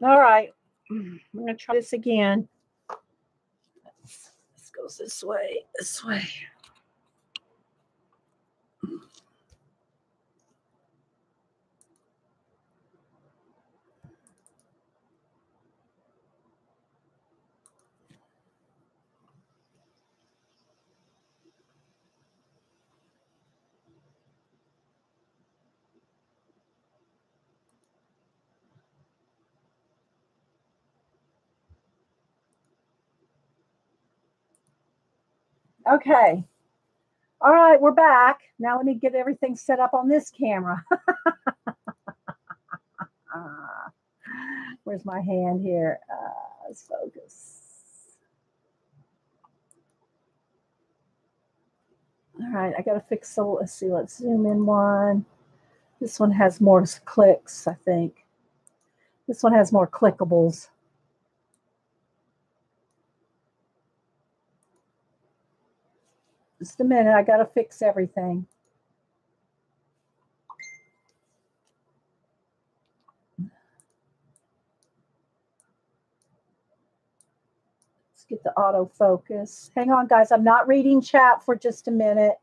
All right. I'm going to try this again. This goes this way, this way. Okay. All right, we're back. Now let me get everything set up on this camera. Where's my hand here? Let's focus. All right, I got to fix the, let's see, let's zoom in one. This one has more clicks, I think. This one has more clickables. Just a minute, I got to fix everything. Let's get the autofocus. Hang on, guys. I'm not reading chat for just a minute.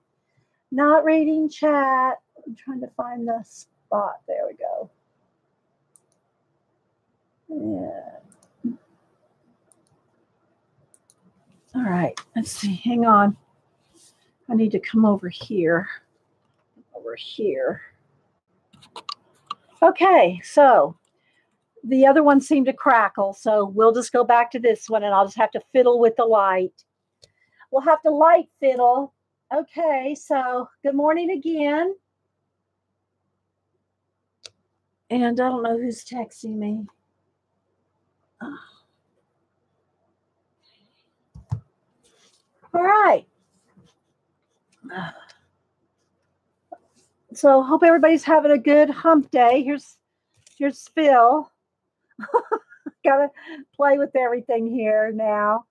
Not reading chat. I'm trying to find the spot. There we go. Yeah. All right. Let's see. Hang on. I need to come over here. Over here. Okay. So the other one seemed to crackle. So we'll just go back to this one and I'll just have to fiddle with the light. We'll have to light fiddle. Okay. So good morning again. And I don't know who's texting me. All right. So hope everybody's having a good hump day. Here's Phil. Gotta play with everything here now.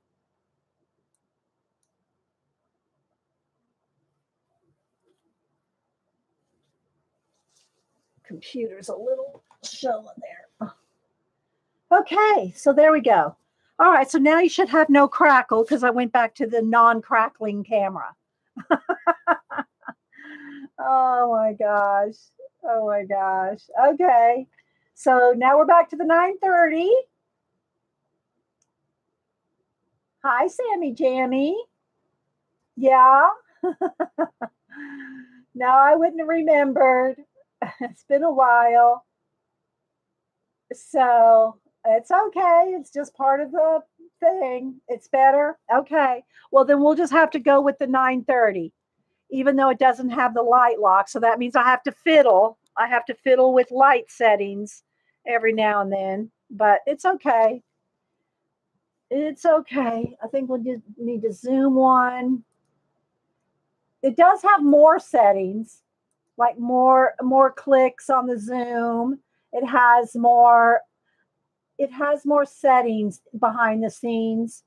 Computer's a little showing there. Okay, so there we go. All right, so now you should have no crackle because I went back to the non-crackling camera. Oh my gosh. Oh my gosh. Okay. So now we're back to the 9:30. Hi, Sammy Jammy. Yeah. No, I wouldn't have remembered. It's been a while. So it's okay. It's just part of the thing. It's better. Okay. Well, then we'll just have to go with the 9:30, even though it doesn't have the light lock. So that means I have to fiddle. I have to fiddle with light settings every now and then, but it's okay. It's okay. I think we'll just need to zoom one. It does have more settings, like more clicks on the zoom. It has more settings behind the scenes.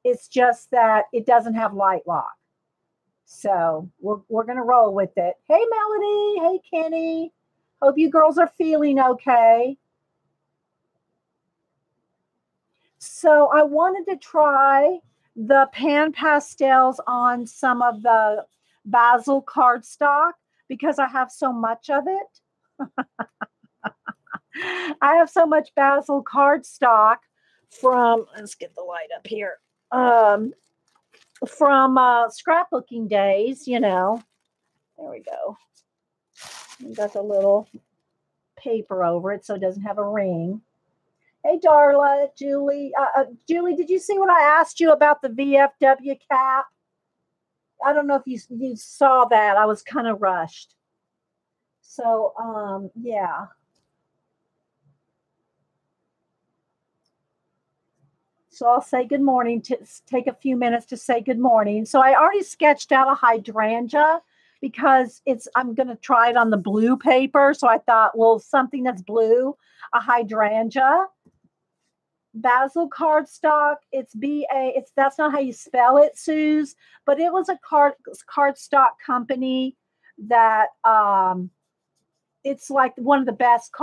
It's just that it doesn't have light lock. So we're gonna roll with it. Hey Melody, hey Kenny. Hope you girls are feeling okay. So I wanted to try the pan pastels on some of the basil cardstock because I have so much of it. I have so much basil cardstock from, let's get the light up here, from scrapbooking days, you know. There we go. We got the little paper over it so it doesn't have a ring. Hey, Darla, Julie. Julie, did you see what I asked you about the VFW cap? I don't know if you saw that. I was kind of rushed. So, yeah. So I'll say good morning, take a few minutes to say good morning. So I already sketched out a hydrangea because I'm going to try it on the blue paper. So I thought, well, something that's blue, a hydrangea. Basil cardstock. It's that's not how you spell it, Suze, but it was a cardstock company that it's like one of the best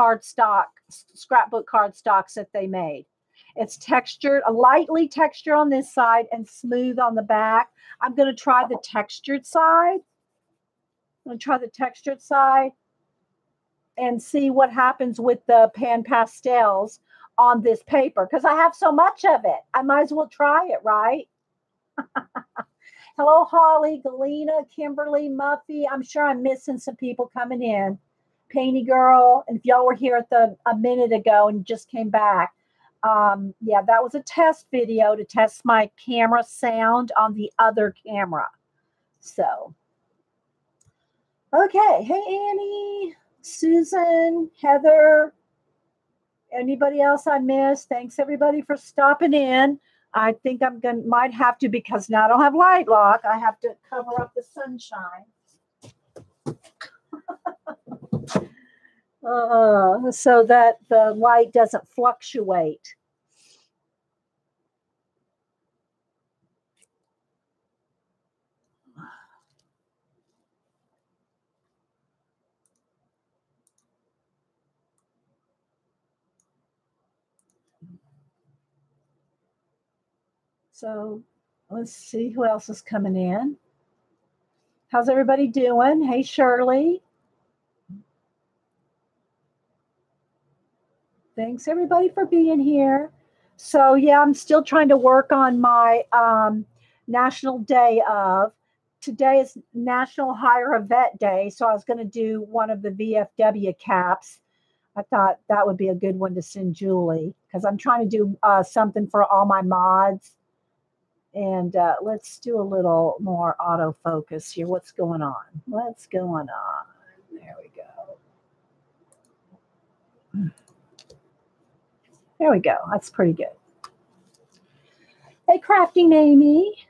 scrapbook cardstocks that they made. It's textured, a lightly textured on this side and smooth on the back. I'm going to try the textured side. I'm going to try the textured side and see what happens with the pan pastels on this paper because I have so much of it. I might as well try it, right? Hello, Holly, Galena, Kimberly, Muffy. I'm sure I'm missing some people coming in. Painty Girl, and if y'all were here at a minute ago and just came back, yeah, that was a test video to test my camera sound on the other camera. So, okay. Hey, Annie, Susan, Heather, anybody else I missed? Thanks everybody for stopping in. I think might have to because now I don't have light lock. I have to cover up the sunshine. So that the light doesn't fluctuate. So let's see who else is coming in. How's everybody doing? Hey, Shirley. Thanks everybody for being here. So yeah, I'm still trying to work on my National Day of. Today is National Hire a Vet Day, so I was going to do one of the VFW caps. I thought that would be a good one to send Julie because I'm trying to do something for all my mods. And let's do a little more autofocus here. What's going on? What's going on? There we go. There we go. That's pretty good. Hey, Crafting Amy.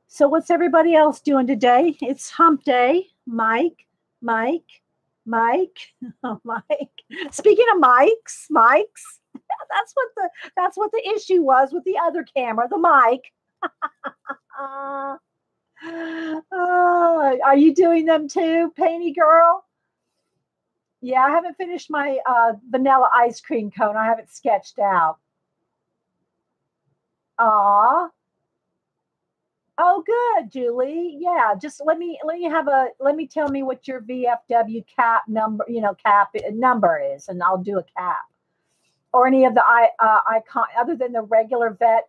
So what's everybody else doing today? It's hump day. Mike. Oh, Mike. Speaking of mics, that's what the issue was with the other camera, the mic. Are you doing them too, Painty Girl? Yeah, I haven't finished my vanilla ice cream cone. I haven't sketched out. Aw. Oh, good, Julie. Yeah, just let me tell me what your VFW cap number, cap number is, and I'll do a cap. Or any of the icon other than the regular vet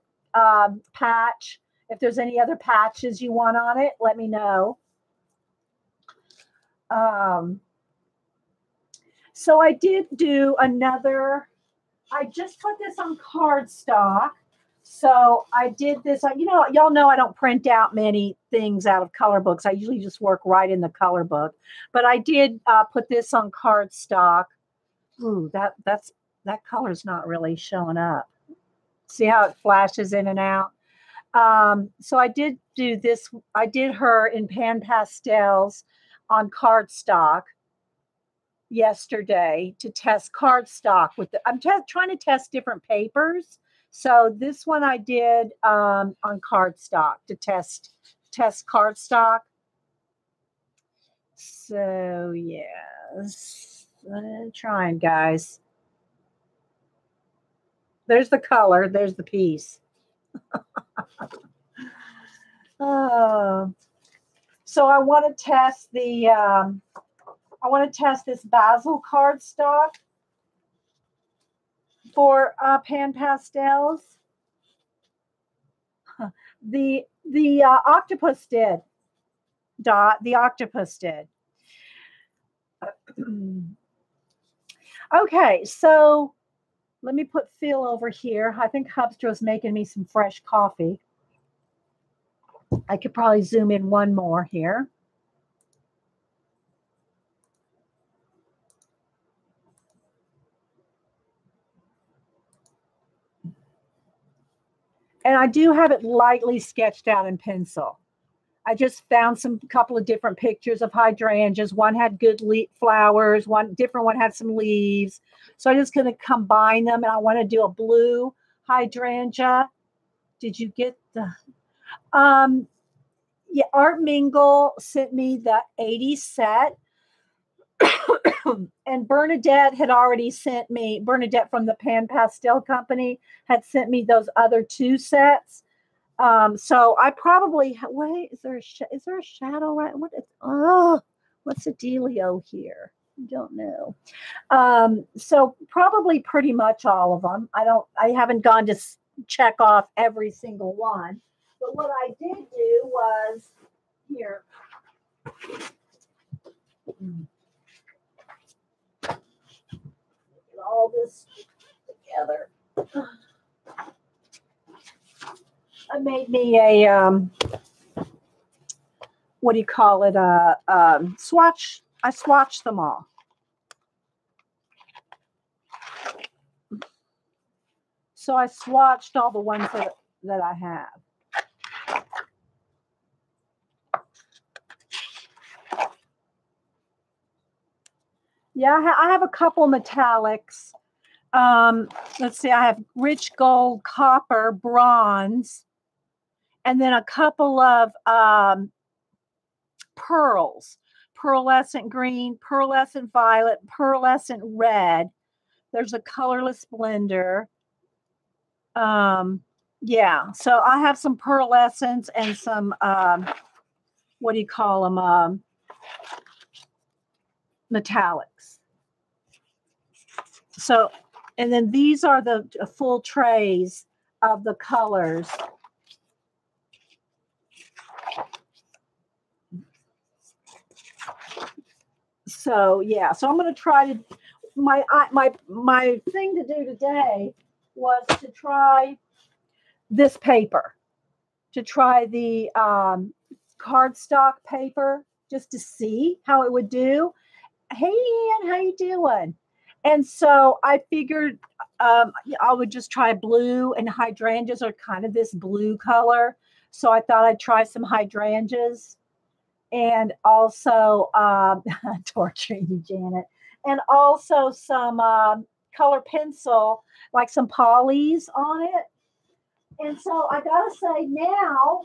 patch. If there's any other patches you want on it, let me know. So I did do another. I just put this on cardstock. So I did this. Y'all know I don't print out many things out of color books. I usually just work right in the color book. But I did put this on cardstock. Ooh, that color's not really showing up. See how it flashes in and out? So I did do this. I did her in pan pastels on cardstock yesterday to test cardstock with I'm trying to test different papers. So this one I did on cardstock to test cardstock. So yes, trying, guys. There's the color. There's the piece. So I want to test this basil cardstock for pan pastels. The octopus did. Dot. The octopus did. Okay, so let me put Phil over here. I think Hubstra's making me some fresh coffee. I could probably zoom in one more here. And I do have it lightly sketched out in pencil. I just found couple of different pictures of hydrangeas. One had good flowers. One different one had some leaves. So I'm just going to combine them. And I want to do a blue hydrangea. Did you get the? Yeah, Art Mingle sent me the 80 set. And Bernadette had already sent me, Bernadette from the Pan Pastel Company had sent me those other 2 sets. So I probably, wait, is there a shadow right? What's the dealio here? I don't know. So probably pretty much all of them. I haven't gone to check off every single one, but what I did do was here. Get all this together. I made me a what do you call it? Swatch. I swatched them all. So I swatched all the ones that I have. Yeah, I have a couple metallics. Let's see, I have rich gold, copper, bronze, and then a couple of pearls, pearlescent green, pearlescent violet, pearlescent red. There's a colorless blender. Yeah, so I have some pearlescents and some, what do you call them? Metallics. So, and then these are the full trays of the colors. So yeah, so I'm going to try to, my thing to do today was to try this paper, to try the cardstock paper, just to see how it would do. Hey, Ian, how you doing? And so I figured I would just try blue, and hydrangeas are kind of this blue color. So I thought I'd try some hydrangeas, and also torturing you, Janet, and also some color pencil, like some polys on it. And so I gotta say now,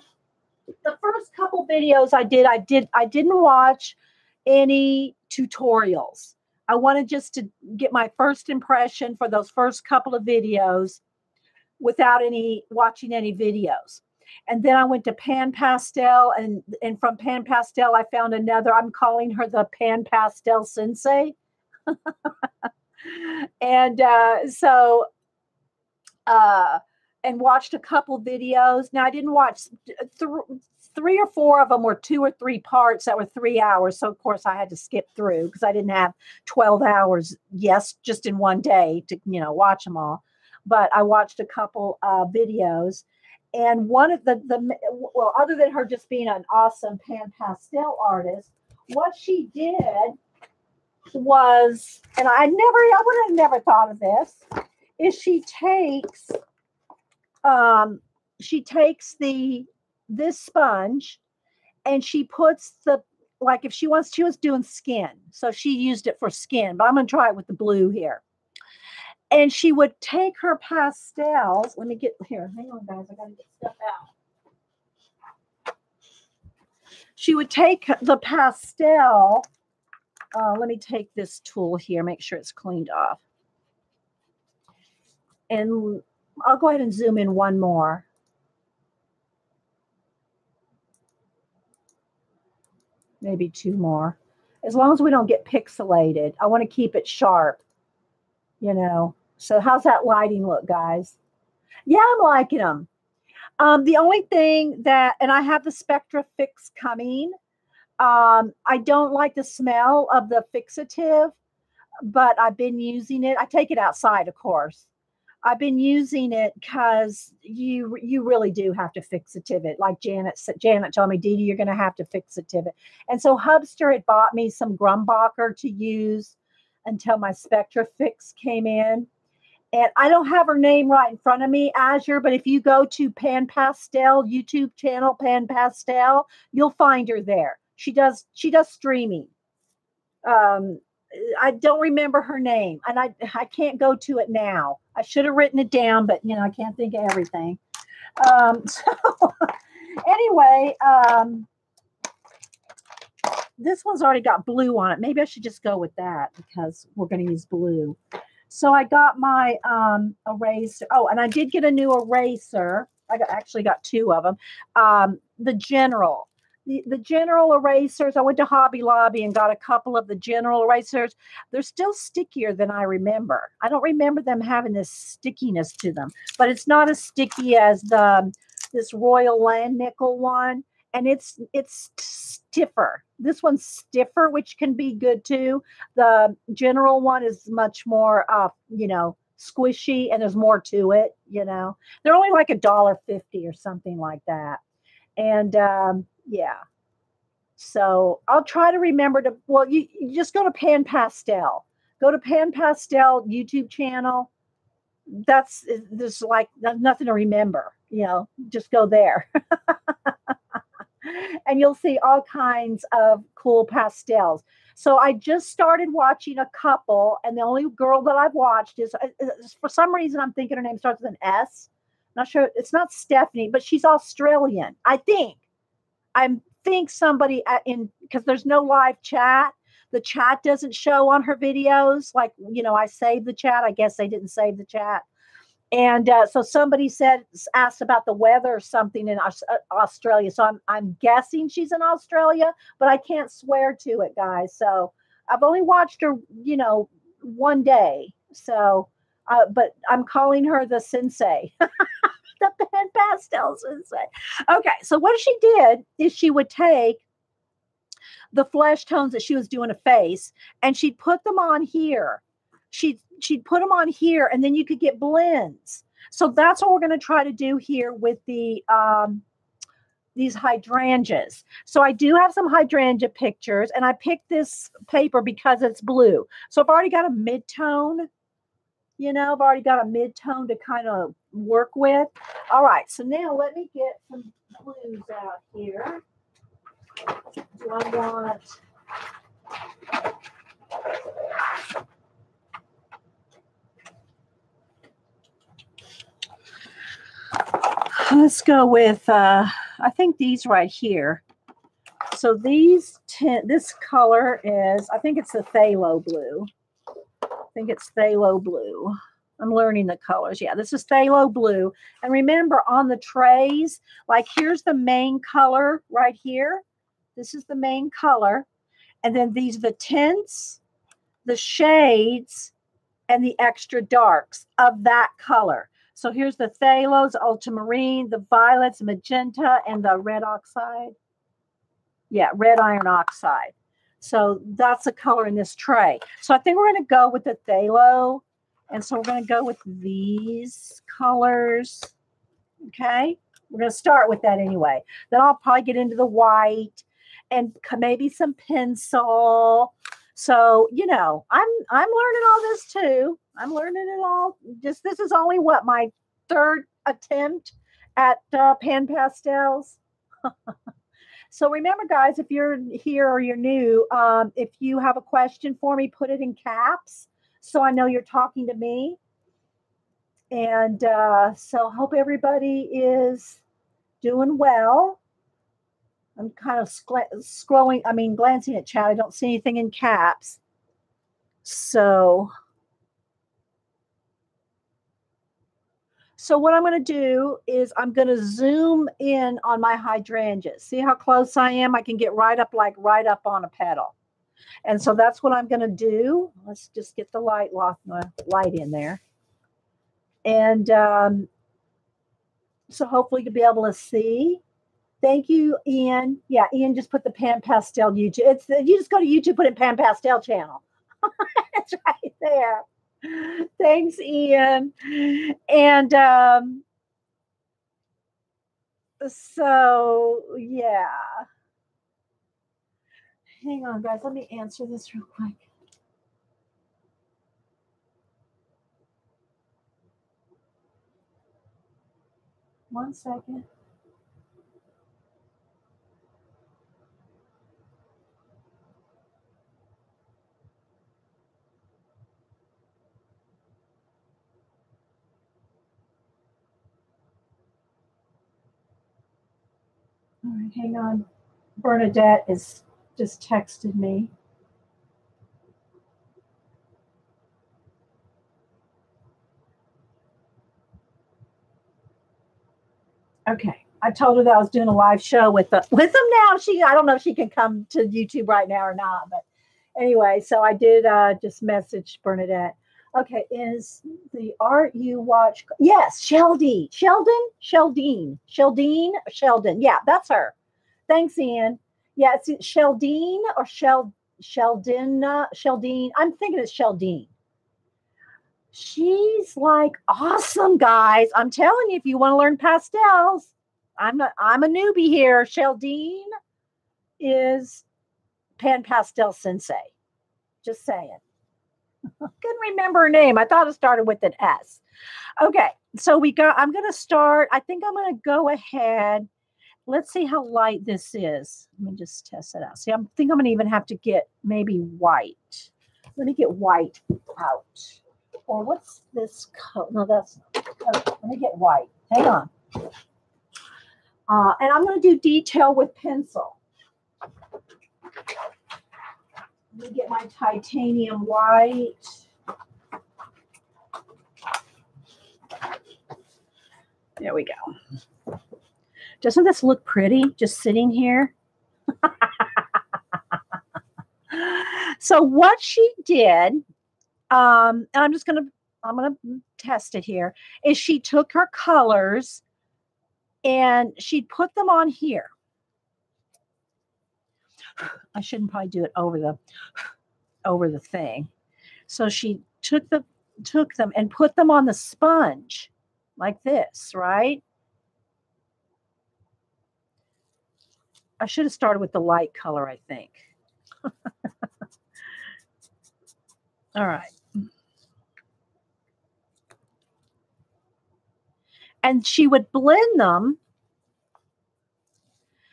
the first couple videos I didn't watch any tutorials. I wanted just to get my first impression for those first couple of videos without watching any videos. And then I went to Pan Pastel, and from Pan Pastel I found another. I'm calling her the Pan Pastel Sensei. And and watched a couple videos. Now I didn't watch 3 or 4 of them were 2 or 3 parts that were 3 hours. So of course I had to skip through because I didn't have 12 hours. Yes, just in one day to watch them all. But I watched a couple videos, and one of the well, other than her just being an awesome Pan Pastel artist, what she did was, and I would have never thought of this, is she takes this sponge, and she puts like if she was doing skin, so she used it for skin, but I'm going to try it with the blue here. And she would take her pastels. Let me get here. Hang on, guys. I got to get stuff out. She would take the pastel. Let me take this tool here, make sure it's cleaned off. And I'll go ahead and zoom in one more. Maybe 2 more. As long as we don't get pixelated. I want to keep it sharp, So how's that lighting look, guys? Yeah, I'm liking them. The only thing and I have the Spectra Fix coming. I don't like the smell of the fixative, but I've been using it. I take it outside, of course. I've been using it because you really do have to fixative it. Like Janet told me, Dee Dee, you're going to have to fixative it. And so Hubster had bought me some Grumbacher to use until my Spectra Fix came in. And I don't have her name right in front of me, Azure, but if you go to Pan Pastel YouTube channel, Pan Pastel, you'll find her there. She does streaming. I don't remember her name, and I can't go to it now. I should have written it down, but I can't think of everything. So anyway, this one's already got blue on it. Maybe I should just go with that because we're going to use blue. So I got my eraser. Oh, and I did get a new eraser. Actually got two of them. The general. The general erasers. I went to Hobby Lobby and got a couple of the general erasers. They're still stickier than I remember. I don't remember them having this stickiness to them, but it's not as sticky as the this Royal Land Nickel one, and it's stiffer. This one's stiffer, which can be good too. The general one is much more, squishy, and there's more to it. They're only like $1.50 or something like that. And yeah, so I'll try to remember to. Well, you just go to Pan Pastel. Go to Pan Pastel YouTube channel. There's like nothing to remember. Just go there. And you'll see all kinds of cool pastels. So I just started watching a couple, and the only girl that I've watched is for some reason I'm thinking her name starts with an S. Not sure. It's not Stephanie, but she's Australian. I think somebody in because there's no live chat. The chat doesn't show on her videos. Like I saved the chat. I guess they didn't save the chat. And so somebody asked about the weather or something in Australia. So I'm guessing she's in Australia, but I can't swear to it, guys. So I've only watched her, one day. So, but I'm calling her the sensei, the Pan Pastel sensei. Okay, so what she did is she would take the flesh tones that she was doing a face, and she'd put them on here. She'd put them on here, and then you could get blends. So that's what we're going to try to do here with the these hydrangeas. So I do have some hydrangea pictures, and I picked this paper because it's blue. So I've already got a mid-tone. I've already got a mid-tone to kind of work with. All right, so now let me get some blues out here. Do I want... Let's go with, I think these right here. So this color is, I think it's the phthalo blue. I'm learning the colors. Yeah, this is phthalo blue. And remember, on the trays, like here's the main color right here. This is the main color. And then these are the tints, the shades, and the extra darks of that color. So here's the phthalos, ultramarine, the violets, magenta, and the red oxide. Yeah, red iron oxide. So that's the color in this tray. So I think we're going to go with the phthalo. And so we're going to go with these colors. Okay. We're going to start with that anyway. Then I'll probably get into the white and maybe some pencil. So, I'm learning all this too. I'm learning it all. This is only my third attempt at Pan Pastels. So remember, guys, if you're here or you're new, if you have a question for me, put it in caps so I know you're talking to me. And so hope everybody is doing well. I'm kind of glancing at chat. I don't see anything in caps. So what I'm going to do is I'm going to zoom in on my hydrangeas. See how close I am? I can get right up on a petal. And so that's what I'm going to do. Let's just get the light in there. And so hopefully you'll be able to see. Thank you, Ian. Yeah, Ian just put the Pan Pastel YouTube. You just go to YouTube, put in Pan Pastel channel. It's right there. Thanks, Ian. And so, yeah. Hang on, guys. Let me answer this real quick. One second. All right, hang on. Bernadette is just texted me. Okay. I told her that I was doing a live show with them now. I don't know if she can come to YouTube right now or not, but anyway, so I did just message Bernadette. Okay, is the art you watch? Yes, Sheldon. Yeah, that's her. Thanks, Ian. Yeah, it's Sheldine or Sheldine. I'm thinking it's Sheldine. She's like awesome, guys. I'm telling you, if you want to learn pastels, I'm a newbie here. Sheldine is Pan Pastel Sensei. Just saying. Couldn't remember her name. I thought it started with an S. Okay, so I'm gonna start. I think I'm gonna go ahead. Let's see how light this is. Let me just test it out. See, I think I'm gonna even have to get maybe white. Let me get white out. Or what's this color? No, that's okay. Let me get white. Hang on. And I'm going to do detail with pencil. Let me get my titanium white. There we go. Doesn't this look pretty just sitting here? So what she did, and I'm gonna test it here, is she took her colors and she put them on here. I shouldn't probably do it over the thing. So she took them and put them on the sponge like this, right? I should have started with the light color, I think. All right. And she would blend them.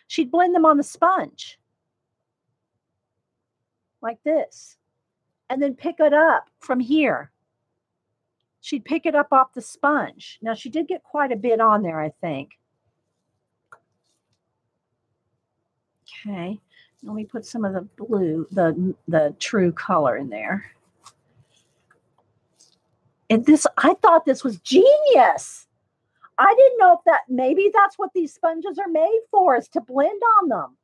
She'd blend them on the sponge like this, and then pick it up from here. She'd pick it up off the sponge. Now, she did get quite a bit on there, I think. Okay, let me put some of the blue, the true color in there. And this, I thought this was genius. I didn't know if maybe that's what these sponges are made for, is to blend on them.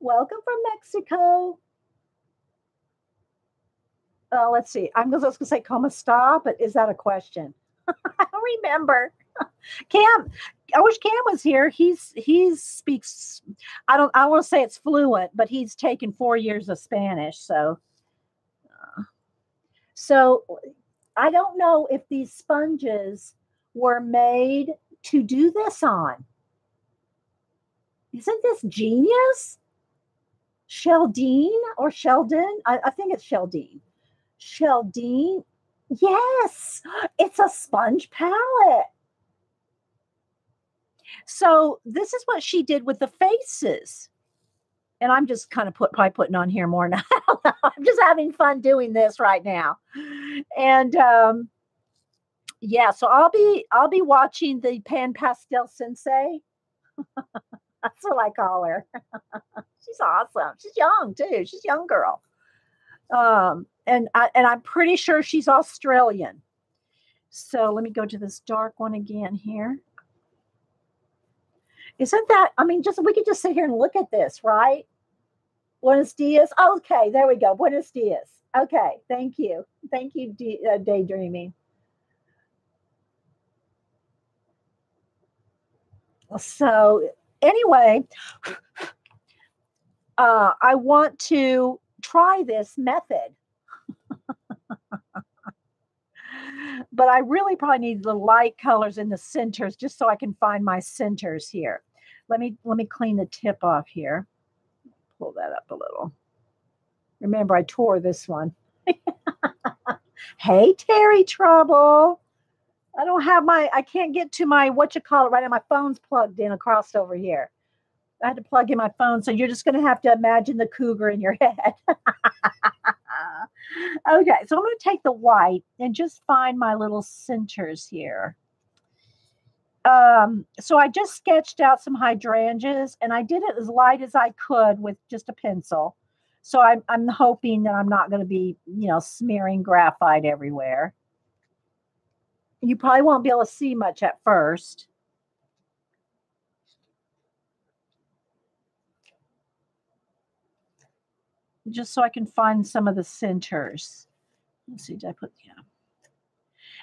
Welcome from Mexico. Let's see. I was just going to say "como está," but is that a question? I don't remember. Cam, I wish Cam was here. He speaks. I want to say it's fluent, but he's taken 4 years of Spanish. So I don't know if these sponges were made to do this on. Isn't this genius? Sheldine or Sheldon? I think it's Sheldine. Sheldine. Yes, it's a sponge palette. So this is what she did with the faces. And I'm just kind of probably putting on here more now. I'm just having fun doing this right now. And yeah, so I'll be watching the Pan Pastel Sensei. That's what I call her. She's awesome. She's young too. She's a young girl. And I'm pretty sure she's Australian. So let me go to this dark one again here. Isn't that, I mean, we could just sit here and look at this, right? Buenos dias. Okay, there we go. Buenos dias. Okay, thank you. Thank you, Daydreaming. So anyway, I want to try this method. But I really probably need the light colors in the centers just so I can find my centers here. Let me clean the tip off here. Pull that up a little. Remember, I tore this one. Hey, Terry Trouble. I can't get to my, right now. My phone's plugged in across over here. I had to plug in my phone. So you're just going to have to imagine the cougar in your head. Okay, so I'm going to take the white and just find my little centers here. So I just sketched out some hydrangeas and I did it as light as I could with just a pencil. So I'm hoping that I'm not going to be, smearing graphite everywhere. You probably won't be able to see much at first. Just so I can find some of the centers. Let's see, did I put, yeah.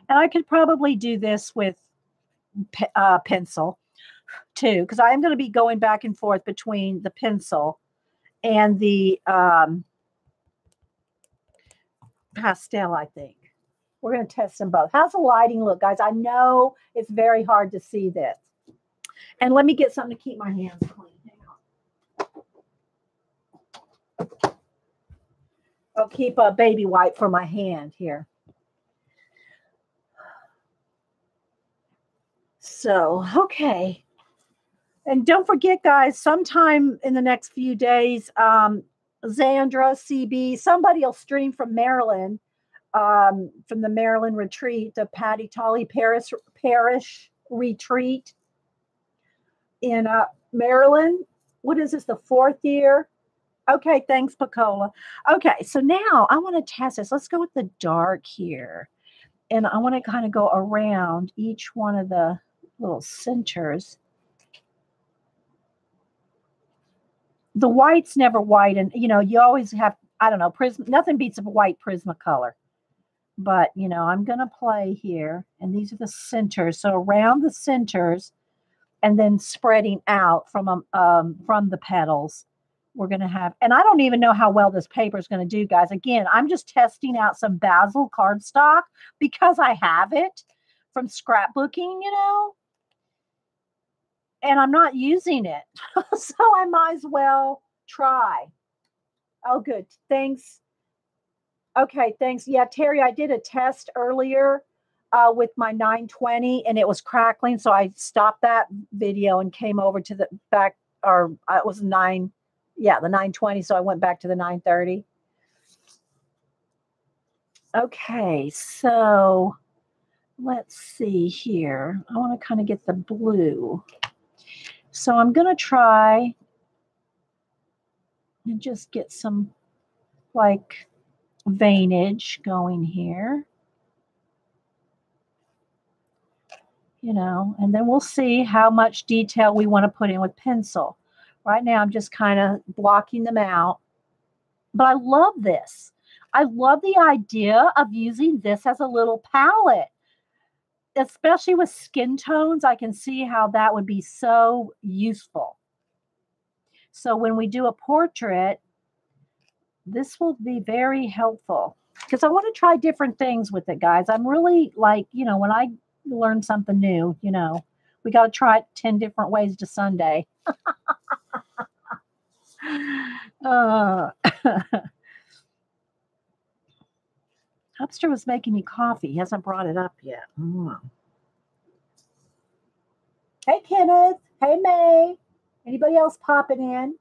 And I could probably do this with pencil too, because I am going to be going back and forth between the pencil and the pastel, I think. We're going to test them both. How's the lighting look, guys? I know it's very hard to see this. And let me get something to keep my hands clean. Hang on. I'll keep a baby wipe for my hand here. So, okay. And don't forget, guys, sometime in the next few days, Zandra, CB, somebody will stream from Maryland, from the Maryland retreat, the Patty Tolley Parish retreat in Maryland. What is this, the 4th year? Okay, thanks, Pacola. Okay, so now I want to test this. Let's go with the dark here. And I want to kind of go around each one of the little centers. The white's never white, and you always have, I don't know, nothing beats a white Prismacolor. But I'm gonna play here, and these are the centers. So around the centers, and then spreading out from the petals, we're gonna have. And I don't even know how well this paper is gonna do, guys. Again, I'm just testing out some Basil cardstock because I have it from scrapbooking, and I'm not using it. So I might as well try. Oh, good. Thanks. Okay, thanks. Yeah, Terry, I did a test earlier with my 920 and it was crackling. So I stopped that video and came over to the back, or it was the 920. So I went back to the 930. Okay, so let's see here. I want to kind of get the blue. So I'm going to try and just get some like veinage going here. And then we'll see how much detail we want to put in with pencil. Right now, I'm just kind of blocking them out. But I love this. I love the idea of using this as a little palette, especially with skin tones. I can see how that would be so useful. So when we do a portrait, this will be very helpful because I want to try different things with it, guys. I'm really like, when I learn something new, we got to try it 10 different ways to Sunday. Hubster was making me coffee. He hasn't brought it up yet. Hey, Kenneth. Hey, May. Anybody else popping in?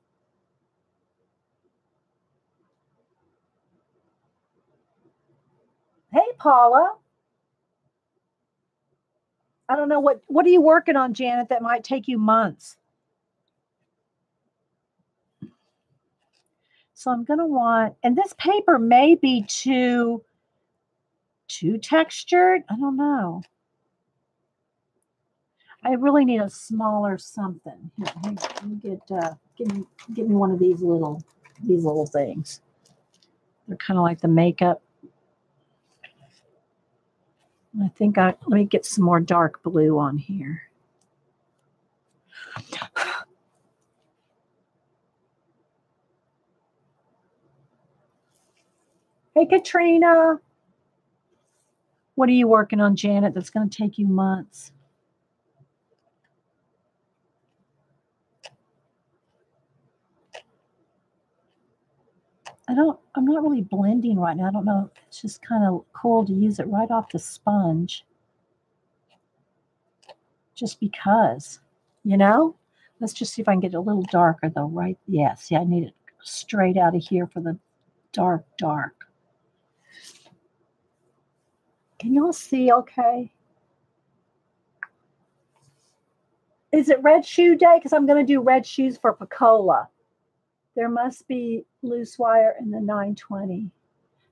Hey, Paula. I don't know what are you working on, Janet, that might take you months? So I'm going to want, and this paper may be too textured. I don't know. I really need a smaller something. Here, let me give me one of these little things. They're kind of like the makeup. I think let me get some more dark blue on here. Hey, Katrina. What are you working on, Janet, that's going to take you months? I'm not really blending right now. I don't know. It's just kind of cool to use it right off the sponge. Just because, Let's just see if I can get it a little darker though, right? Yes. Yeah, I need it straight out of here for the dark. Can y'all see okay? Is it red shoe day? Because I'm going to do red shoes for Picola. There must be loose wire in the 920.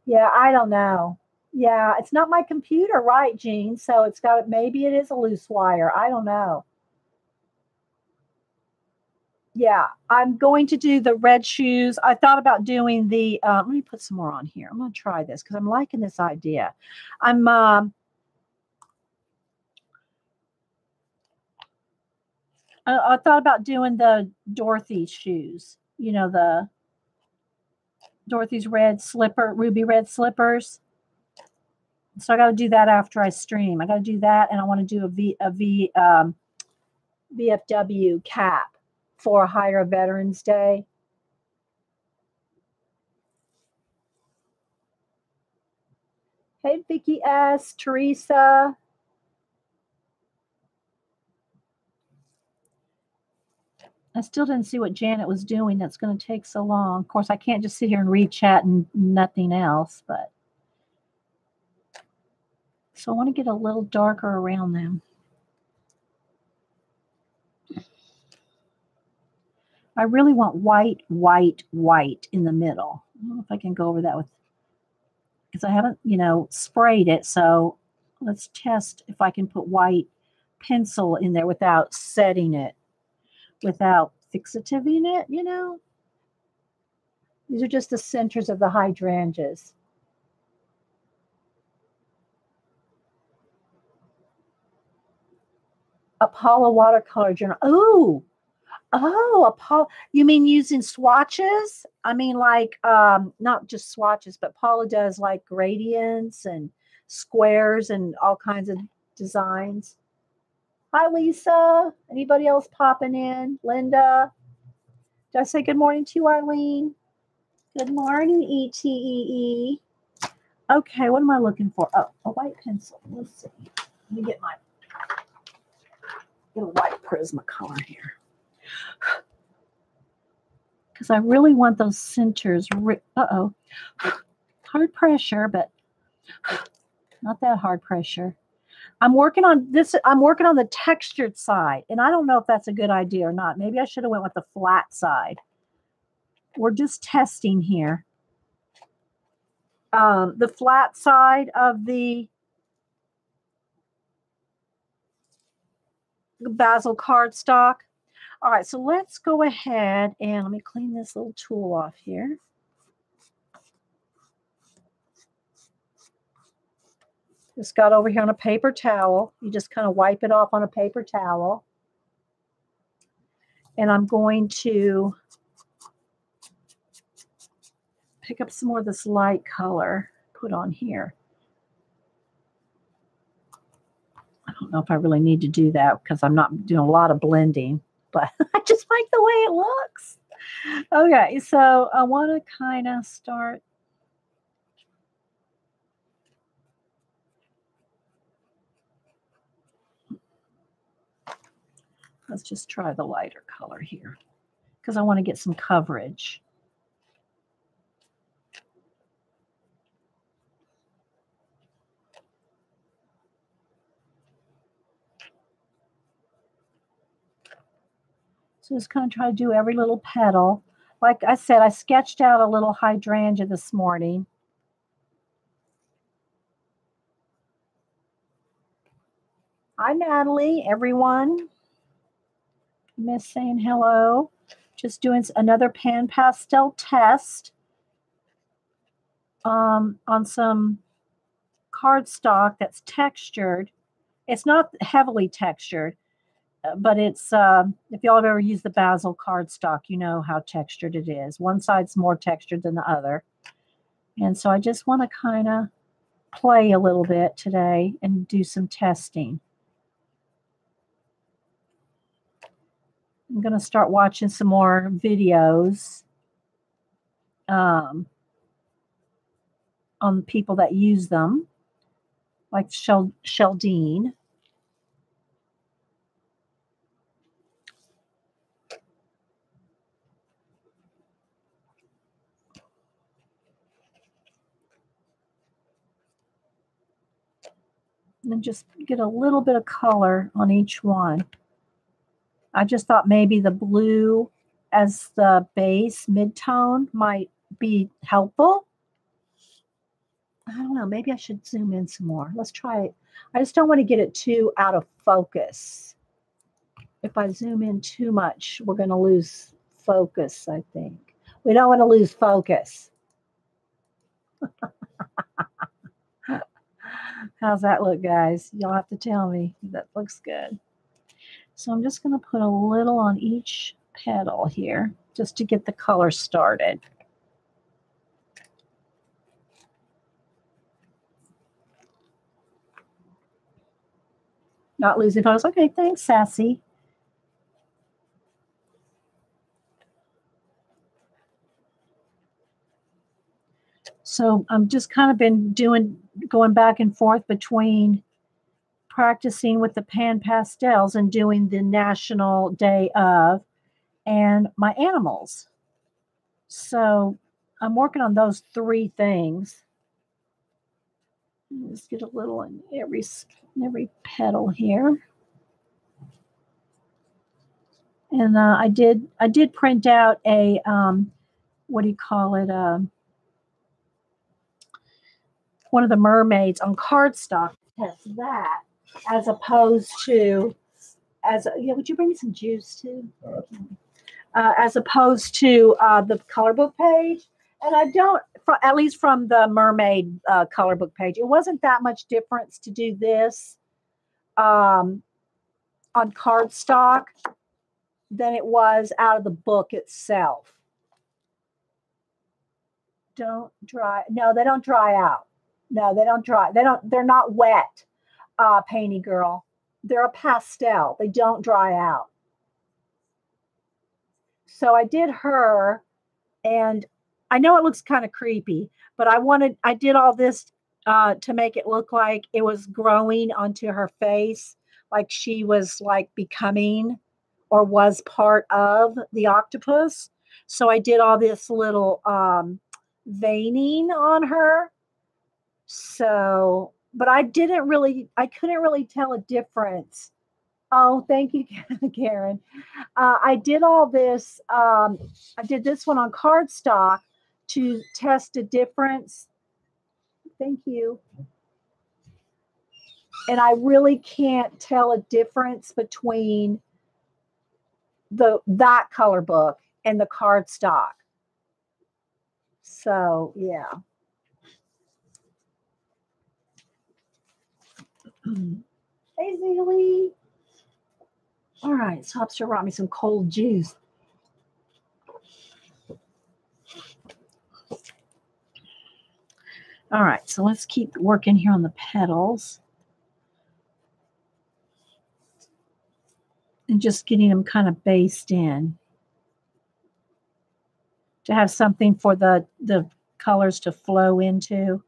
Yeah, I don't know. Yeah, it's not my computer, right, Jean? So it's got, maybe it is a loose wire. I don't know. Yeah, I'm going to do the red shoes. I thought about doing the, let me put some more on here. I'm going to try this because I'm liking this idea. I'm, I thought about doing the Dorothy shoes, the Dorothy's red slipper, ruby red slippers. So I got to do that after I stream. I got to do that, and I want to do VFW cap for Hire Veterans Day. Hey, Vicky S, Teresa. I still didn't see what Janet was doing. That's going to take so long. Of course, I can't just sit here and read chat and nothing else, but so I want to get a little darker around them. I really want white, white, white in the middle. I don't know if I can go over that with, because I haven't, sprayed it. So let's test if I can put white pencil in there without setting it, without fixativing it, These are just the centers of the hydrangeas. Apollo watercolor journal. Oh, Apollo. You mean using swatches? I mean, like, not just swatches, but Paula does like gradients and squares and all kinds of designs. Hi, Lisa. Anybody else popping in? Linda. Did I say good morning to you, Arlene? Good morning, ETEE. Okay, what am I looking for? Oh, a white pencil. Let's see. Let me get a white Prismacolor here. Because I really want those centers. Uh-oh. Hard pressure, but not that hard pressure. I'm working on this. I'm working on the textured side, and I don't know if that's a good idea or not. Maybe I should have went with the flat side. We're just testing here. The flat side of the Basil cardstock. All right, so let's go ahead and let me clean this little tool off here. Just got over here on a paper towel. You just kind of wipe it off on a paper towel. And I'm going to pick up some more of this light color, put on here. I don't know if I really need to do that because I'm not doing a lot of blending, but I just like the way it looks. Okay, so I want to kind of start. Let's just try the lighter color here because I want to get some coverage. So just kind of try to do every little petal. Like I said, I sketched out a little hydrangea this morning. Hi, Natalie, everyone. Miss saying hello. Just doing another pan pastel test on some cardstock that's textured. It's not heavily textured, but it's if y'all have ever used the Basil cardstock, you know how textured it is. One side's more textured than the other. And so I just want to kind of play a little bit today and do some testing. I'm going to start watching some more videos on people that use them, like Sheldine. And then just get a little bit of color on each one. I just thought maybe the blue as the base mid-tone might be helpful. I don't know. Maybe I should zoom in some more. Let's try it. I just don't want to get it too out of focus. If I zoom in too much, we're going to lose focus, I think. We don't want to lose focus. How's that look, guys? You'll have to tell me if that looks good. So I'm just going to put a little on each petal here just to get the color started. Not losing focus. Okay, thanks, Sassy. So I'm just kind of been going back and forth between practicing with the pan pastels and doing the National Day of and my animals. So I'm working on those three things. Let's get a little in every petal here. And I did print out a what do you call it? One of the mermaids on cardstock. Test that as opposed to would you bring me some juice too? As opposed to the color book page. And I don't, at least from the mermaid color book page, it wasn't that much difference to do this on cardstock than it was out of the book itself. Don't dry. No, they don't dry out. No, they don't dry. They're not wet, Painty Girl. They're a pastel. They don't dry out. So I did her, and I know it looks kind of creepy, but I did all this to make it look like it was growing onto her face, like she was like becoming or was part of the octopus. So I did all this little veining on her. So, but I couldn't really tell a difference. Oh, thank you, Karen. I did all this. I did this one on cardstock to test a difference. Thank you. And I really can't tell a difference between that color book and the cardstock. So yeah. Hey, Zealy. All right, so Hopster brought me some cold juice. All right, so let's keep working here on the petals. And just getting them kind of based in. To have something for the colors to flow into.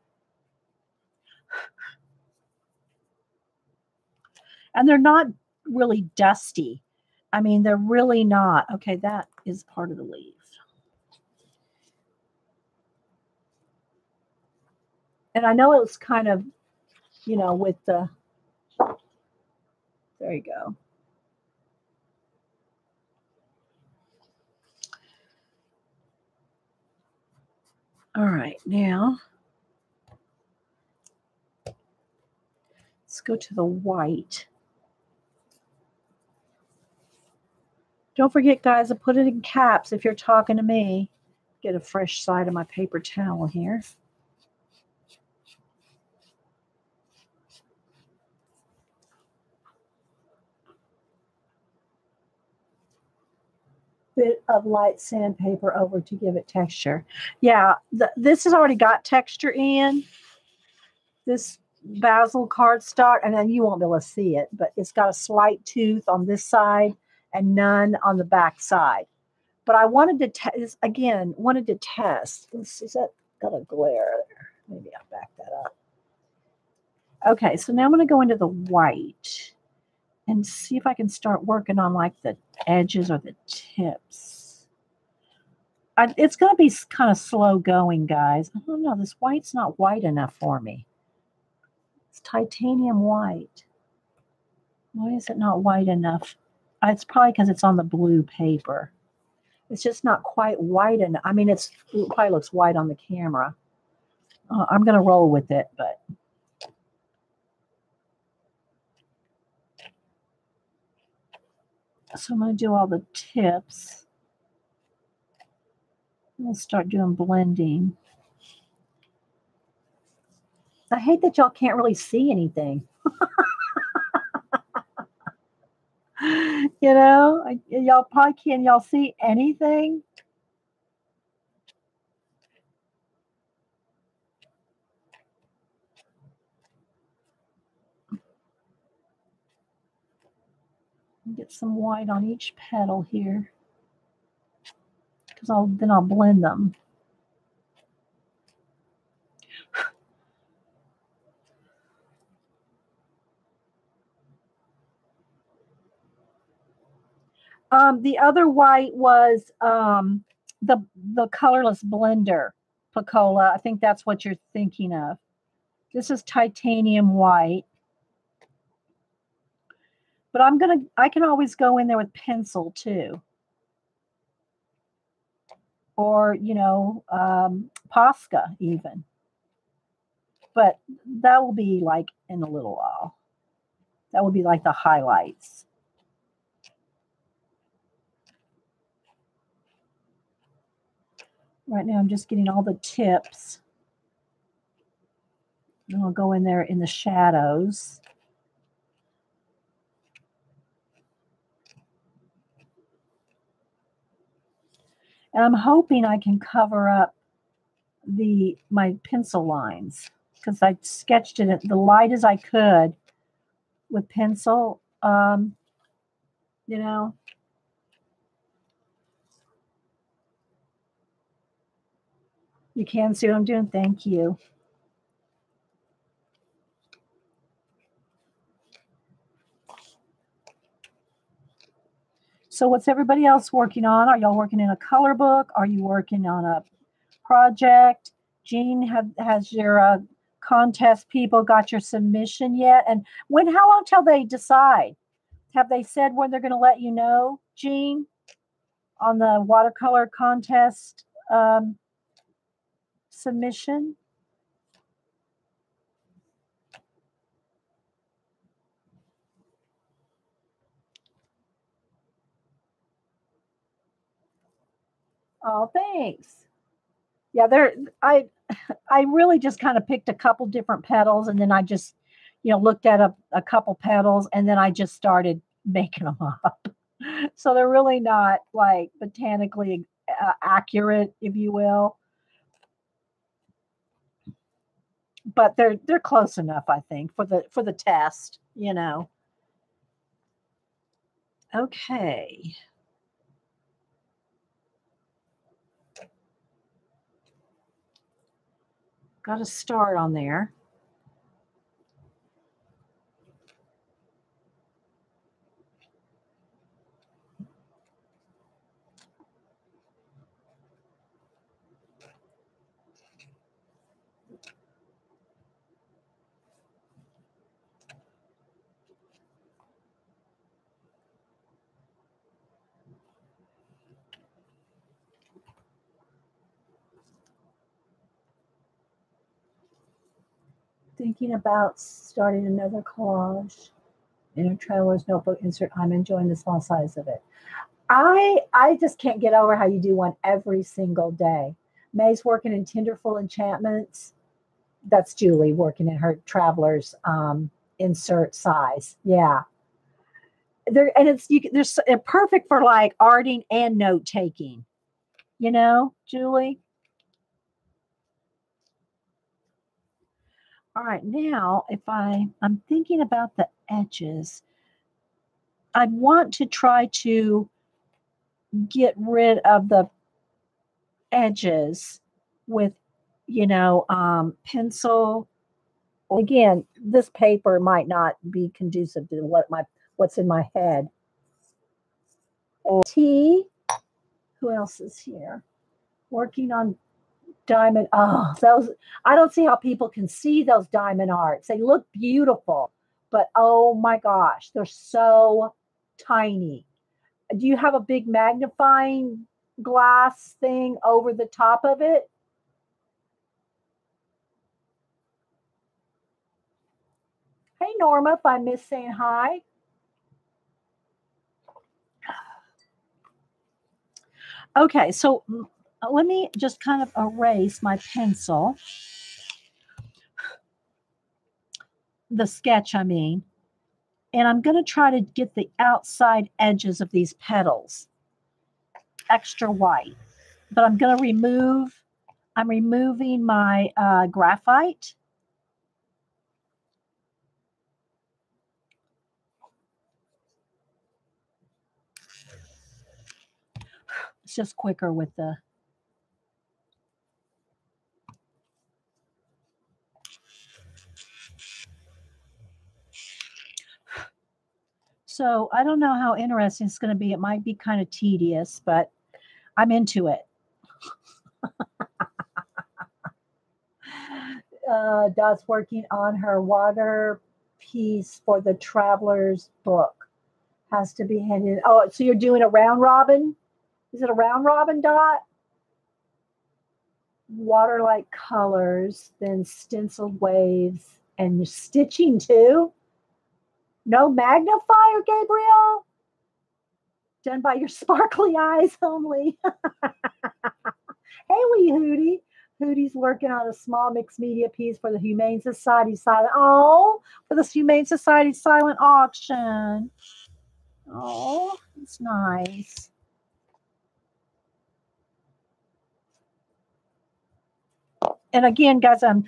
And they're not really dusty. I mean, they're really not. Okay, that is part of the leaf. And I know it was kind of, with the, there you go. All right, now let's go to the white. Don't forget, guys, to put it in caps if you're talking to me. Get a fresh side of my paper towel here. Bit of light sandpaper over to give it texture. Yeah, this has already got texture in. This basil cardstock, and then you won't be able to see it, but it's got a slight tooth on this side and none on the back side. But I wanted to test. Is that got a glare there? Maybe I'll back that up. Okay, so now I'm going to go into the white and see if I can start working on like the edges or the tips. It's going to be kind of slow going, guys. I don't know. This white's not white enough for me. It's titanium white. Why is it not white enough? It's probably because it's on the blue paper. It's just not quite white enough. I mean, it probably looks white on the camera. I'm going to roll with it, but so I'm going to do all the tips. We'll start doing blending. I hate that y'all can't really see anything. Y'all probably can. Y'all see anything? Get some white on each petal here, because then I'll blend them. The other white was the colorless blender Picola. I think that's what you're thinking of. This is titanium white. But I can always go in there with pencil too. Or, Posca even. But that will be like in a little while. That will be like the highlights. Right now I'm just getting all the tips. And I'll go in there in the shadows. And I'm hoping I can cover up my pencil lines, because I sketched it the light as I could with pencil. You can see what I'm doing. Thank you. So what's everybody else working on? Are y'all working in a color book? Are you working on a project? Jean, has your contest people got your submission yet? And how long till they decide? Have they said when they're going to let you know, Jean, on the watercolor contest submission? Oh, thanks. Yeah, I really just kind of picked a couple different petals, and then I just, looked at a couple petals, and then I just started making them up. So they're really not like botanically accurate, if you will. But they're close enough, I think, for the test, Okay. Got a start on there. Thinking about starting another collage in a traveler's notebook insert. I'm enjoying the small size of it. I just can't get over how you do one every single day. May's working in Tinderful Enchantments. That's Julie working in her traveler's insert size. Yeah. They're perfect for like arting and note taking. Julie. All right, now if I'm thinking about the edges, I want to try to get rid of the edges with, pencil. Again, this paper might not be conducive to what's in my head. T. Who else is here? Working on diamond. Oh, those, I don't see how people can see those diamond arts. They look beautiful, but oh my gosh, they're so tiny. Do you have a big magnifying glass thing over the top of it? Hey, Norma, if I miss saying hi. Okay, so let me just kind of erase my pencil, the sketch, I mean, and I'm going to try to get the outside edges of these petals extra white. But I'm removing my graphite. It's just quicker with the. So I don't know how interesting it's going to be. It might be kind of tedious, but I'm into it. Dot's working on her water piece for the Traveler's book. Has to be handed. Oh, so you're doing a round robin? Is it a round robin, Dot? Water-like colors, then stenciled waves, and you're stitching too? No magnifier, Gabriel? Done by your sparkly eyes only. Hey, wee Hootie. Hootie's working on a small mixed media piece for the Humane Society silent. Oh, for the Humane Society silent auction. Oh, it's nice. And again, guys, I'm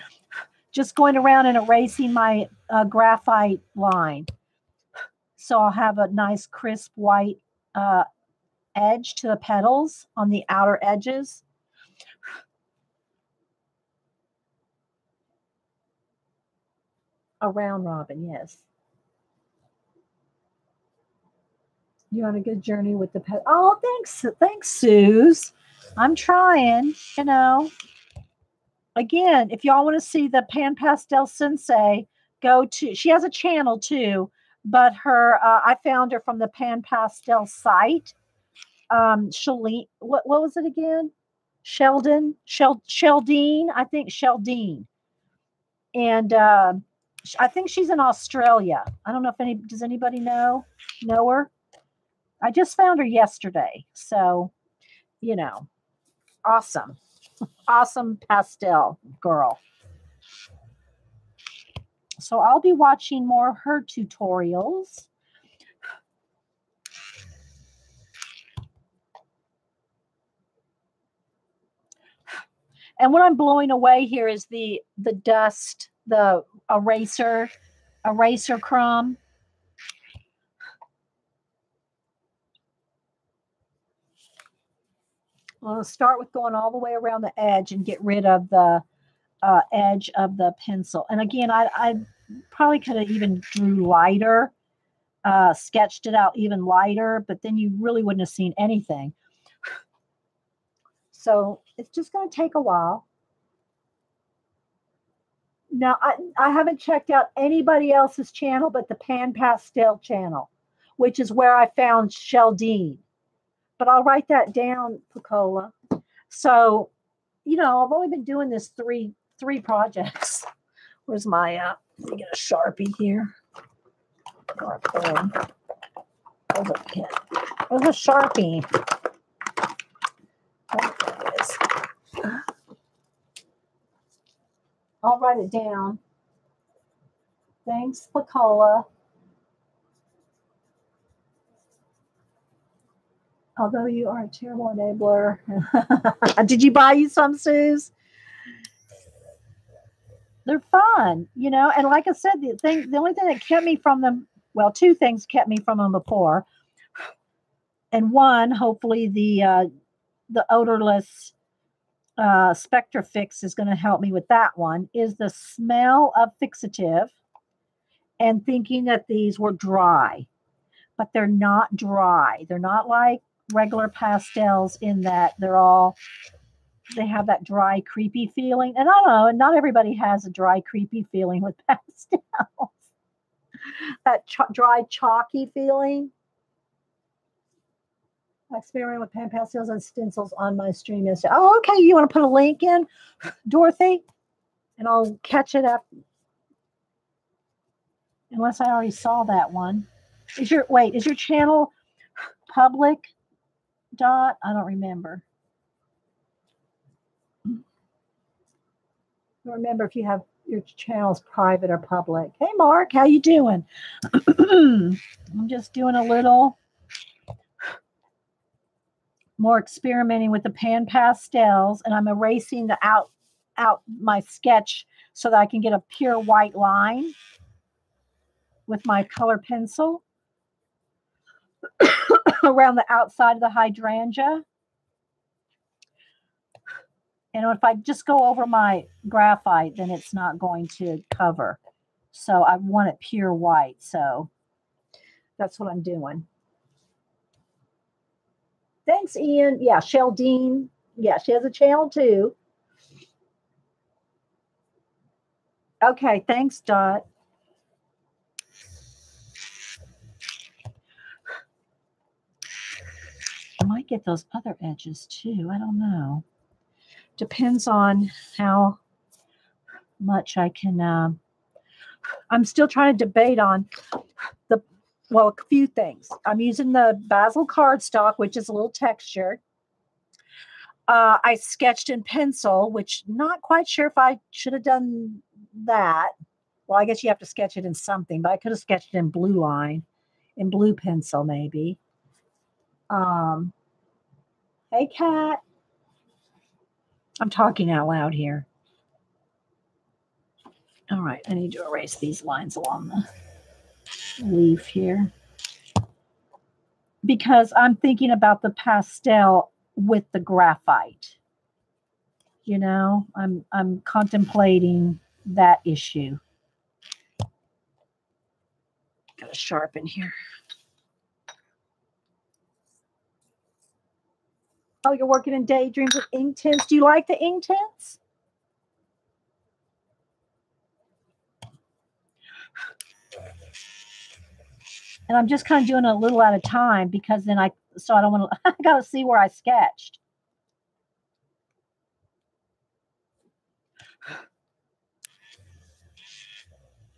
just going around and erasing my graphite line. So I'll have a nice crisp white uh, edge to the petals on the outer edges. A round robin, yes. You on a good journey with the pet. Oh, thanks, Suze. I'm trying, you know. Again, if y'all want to see the Pan Pastel Sensei, go to. She has a channel too, but her I found her from the Pan Pastel site. Shalene, what was it again? Sheldine, I think Sheldine, and I think she's in Australia. I don't know if does anybody know her? I just found her yesterday, so you know, awesome, awesome pastel girl. So I'll be watching more of her tutorials. And what I'm blowing away here is the dust, the eraser crumb. I'll start with going all the way around the edge and get rid of the edge of the pencil. And again, I probably could have even drew lighter, sketched it out even lighter, but then you really wouldn't have seen anything. So it's just going to take a while. Now, I haven't checked out anybody else's channel but the Pan Pastel channel, which is where I found Sheldine. But I'll write that down, Picola. So, I've only been doing this three projects. Where's my let me get a Sharpie here. Or a pen. Where's a pen? Where's a Sharpie? Oh, there it is. I'll write it down. Thanks, Picola. Although you are a terrible enabler. Did you buy you some, Suze? They're fun, and like I said, the only thing that kept me from them, well, two things kept me from them before. And one, hopefully the odorless Spectra Fix is going to help me with that one, is the smell of fixative and thinking that these were dry, but they're not dry. They're not like regular pastels in that they have that dry, creepy feeling. And I don't know, not everybody has a dry, creepy feeling with pastels. That dry, chalky feeling. I experimented with pan pastels and stencils on my stream yesterday. Oh, okay. You want to put a link in, Dorothy? And I'll catch it up. Unless I already saw that one. Is your channel public? Dot? I don't remember. I don't remember if you have your channel's private or public. Hey, Mark, how you doing? I'm just doing a little more experimenting with the pan pastels, and I'm erasing the out my sketch so that I can get a pure white line with my color pencil around the outside of the hydrangea. And if I just go over my graphite, then it's not going to cover. So I want it pure white. So that's what I'm doing. Thanks, Ian. Yeah, Sheldine. Yeah, she has a channel too. Okay, thanks, Dot. I might get those other edges too. I don't know. Depends on how much I can. I'm still trying to debate on a few things. I'm using the Basil cardstock, which is a little textured. I sketched in pencil, which not quite sure if I should have done that. Well, I guess you have to sketch it in something, but I could have sketched it in blue line, in blue pencil maybe. Hey, Kat. I'm talking out loud here. All right, I need to erase these lines along the leaf here because I'm thinking about the pastel with the graphite. You know, I'm contemplating that issue. Got to sharpen here. Oh, you're working in Daydreams with ink tints. Do you like the ink tints? And I'm just kind of doing a little at a time because then I don't want to, I got to see where I sketched.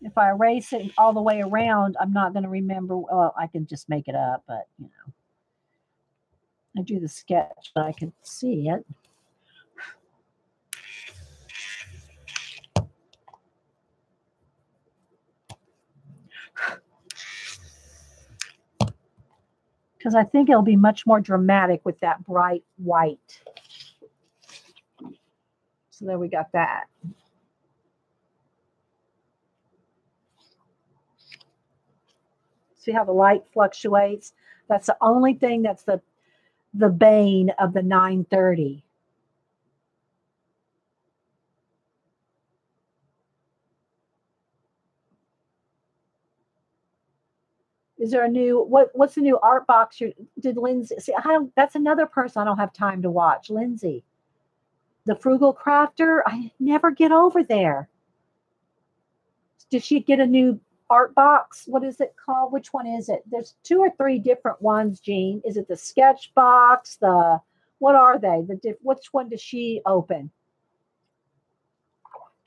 If I erase it all the way around, I'm not going to remember. Well, I can just make it up, but you know, I do the sketch so I can see it. Because I think it'll be much more dramatic with that bright white. So there we got that. See how the light fluctuates? That's the only thing that's the bane of the 930. Is there a new what's the new art box? Did Lindsay see? That's another person I don't have time to watch. Lindsay, the Frugal Crafter. I never get over there. Did she get a new art box? What is it called? Which one is it? There's 2 or 3 different ones, Jean. Is it the sketch box? What are they? Which one does she open?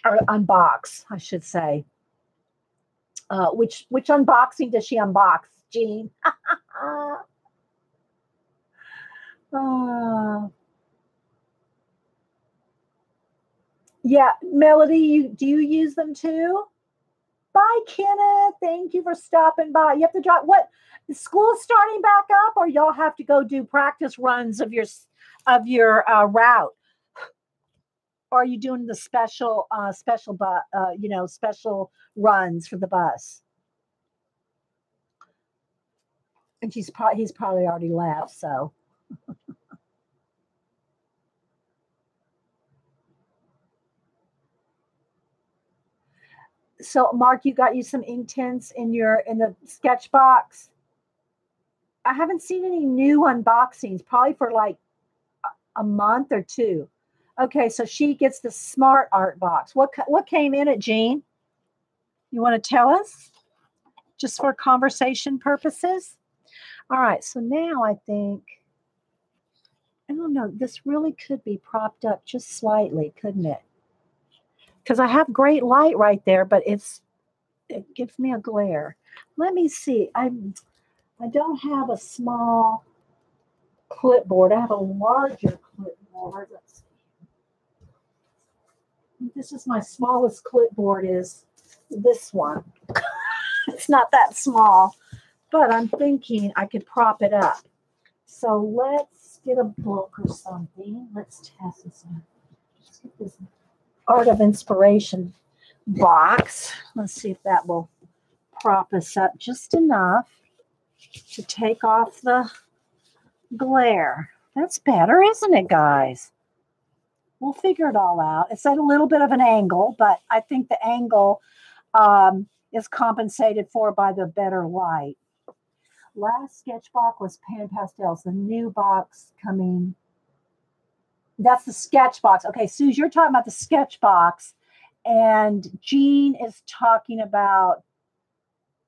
Or unbox, I should say. Which unboxing does she unbox, Jean? Yeah, Melody, do you use them too? Bye, Kenneth. Thank you for stopping by. You have to drive. What? Is school starting back up, or y'all have to go do practice runs of your route? Or are you doing the special runs for the bus? And he's probably already left. So. So, Mark, you got you some ink tints in the sketch box. I haven't seen any new unboxings, probably for like a month or 2. Okay, so she gets the smart art box. What came in it, Jean? You want to tell us? Just for conversation purposes? All right, so now I think I don't know. This really could be propped up just slightly, couldn't it? Because I have great light right there, but it gives me a glare. Let me see. I don't have a small clipboard. I have a larger clipboard. Let's see. This is my smallest clipboard is this one. It's not that small, but I'm thinking I could prop it up. So let's get a book or something. Let's test this one. Let's get this Art of Inspiration box. Let's see if that will prop us up just enough to take off the glare. That's better, isn't it, guys? We'll figure it all out. It's at a little bit of an angle, but I think the angle is compensated for by the better light. Last sketch box was Pastels. The new box coming. That's the sketch box. Okay, Suze, you're talking about the sketch box, and Jean is talking about.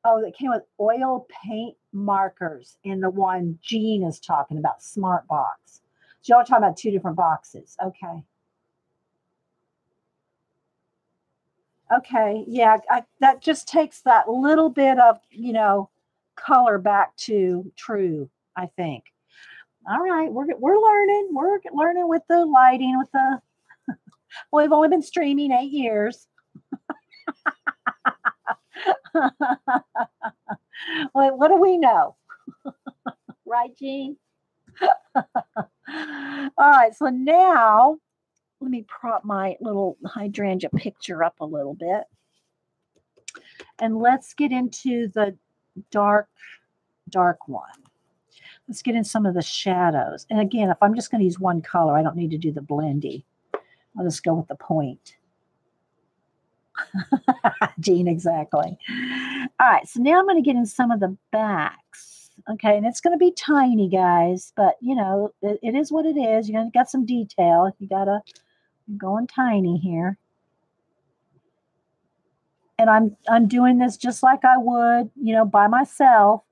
Oh, it came with oil paint markers in the one Jean is talking about, Smart Box. So y'all are talking about two different boxes. Okay. Okay. Yeah, that just takes that little bit of, color back to true, I think. All right, we're learning. We're learning with the lighting, with the. Well, we've only been streaming 8 years. Well, what do we know? Right, Jean? All right, so now let me prop my little hydrangea picture up a little bit. And let's get into the dark, dark one. Let's get in some of the shadows. And again, if I'm just going to use one color, I don't need to do the blendy. I'll just go with the point. Jean, exactly. All right, so now I'm going to get in some of the backs. Okay, and it's going to be tiny, guys, but it is what it is. You got some detail. You got to go in tiny here. And I'm doing this just like I would, by myself,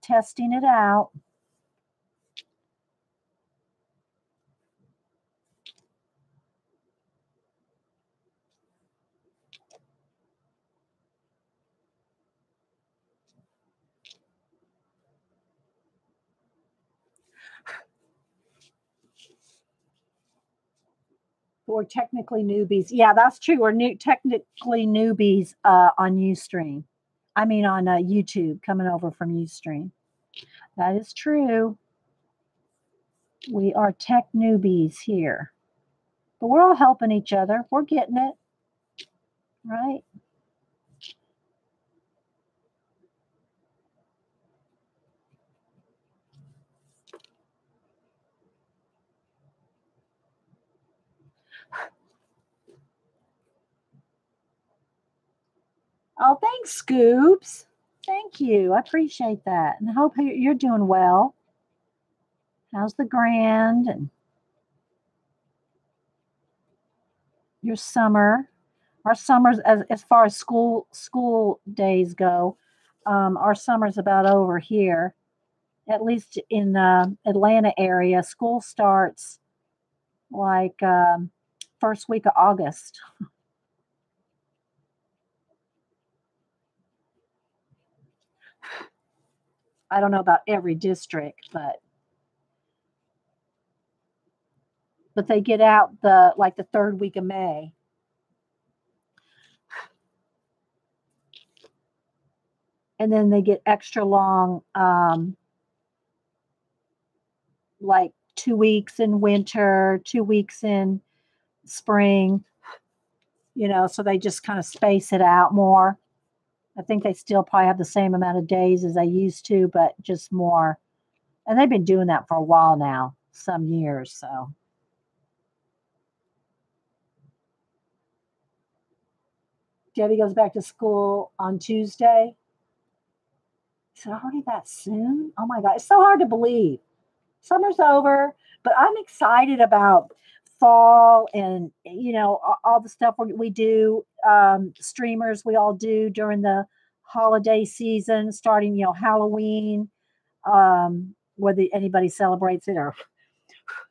testing it out. We're technically newbies. Yeah, that's true. We're technically newbies on Ustream. I mean, on YouTube, coming over from Ustream. That is true. We are tech newbies here, but we're all helping each other. We're getting it, right? Oh, thanks, Scoops. Thank you. I appreciate that. And I hope you're doing well. How's the grand and your summer? Our summers, as far as school days go, our summer's about over here. At least in the Atlanta area, school starts like first week of August. I don't know about every district, but they get out the third week of May. And then they get extra long, like 2 weeks in winter, 2 weeks in spring, so they just kind of space it out more. I think they still probably have the same amount of days as they used to, but just more. And they've been doing that for a while now, some years. So Debbie goes back to school on Tuesday. Is it already that soon? Oh my God. It's so hard to believe. Summer's over, but I'm excited about fall and, all the stuff we do, streamers we all do during the holiday season, starting, Halloween, whether anybody celebrates it or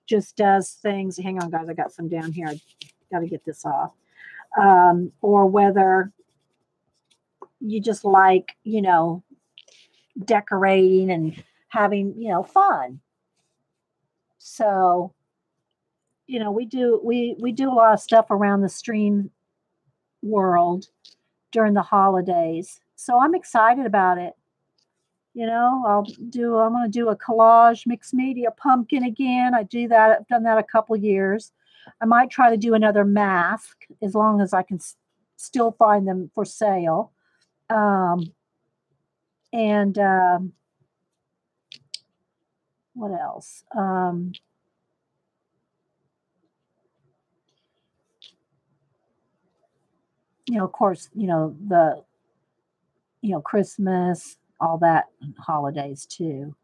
just does things. Hang on, guys, I got some down here. I got to get this off. Or whether you just like, decorating and having, fun. So, we do a lot of stuff around the stream world during the holidays. So I'm excited about it. I'm going to do a collage mixed media pumpkin again. I do that. I've done that a couple years. I might try to do another mask as long as I can still find them for sale. And what else? Of course, Christmas, all that holidays too.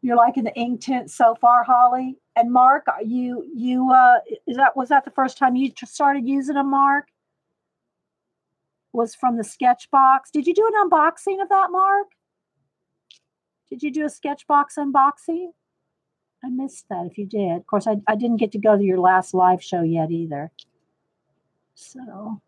You're liking the ink tint so far, Holly? And Mark, are you was that the first time you started using them, Mark? Was from the Sketchbox. Did you do an unboxing of that, Mark? Did you do a Sketchbox unboxing? I missed that if you did. Of course, I didn't get to go to your last live show yet either. So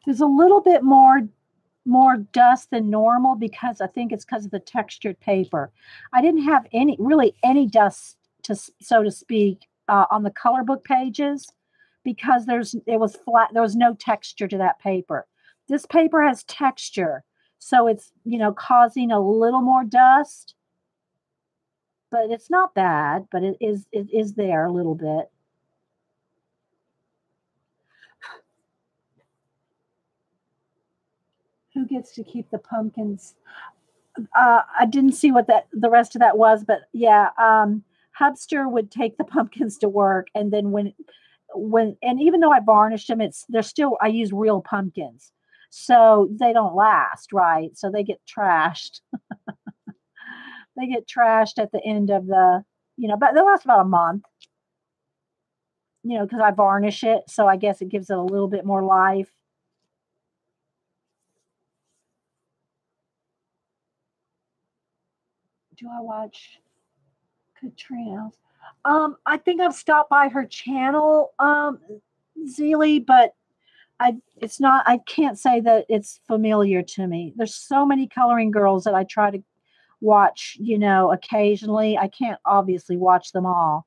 there's a little bit more dust than normal because I think it's because of the textured paper. I didn't have any dust to so to speak on the color book pages because it was flat. There was no texture to that paper. This paper has texture, so it's causing a little more dust, but it's not bad. But it is there a little bit. Who gets to keep the pumpkins? I didn't see what the rest of that was, but yeah, Hubster would take the pumpkins to work, and then and even though I varnished them, they're still I use real pumpkins, so they don't last, right? So they get trashed. They get trashed at the end of but they last about a month, because I varnish it, so I guess it gives it a little bit more life. Do I watch Katrina? I think I've stopped by her channel, Zeely, but it's not. I can't say that it's familiar to me. There's so many coloring girls that I try to watch, occasionally. I can't obviously watch them all,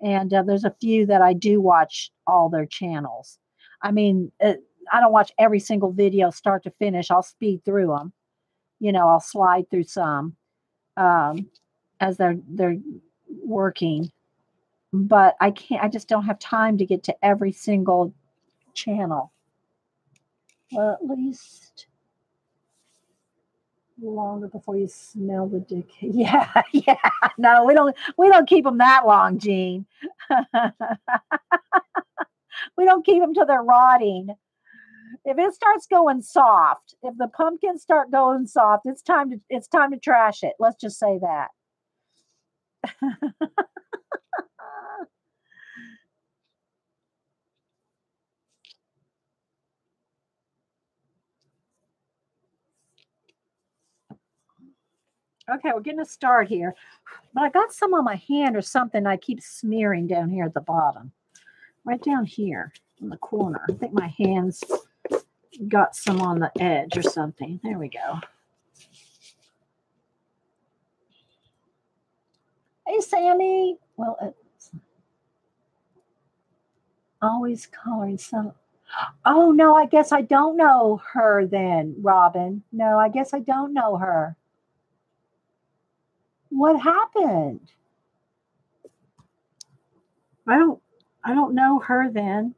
and there's a few that I do watch all their channels. I mean, I don't watch every single video start to finish. I'll speed through them. I'll slide through some um, as they're working, but I can't. I just don't have time to get to every single channel. Well, at least longer before you smell the decay. Yeah, yeah. No, we don't keep them that long, Jean. We don't keep them till they're rotting. If it starts going soft, if the pumpkins start going soft, it's time to trash it. Let's just say that. Okay, we're getting a start here. But I got some on my hand or something I keep smearing down here at the bottom. Right down here in the corner. I think my hands got some on the edge or something. There we go. Hey, Sammy. Well, it's always coloring some. Oh, no, I guess I don't know her then, Robin. No, I guess I don't know her. What happened? I don't I don't know her then.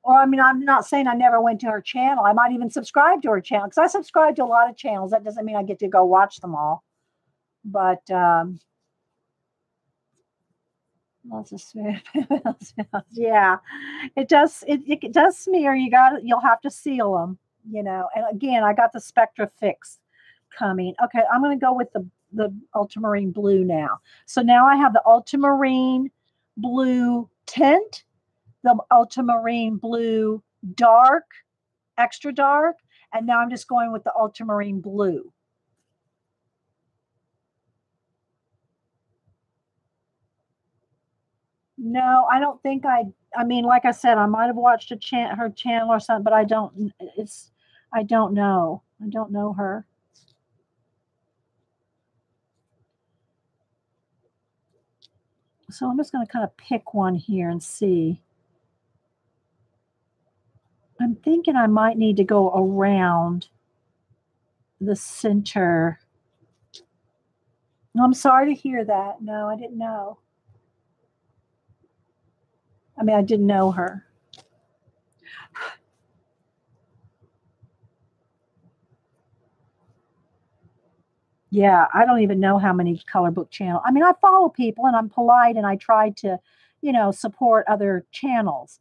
Or I mean, I'm not saying I never went to her channel. I might even subscribe to her channel because I subscribe to a lot of channels. That doesn't mean I get to go watch them all. But lots of smear. Yeah, it does. It does smear. You'll have to seal them. And again, I got the Spectra Fix coming. Okay, I'm going to go with the ultramarine blue now. So now I have the ultramarine blue tint, the ultramarine blue dark, extra dark, and now I'm just going with the ultramarine blue. No, I don't think I mean, like I said, I might have watched her channel or something, but I don't know. I don't know her. So I'm just going to kind of pick one here and see. I'm thinking I might need to go around the center. No, I'm sorry to hear that. No, I didn't know. I mean, I didn't know her. Yeah, I don't even know how many color book channel. I mean, I follow people and I'm polite and I try to, support other channels.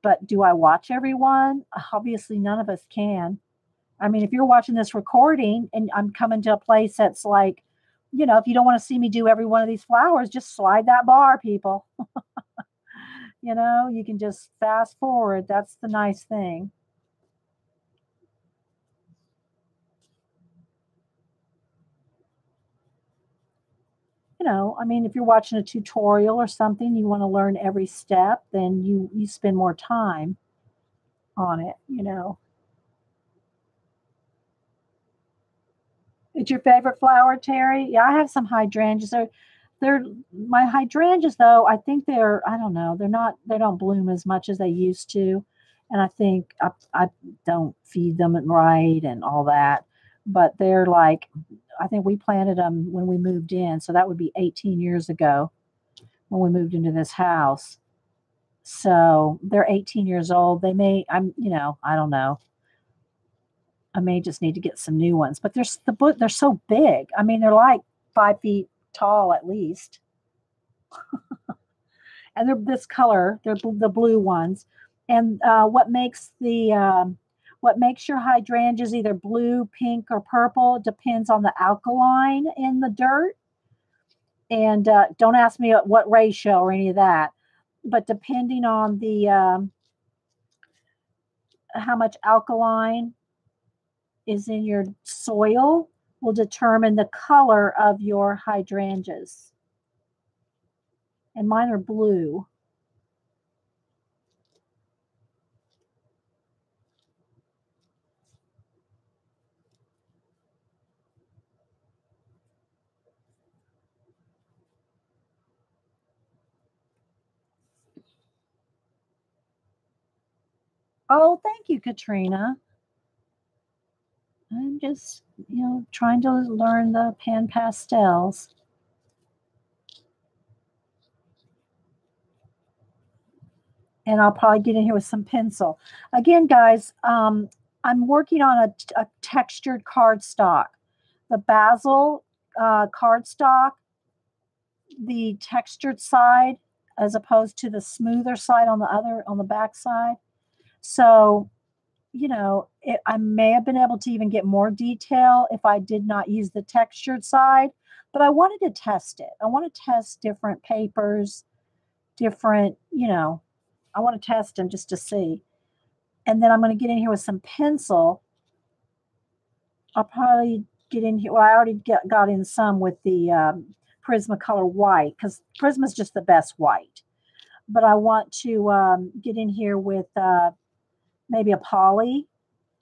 But do I watch everyone? Obviously, none of us can. I mean, if you're watching this recording and I'm coming to a place that's like, if you don't want to see me do every one of these flowers, just slide that bar, people. You can just fast forward. That's the nice thing. I mean, if you're watching a tutorial or something, you want to learn every step, then you spend more time on it. It's your favorite flower, Terry? Yeah, I have some hydrangeas. They're my hydrangeas though. I think I don't know. They don't bloom as much as they used to, and I think I don't feed them right and all that. But they're like, I think we planted them when we moved in, so that would be 18 years ago when we moved into this house. So they're 18 years old. I don't know. I may just need to get some new ones, but they're so big. I mean, they're like 5 feet tall at least, and they're this color. They're the blue ones. And what makes your hydrangeas either blue, pink, or purple depends on the alkaline in the dirt. And don't ask me what ratio or any of that, but depending on the how much alkaline is in your soil will determine the color of your hydrangeas. And mine are blue. Oh, thank you, Katrina. I'm just, trying to learn the pan pastels. And I'll probably get in here with some pencil. Again, guys, I'm working on a textured cardstock. The basil cardstock, the textured side as opposed to the smoother side on the back side. So, I may have been able to even get more detail if I did not use the textured side, but I wanted to test it. I want to test different papers, different, I want to test them just to see. And then I'm going to get in here with some pencil. I'll probably get in here. Well, I already got in some with the Prismacolor white because Prisma is just the best white. But I want to get in here with maybe a poly.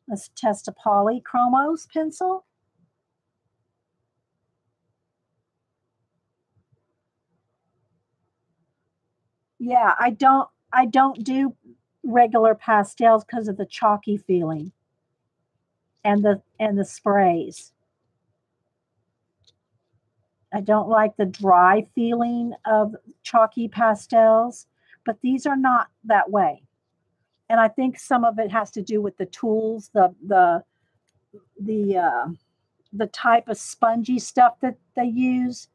Let's test a poly chromos pencil. Yeah, I don't do regular pastels because of the chalky feeling and the sprays. I don't like the dry feeling of chalky pastels, but these are not that way. And I think some of it has to do with the tools, the the type of spongy stuff that they use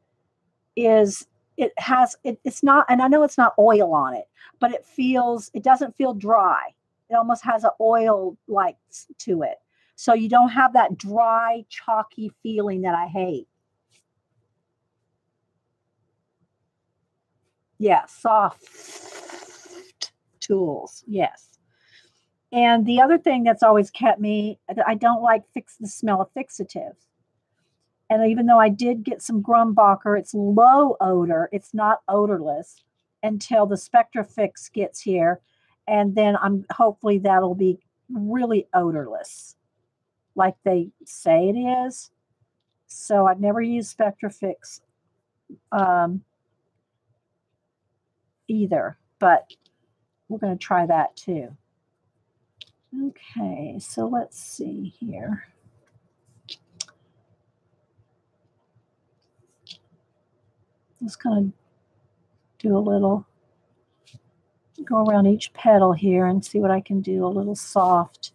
is it's not, and I know it's not oil on it, but it doesn't feel dry. It almost has an oil like to it. So you don't have that dry, chalky feeling that I hate. Yeah, soft tools. Yes. And the other thing that's always kept me, I don't like the smell of fixatives. And even though I did get some Grumbacher, it's low odor. It's not odorless until the Spectrafix gets here, and then I'm hopefully that'll be really odorless, like they say it is. So I've never used Spectrafix um, either, but we're going to try that too. Okay, so let's see here. Just going to do a little, go around each petal here and see what I can do a little soft.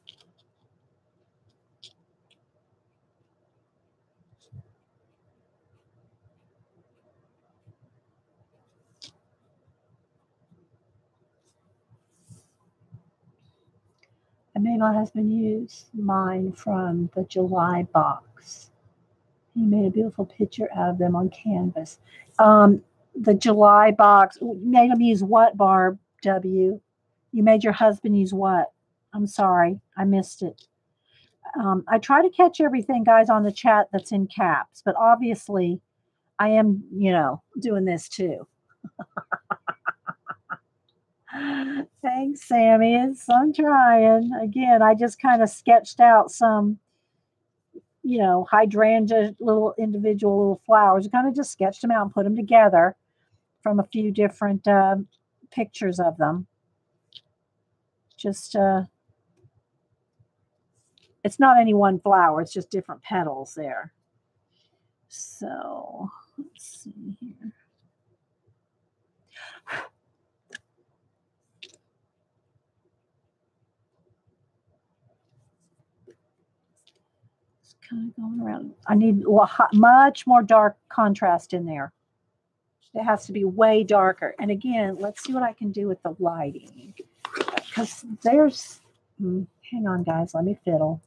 I made my husband use mine from the July box. He made a beautiful picture out of them on canvas. The July box, you made him use what, Barb W? You made your husband use what? I'm sorry, I missed it. I try to catch everything, guys, on the chat that's in caps, but obviously I am, doing this too. Thanks, Sammy. I'm trying. Again, I just kind of sketched out some, hydrangea, little individual little flowers. I kind of just sketched them out and put them together from a few different pictures of them. Just, it's not any one flower. It's just different petals there. So, let's see here. Kind of going around. I need much more dark contrast in there. It has to be way darker. And again, let's see what I can do with the lighting. Because there's, hang on, guys, let me fiddle.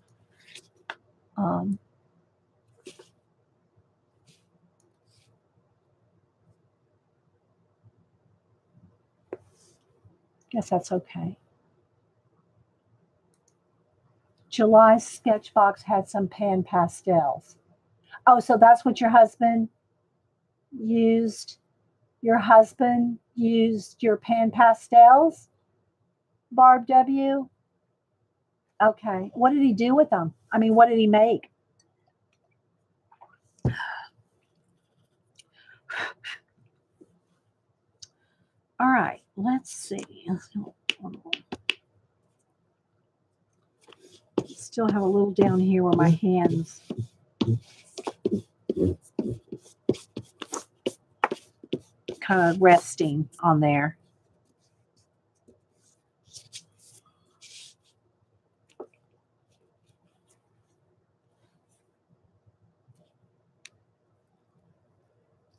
Guess that's okay. July's sketchbox had some pan pastels. Oh, so that's what your husband used? Your husband used your pan pastels, Barb W? Okay. What did he do with them? I mean, what did he make? All right. Let's see. Still have a little down here where my hands kind of resting on there.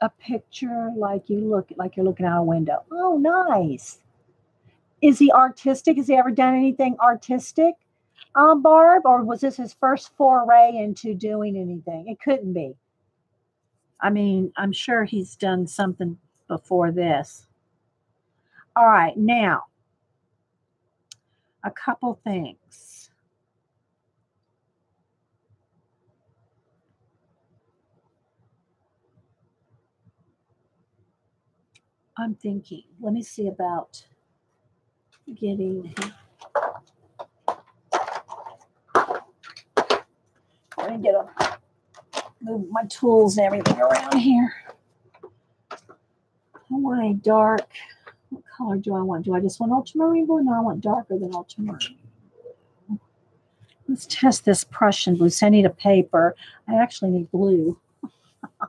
A picture like you're looking out a window. Oh, nice. Is he artistic? Has he ever done anything artistic, Barb? Or was this his first foray into doing anything? It couldn't be. I mean, I'm sure he's done something before this. All right, now, a couple things. I'm thinking, let me see about getting, let me move my tools and everything around here. I want a dark, what color do I want? Do I just want ultramarine blue? No, I want darker than ultramarine. Let's test this Prussian blue. So I need a paper. I actually need glue. I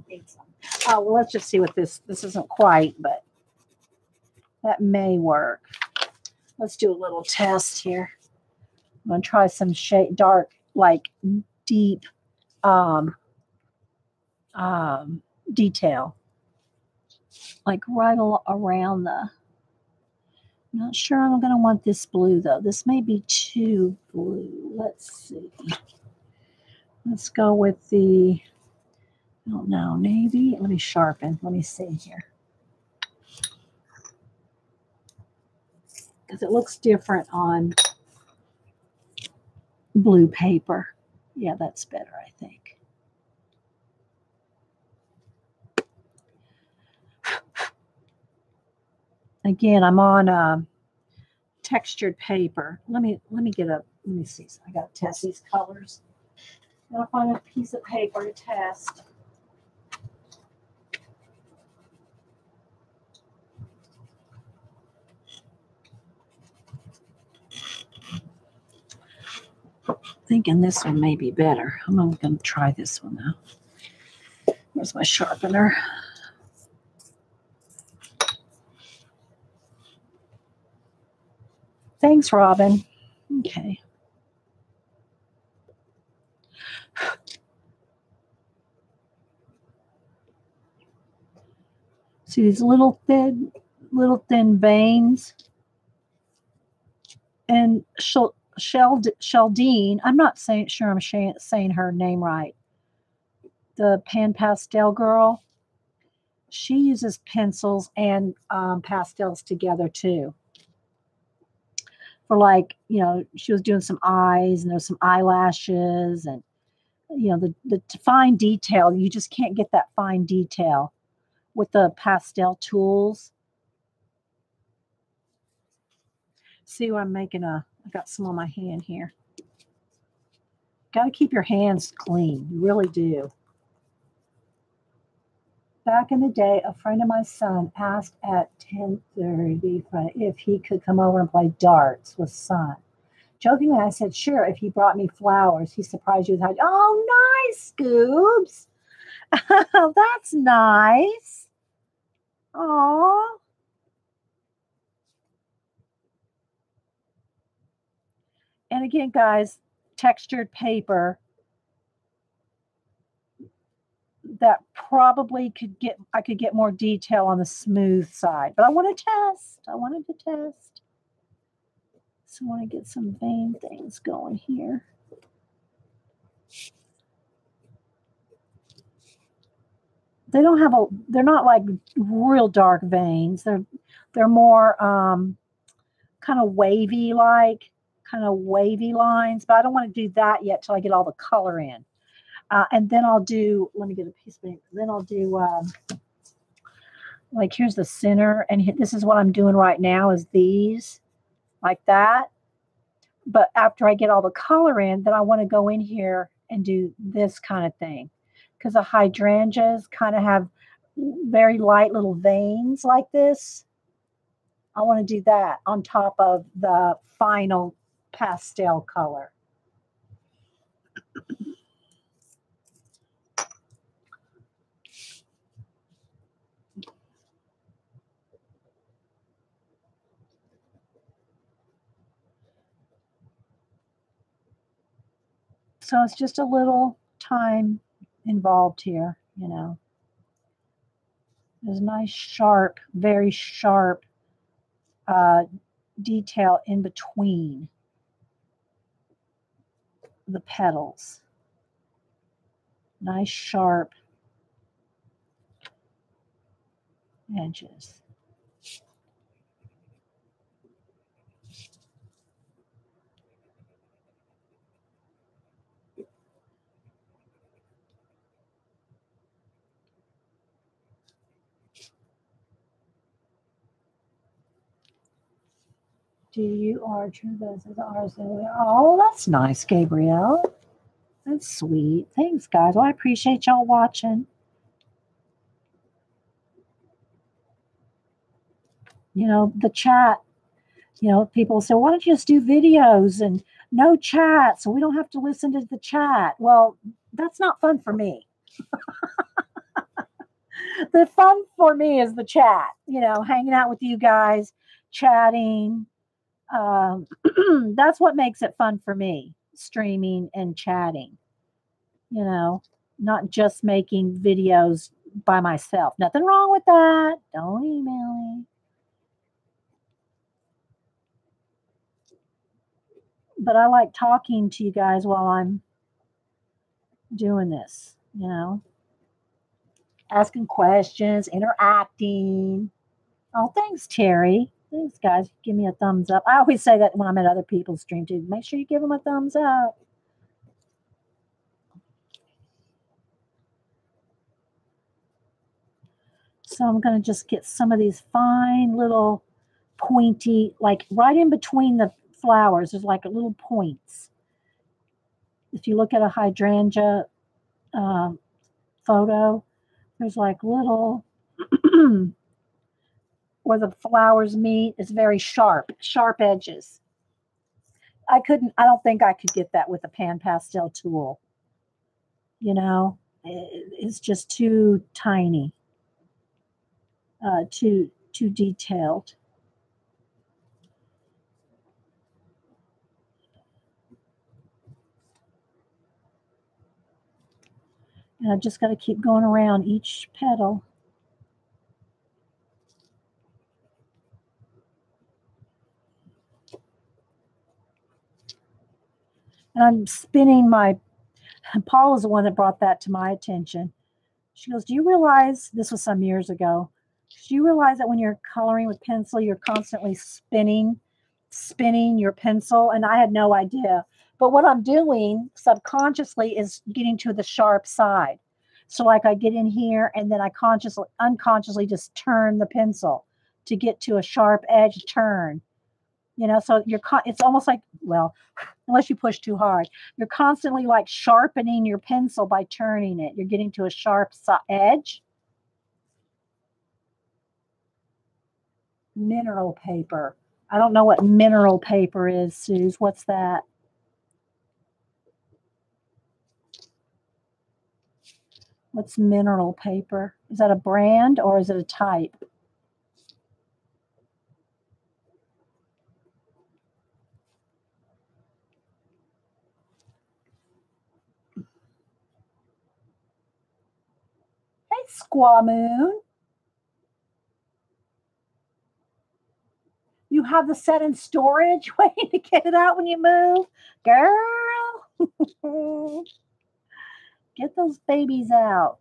need some. Oh, well, let's just see what this isn't quite, but that may work. Let's do a little test here. I'm going to try some dark, like deep detail. Like right around the... Not sure I'm going to want this blue, though. This may be too blue. Let's see. Let's go with the... I don't know, navy. Let me sharpen. Let me see here. Because it looks different on blue paper. Yeah, that's better, I think. Again, I'm on textured paper. Let me see. I got to test these colors. Gotta find a piece of paper to test. Thinking this one may be better. I'm going to try this one now. Where's my sharpener? Thanks, Robin. Okay. See these little thin veins? And Sheldine, I'm not sure I'm saying her name right. The Pan Pastel girl, she uses pencils and pastels together too. For like, she was doing some eyes and there's some eyelashes and, the fine detail. You just can't get that fine detail with the pastel tools. See what I'm making I got some on my hand here. Got to keep your hands clean. You really do. Back in the day, a friend of my son asked at 10:30 if he could come over and play darts with son. Jokingly, I said, sure, if he brought me flowers. He's surprised you was like, oh, nice, Scoobs. That's nice. Aw. And again, guys, textured paper that probably I could get more detail on the smooth side, but I want to test. I wanted to test. So I want to get some vein things going here. They're not like real dark veins. They're more kind of wavy lines, but I don't want to do that yet till I get all the color in. And then I'll do, let me get a piece of paper. Then I'll do, like here's the center. And this is what I'm doing right now is these, like that. But after I get all the color in, then I want to go in here and do this kind of thing. Because the hydrangeas kind of have very light little veins like this. I want to do that on top of the final pastel color. So it's just a little time involved here, There's a nice sharp, very sharp detail in between the petals. Nice sharp edges. Do you are true? This is ours. Oh, that's nice, Gabrielle. That's sweet. Thanks, guys. Well, I appreciate y'all watching. The chat, people say, why don't you just do videos and no chat so we don't have to listen to the chat? Well, that's not fun for me. The fun for me is the chat, hanging out with you guys, chatting, That's what makes it fun for me, streaming and chatting, you know, not just making videos by myself. Nothing wrong with that. Don't email me. But I like talking to you guys while I'm doing this, asking questions, interacting. Oh, thanks, Terry. Thanks, guys. Give me a thumbs up. I always say that when I'm at other people's stream too. Make sure you give them a thumbs up. So I'm going to just get some of these fine little pointy, like right in between the flowers, there's like little points. If you look at a hydrangea uh, photo, there's like little where the flowers meet. It's very sharp edges. I don't think I could get that with a pan pastel tool. It's just too tiny, too detailed. And I just got to keep going around each petal. And I'm spinning Paul is the one that brought that to my attention. She goes, do you realize, this was some years ago, do you realize that when you're coloring with pencil, you're constantly spinning your pencil? And I had no idea. But what I'm doing subconsciously is getting to the sharp side. So like I get in here and then I unconsciously just turn the pencil to get to a sharp edge turn. So it's almost like, well, unless you push too hard, you're constantly like sharpening your pencil by turning it. You're getting to a sharp edge. Mineral paper. I don't know what mineral paper is, Suze. What's that? What's mineral paper? Is that a brand or is it a type? Hey, Squamoon. You have the set in storage waiting to get it out when you move? Girl. Get those babies out.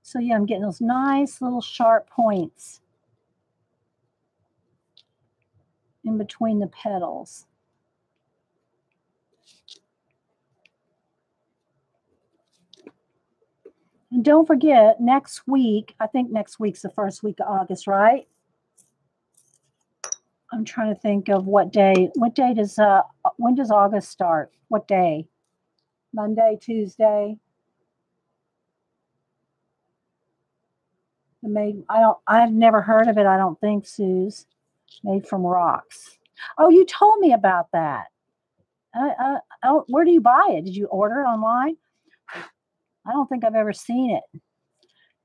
So yeah, I'm getting those nice little sharp points in between the petals. And don't forget, next week, I think next week's the first week of August, right? I'm trying to think of when does August start? What day? Monday, Tuesday? I've never heard of it, I don't think, Suze. Made from rocks. Oh, you told me about that. Where do you buy it? Did you order it online? I don't think I've ever seen it.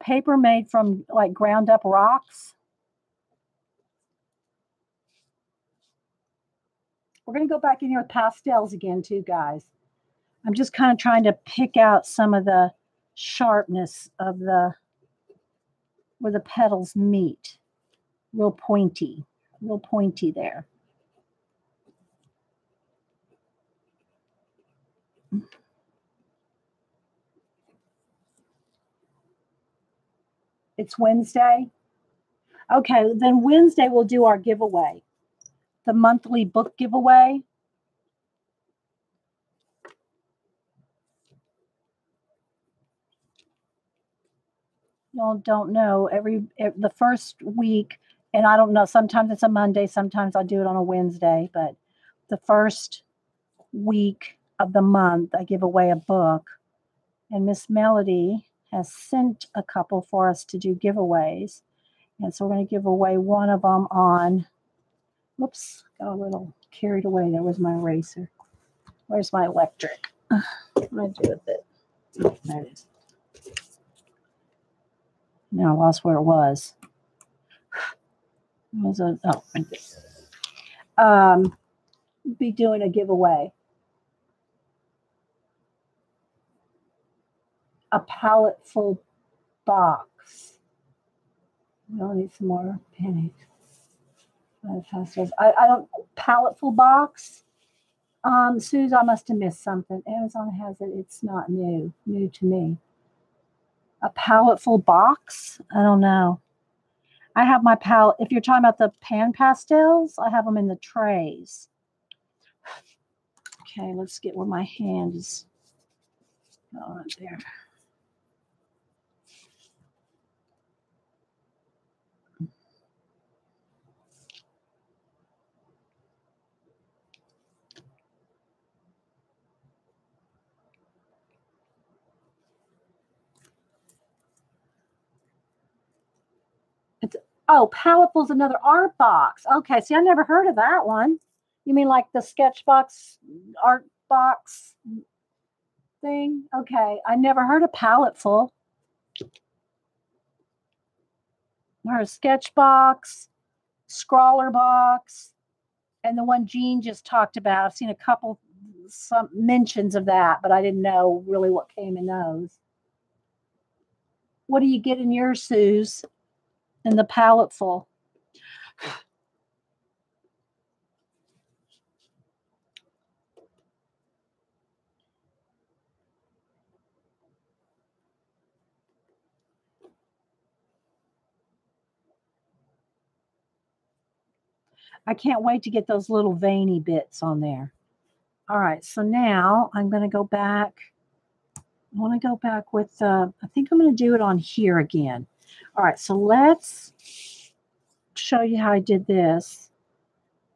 Paper made from like ground up rocks. We're going to go back in here with pastels again, too, guys. I'm just kind of trying to pick out some of the sharpness of where the petals meet. Real pointy there. It's Wednesday. Okay, then Wednesday we'll do our giveaway, the monthly book giveaway. Y'all don't know the first week, and I don't know, sometimes it's a Monday, sometimes I do it on a Wednesday, but the first week of the month I give away a book, and Miss Melody has sent a couple for us to do giveaways, and so we're going to give away one of them on, whoops, got a little carried away. There was my eraser. Where's my electric? What do I do with it? Oh, there it is. Now I lost where it was. It was right there. Be doing a giveaway. A palette-full box. We'll need some more pennies. Pastels. I don't palette-full box. Suze, I must have missed something. Amazon has it. It's not new to me. A palette-full box? I don't know. I have my palette. If you're talking about the pan pastels, I have them in the trays. Okay, let's get where my hand is. Oh, right there. Oh, Powerful's another art box. Okay, see, I never heard of that one. You mean like the Sketchbox art box thing? Okay, I never heard of Palettefull. Or a Sketchbox, Scrawler box, and the one Jean just talked about. I've seen a couple, some mentions of that, but I didn't know really what came in those. What do you get in your Suze? In the Palettefull? I can't wait to get those little veiny bits on there. All right, so now I'm going to go back. I want to go back with, I think I'm going to do it on here again. All right, so let's show you how I did this.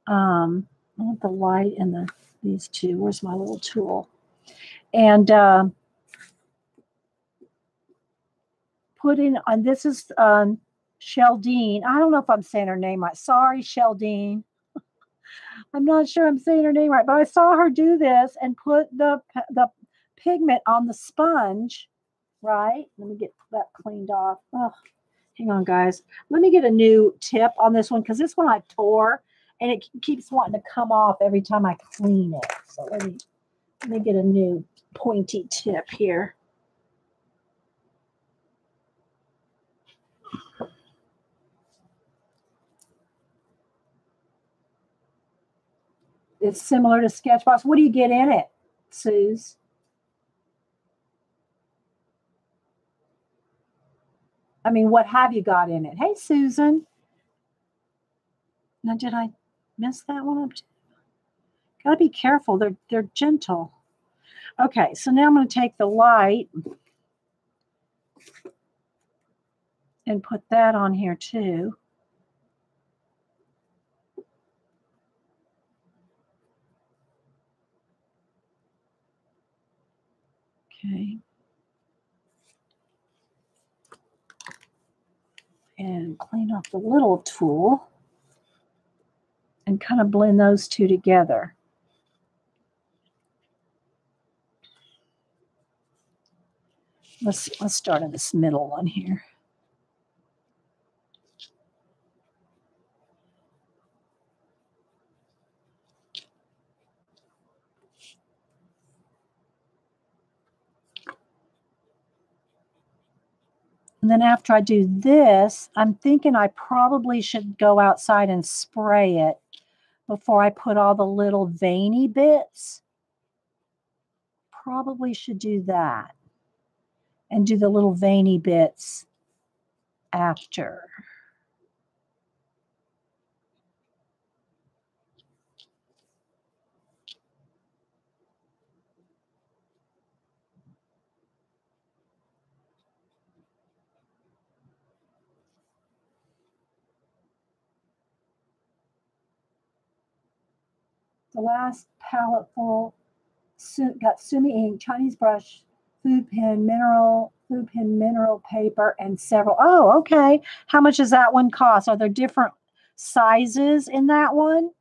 I want the light and these two. Where's my little tool? And put in, and this is Sheldine. I don't know if I'm saying her name right. Sorry, Sheldine. I'm not sure I'm saying her name right, but I saw her do this and put the pigment on the sponge, right? Let me get that cleaned off. Oh, hang on, guys. Let me get a new tip on this one because this one I tore and it keeps wanting to come off every time I clean it. So let me get a new pointy tip here. It's similar to Sketchbox. What do you get in it, Suze? I mean, what have you got in it? Hey, Susan. Now, did I mess that one up? Gotta be careful. They're gentle. Okay, so now I'm going to take the light and put that on here too. Okay. And clean off the little tool and kind of blend those two together. Let's start in this middle one here. And then after I do this, I'm thinking I probably should go outside and spray it before I put all the little veiny bits. Probably should do that and do the little veiny bits after. The last palette full got Sumi ink, Chinese brush, food pen, mineral paper, and several. Oh, okay. How much does that one cost? Are there different sizes in that one?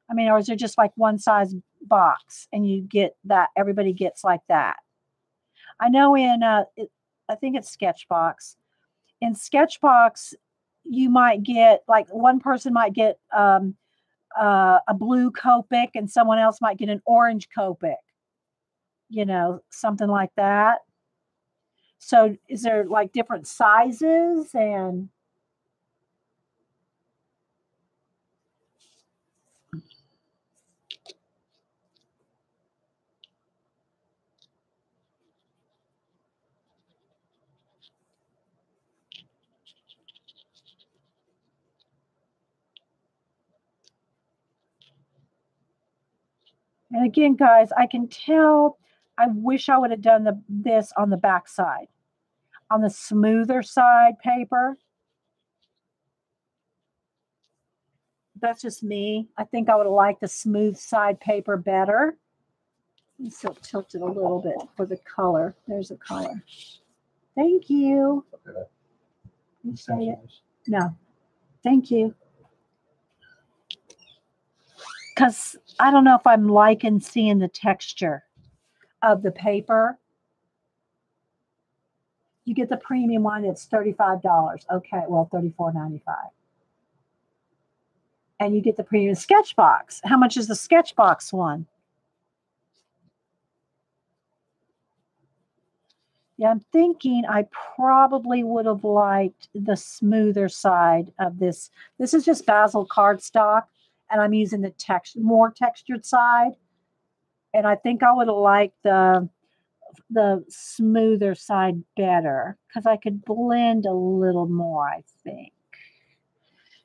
I mean, or is there just like one size box, and you get that. Everybody gets like that. I know I think it's Sketchbox. In Sketchbox, you might get like one person might get a blue Copic, and someone else might get an orange Copic. Something like that. So, is there like different sizes and? And again, guys, I can tell. I wish I would have done this on the back side, on the smoother side paper. That's just me. I think I would have liked the smooth side paper better. So tilt it a little bit for the color. There's a color. Thank you. You say it? No. Thank you. Because I don't know if I'm liking seeing the texture of the paper. You get the premium one, it's $35. Okay, well, $34.95. And you get the premium Sketchbox. How much is the Sketchbox one? Yeah, I'm thinking I probably would have liked the smoother side of this. This is just Basil cardstock, and I'm using the more textured side. And I think I would have liked the smoother side better because I could blend a little more, I think.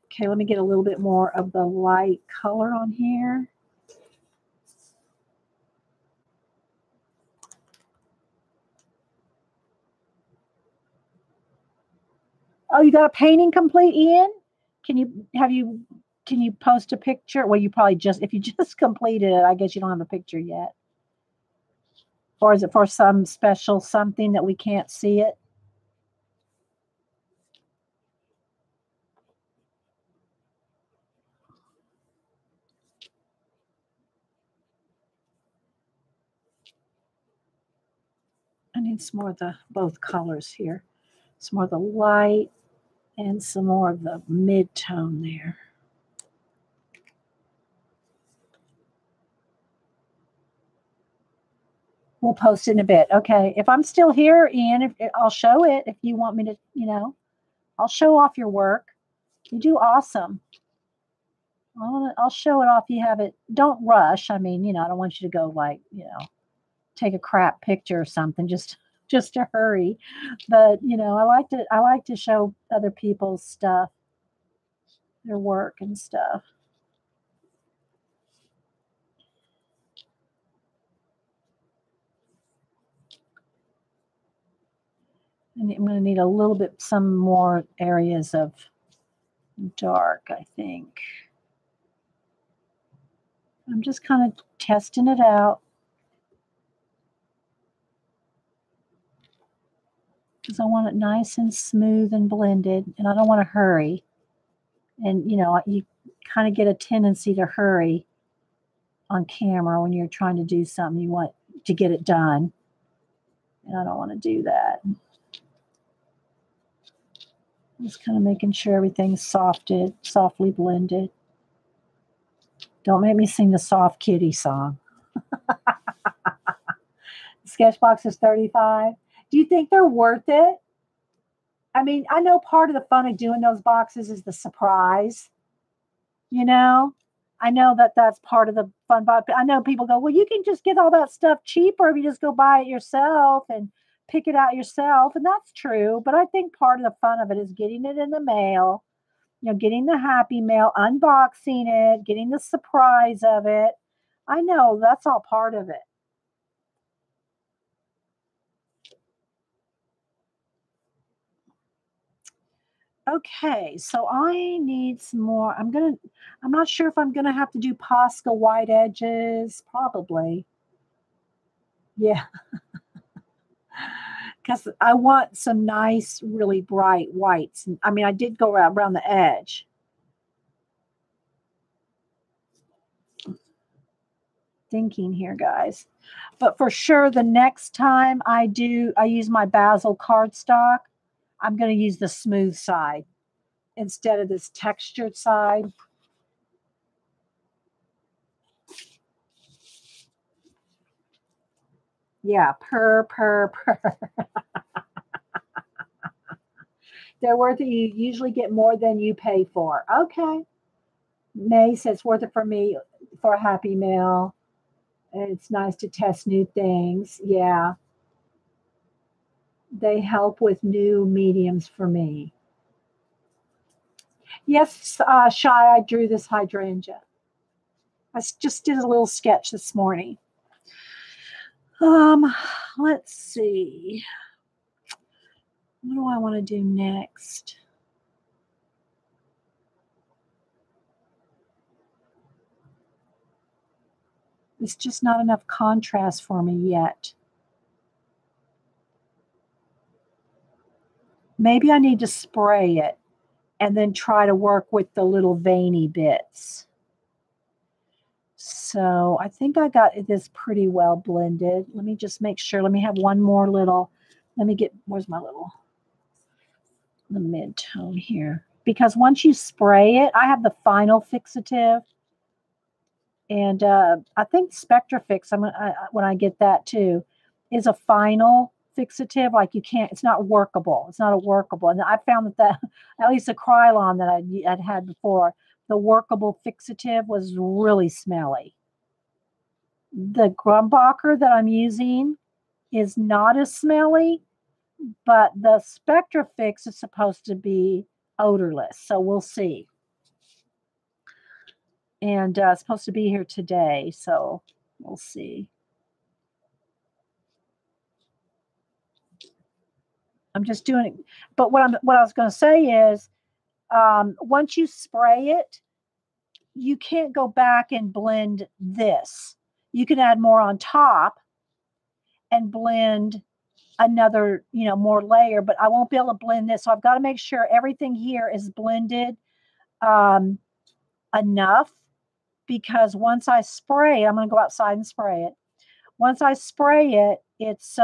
Okay, let me get a little bit more of the light color on here. Oh, you got a painting complete, Ian? Can you post a picture? Well, you probably if you just completed it, I guess you don't have a picture yet. Or is it for some special something that we can't see it? I need some more of the both colors here. Some more of the light and some more of the mid-tone there. We'll post it in a bit. Okay. If I'm still here, Ian, I'll show it if you want me to, I'll show off your work. You do awesome. I'll show it off. You have it. Don't rush. I mean, I don't want you to go like, take a crap picture or something. Just to hurry. But I like to show other people's stuff, their work and stuff. And I'm going to need a little bit, some more areas of dark, I think. I'm just kind of testing it out. Because I want it nice and smooth and blended, and I don't want to hurry. And, you kind of get a tendency to hurry on camera when you're trying to do something. You want to get it done. And I don't want to do that. Just kind of making sure everything's softly blended. Don't make me sing the soft kitty song. Sketchbox is $35. Do you think they're worth it? I mean, I know part of the fun of doing those boxes is the surprise. I know that that's part of the fun. But I know people go, well, you can just get all that stuff cheaper if you just go buy it yourself and pick it out yourself. And that's true. But I think part of the fun of it is getting it in the mail, getting the happy mail, unboxing it, getting the surprise of it. I know that's all part of it. Okay, so I need some more. I'm not sure if I'm gonna have to do Posca white edges. Probably. Yeah. Because I want some nice, really bright whites. I mean, I did go around the edge. thinking here, guys. But for sure, the next time I use my basil cardstock, I'm going to use the smooth side instead of this textured side. Yeah, purr. They're worth it. You usually get more than you pay for. Okay. May says worth it for me for a happy meal. And it's nice to test new things. Yeah. They help with new mediums for me. Yes, Shy, I drew this hydrangea. I just did a little sketch this morning. Let's see. What do I want to do next? It's just not enough contrast for me yet. Maybe I need to spray it and then try to work with the little veiny bits. So I think I got this pretty well blended. Let me just make sure. Let me have one more little. Let me get, where's my little, the mid-tone here. Because once you spray it, I have the final fixative. And I think Spectrafix, when I get that too, is a final fixative. Like you can't, it's not workable. It's not a workable. And I found that at least the Krylon that I'd had before, the workable fixative was really smelly. The Grumbacher that I'm using is not as smelly, but the Spectrafix is supposed to be odorless. So we'll see. And it's supposed to be here today. So we'll see. I'm just doing it. But what I was going to say is, once you spray it, you can't go back and blend this. You can add more on top and blend another, more layer, but I won't be able to blend this. So I've got to make sure everything here is blended enough, because once I spray, I'm going to go outside and spray it. Once I spray it, it's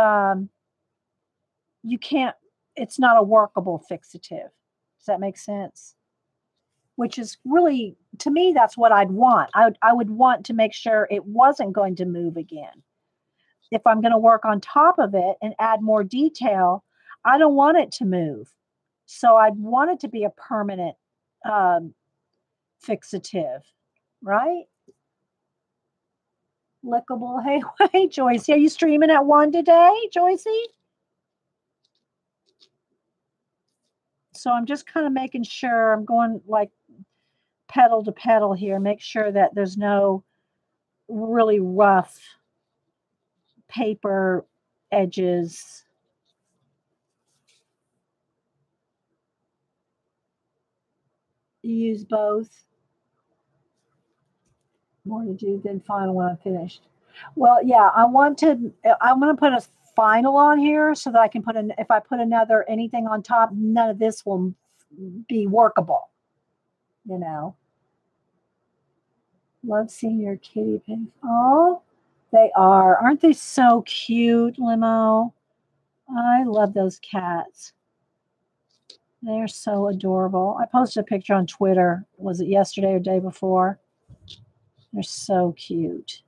it's not a workable fixative. Does that make sense? Which is really, to me, that's what I'd want. I would want to make sure it wasn't going to move again. If I'm going to work on top of it and add more detail, I don't want it to move. So I'd want it to be a permanent fixative, right? Lickable. Hey, Joyce. Are you streaming at 1 today, Joycey? So I'm just kind of making sure I'm going like petal to petal here. Make sure that there's no really rough paper edges. You use both. More to do than final when I'm finished. Well, yeah, I'm going to put a final on here so that I can if I put anything on top, none of this will be workable, Love seeing your kitty pigs. Oh, they are. Aren't they so cute, Limo? I love those cats. They're so adorable. I posted a picture on Twitter. Was it yesterday or day before? They're so cute.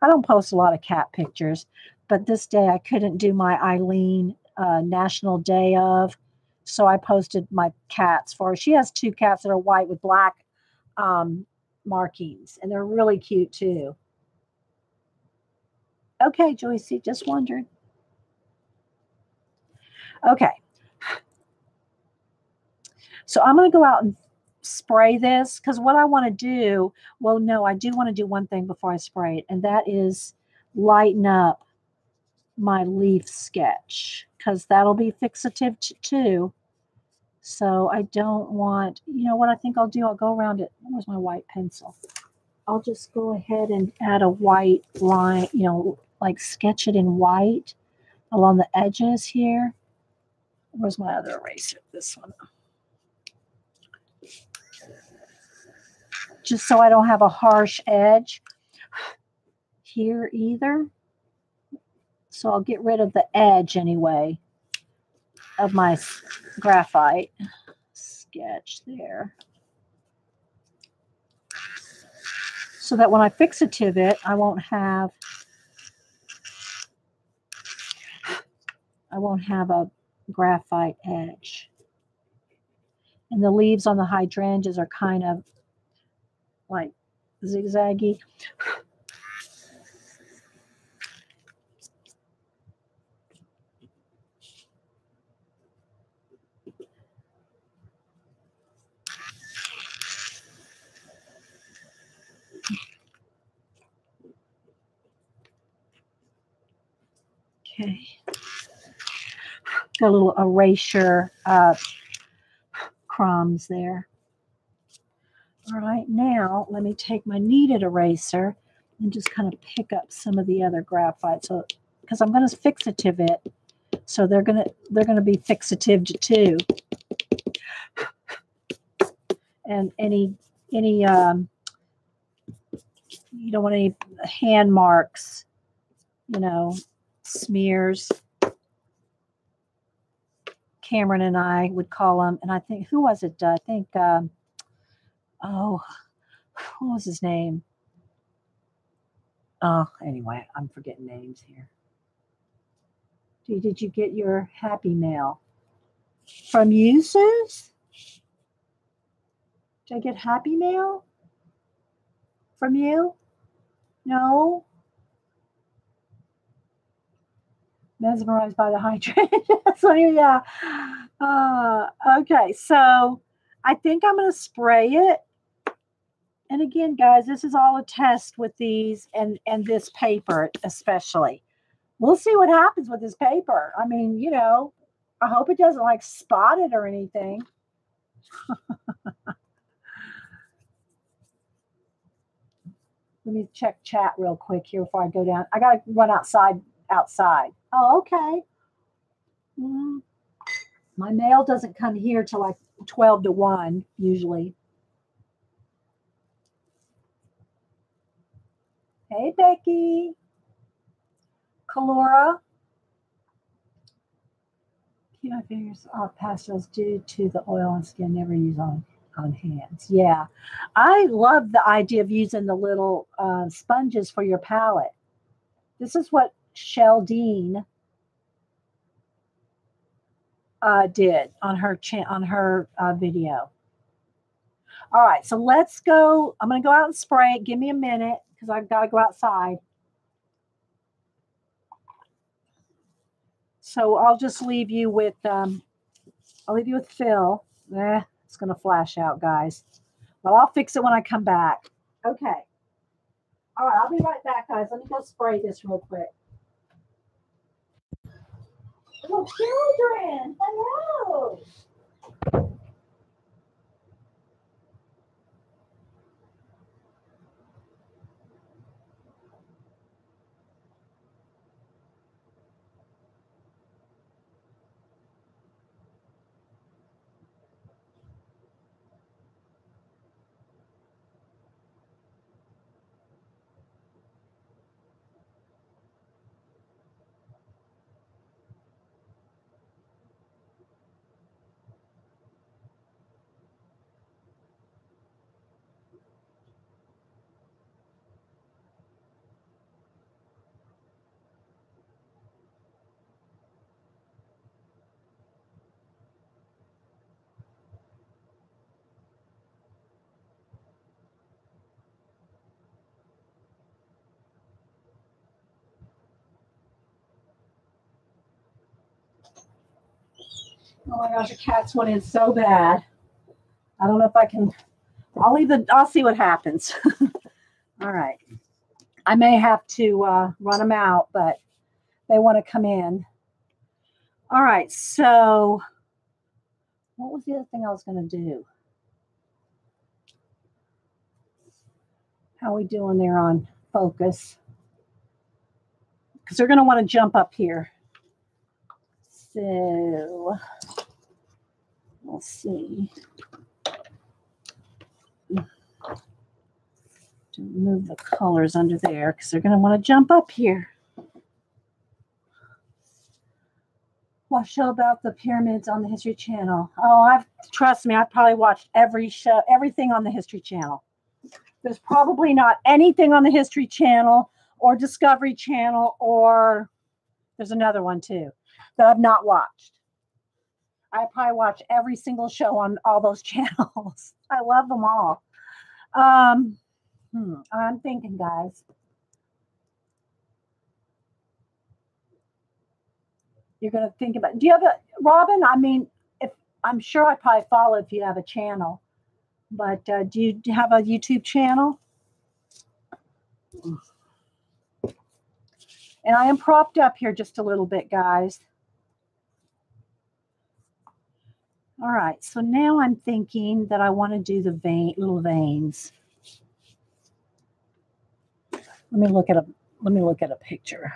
I don't post a lot of cat pictures, but this day I couldn't do my Eileen National Day of, so I posted my cats for her. She has 2 cats that are white with black markings, and they're really cute too. Okay, Joycey, just wondered. Okay. So I'm going to go out and spray this, because what I want to do, well, no, I do want to do one thing before I spray it, and that is lighten up my leaf sketch, because that'll be fixative too. So I don't want, what I think I'll do, I'll go around it. Where's my white pencil? I'll just go ahead and add a white line, like sketch it in white along the edges here. Where's my other eraser? This one. Just so I don't have a harsh edge. here either. So I'll get rid of the edge anyway of my graphite sketch there. So that when I fixative it, I won't have a graphite edge. And the leaves on the hydrangeas are kind of like zigzaggy. Okay. Got a little erasure crumbs there. All right, now let me take my kneaded eraser and just kind of pick up some of the other graphite. So, because I'm going to fixative it, so they're going to be fixatived too. And any you don't want any hand marks, smears. Cameron and I would call them, and I think, who was it? I think, what was his name? Oh, anyway, I'm forgetting names here. Did you get your happy mail? From you, Suze? Did I get happy mail? From you? No? Mesmerized by the hydrant. So, yeah. Okay, so I think I'm going to spray it. And again, guys, this is all a test with these and this paper especially. We'll see what happens with this paper. I mean, I hope it doesn't like spot it or anything. Let me check chat real quick here before I go down. I got to run outside. Oh, okay. My mail doesn't come here till like 12 to 1 usually. Hey, Becky. Kalora. Keep my fingers off pastels due to the oil and skin never use on hands. Yeah. I love the idea of using the little sponges for your palette. This is what Sheldine did on her video. All right, so let's go. I'm going to go out and spray it. Give me a minute because I've got to go outside. So I'll just leave you with Phil. It's going to flash out, guys. Well, I'll fix it when I come back. Okay. All right, I'll be right back, guys. Let me go spray this real quick. Little children, hello. Oh my gosh, the cats went in so bad. I don't know if I can. I'll see what happens. All right. I may have to run them out, but they want to come in. All right. So what was the other thing I was going to do? How are we doing there on focus? Because they're going to want to jump up here. So let's see. Do move the colors under there because they're going to want to jump up here. What show about the pyramids on the History Channel? Oh, trust me, I've probably watched every show, everything on the History Channel. There's probably not anything on the History Channel or Discovery Channel, or there's another one too that I've not watched. I probably watch every single show on all those channels. I love them all. I'm thinking, guys. You're going to think about, do you have a, Robin? I mean, I'm sure I probably follow if you have a channel, but do you have a YouTube channel? And I am propped up here just a little bit, guys. All right, so now I'm thinking that I want to do the little veins. Let me look at a picture.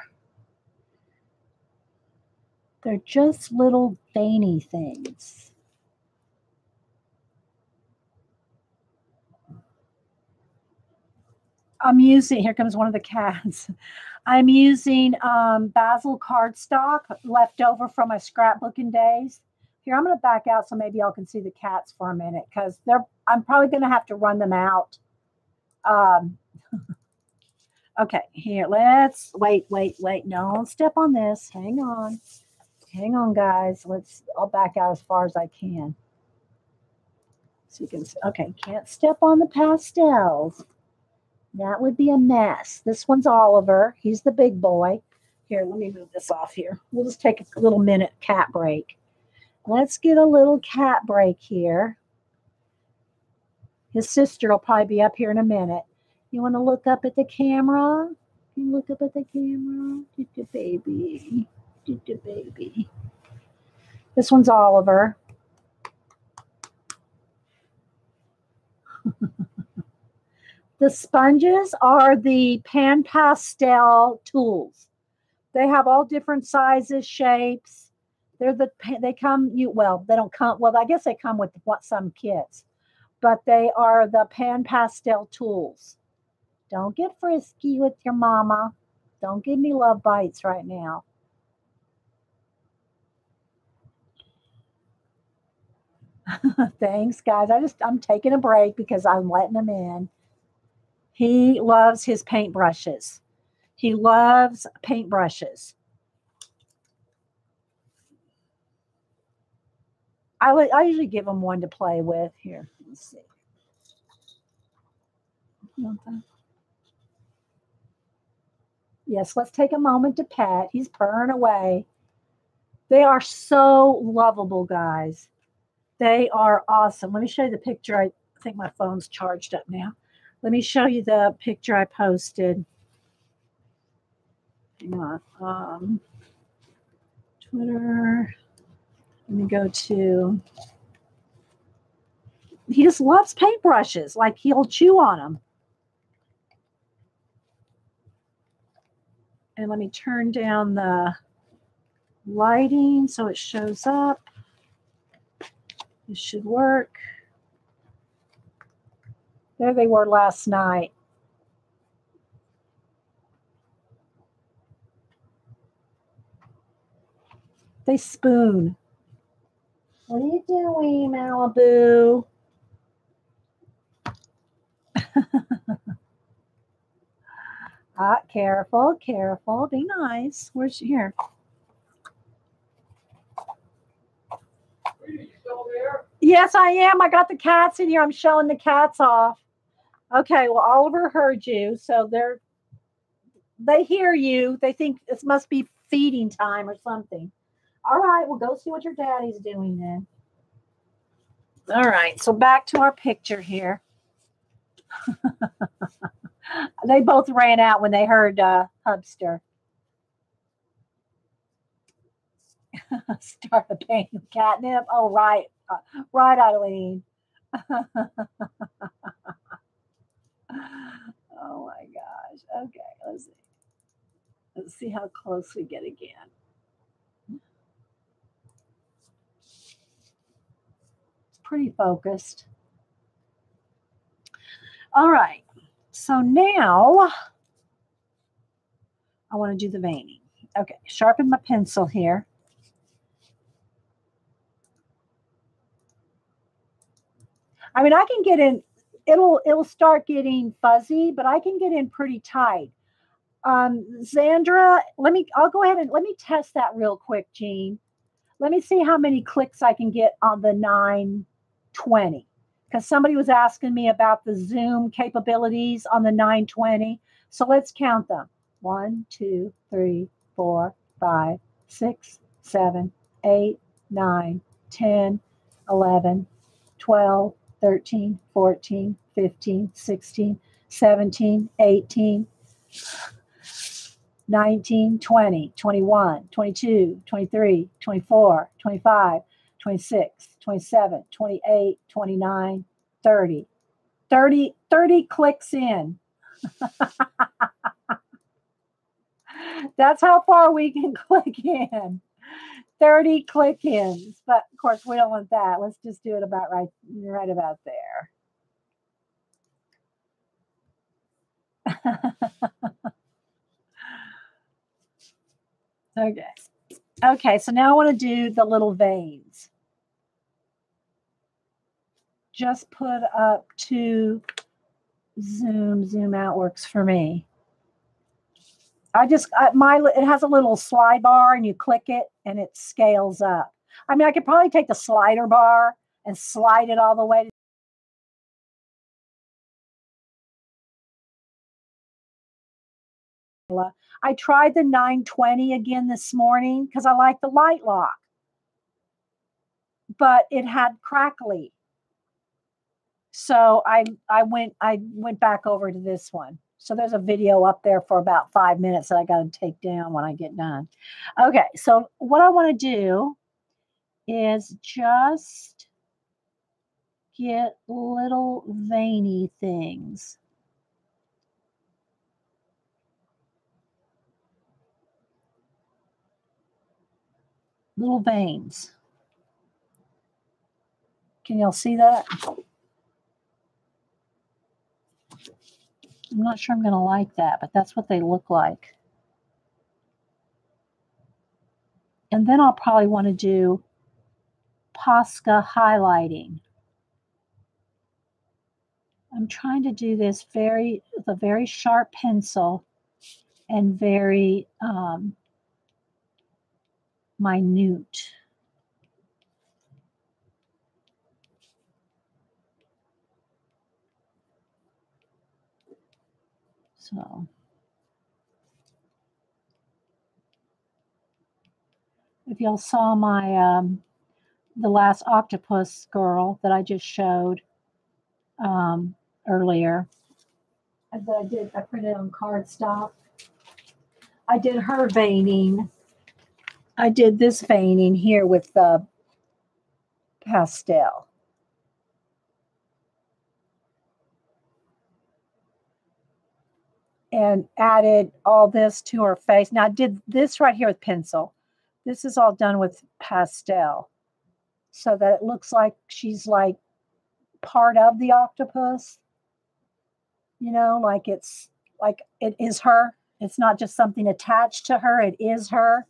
They're just little veiny things. I'm using, here comes one of the cats. I'm using basil cardstock left over from my scrapbooking days. Here, I'm going to back out so maybe y'all can see the cats for a minute because I'm probably going to have to run them out. Okay, here, let's wait. No, don't step on this. Hang on, guys. I'll back out as far as I can. So you can see, okay, can't step on the pastels. That would be a mess. This one's Oliver. He's the big boy. Here, let me move this off here. We'll just take a little minute cat break. Let's get a little cat break here. His sister will probably be up here in a minute. You want to look up at the camera? You look up at the camera. Baby. Baby. This one's Oliver. The sponges are the pan pastel tools. They have all different sizes, shapes. They come, they don't come, well, I guess they come with some kits, but they are the pan pastel tools. Don't get frisky with your mama. Don't give me love bites right now. Thanks, guys. I'm taking a break because I'm letting him in. He loves his paintbrushes. He loves paintbrushes. I usually give him one to play with. Here, let's see. Yes, let's take a moment to pet. He's purring away. They are so lovable, guys. They are awesome. Let me show you the picture. I think my phone's charged up now. Let me show you the picture I posted. Hang on. Twitter. Let me go to. He just loves paintbrushes. Like he'll chew on them. And let me turn down the lighting so it shows up. This should work. There they were last night. They spoon. What are you doing, Malibu? Careful. Be nice. Where's here? Are you still there? Yes, I am. I got the cats in here. I'm showing the cats off. Okay, well, Oliver heard you, so they hear you. They think this must be feeding time or something. All right, well, go see what your daddy's doing then. All right, so back to our picture here. They both ran out when they heard Hubster. Start a pain of catnip. Oh, right. Right, Eileen. Oh, my gosh. Okay, let's see. Let's see how close we get again. It's pretty focused. All right. So now I want to do the veining. Okay, sharpen my pencil here. I mean, I can get in, it'll start getting fuzzy, but I can get in pretty tight. Zandra, I'll go ahead and let me test that real quick, Jean. Let me see how many clicks I can get on the 920. Because somebody was asking me about the Zoom capabilities on the 920. So let's count them. 1, 2, 3, 4, 5, 6, 7, 8, 9, 10, 11, 12, 13, 14, 15, 16, 17, 18, 19, 20, 21, 22, 23, 24, 25, 26, 27, 28, 29, 30. 30 clicks in. That's how far we can click in. 30 click ins. But of course, we don't want that. Let's just do it about right about there. Okay. Okay, so now I want to do the little veins. Just put up to zoom out works for me. It has a little slide bar and you click it and it scales up. I mean, I could probably take the slider bar and slide it all the way to. I tried the 920 again this morning because I like the light lock, but it had crackly. So I went back over to this one. So there's a video up there for about 5 minutes that I got to take down when I get done. Okay, so what I want to do is just get little veiny things. Little veins. Can y'all see that? I'm not sure I'm going to like that, but that's what they look like. And then I'll probably want to do Posca highlighting. I'm trying to do this with a very sharp pencil and very minute. So if y'all saw my the last octopus girl that I just showed earlier, that I printed on cardstock. I did her veining. I did this veining here with the pastel. And added all this to her face. Now I did this right here with pencil. This is all done with pastel so that it looks like she's like part of the octopus. You know, like it is her. It's not just something attached to her. It is her.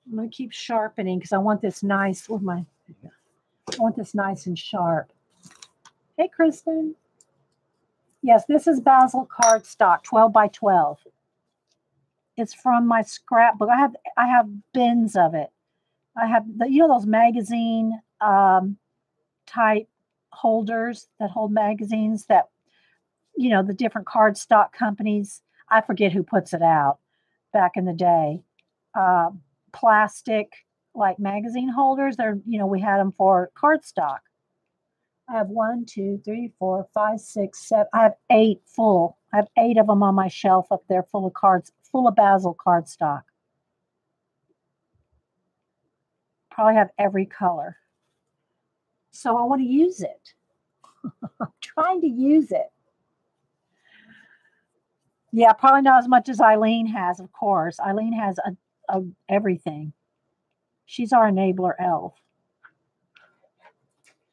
I'm going to keep sharpening because I want this nice I want this nice and sharp. Hey, Kristen. Yes, this is Basil cardstock, 12 by 12. It's from my scrapbook. I have bins of it. I have those magazine type holders that hold magazines that the different cardstock companies. I forget who puts it out back in the day. Plastic like magazine holders. We had them for cardstock. I have 1, 2, 3, 4, 5, 6, 7. I have 8 full. I have 8 of them on my shelf up there full of Basil cardstock. Probably have every color. So I want to use it. I'm trying to use it. Yeah, probably not as much as Eileen has, of course. Eileen has a everything. She's our enabler elf.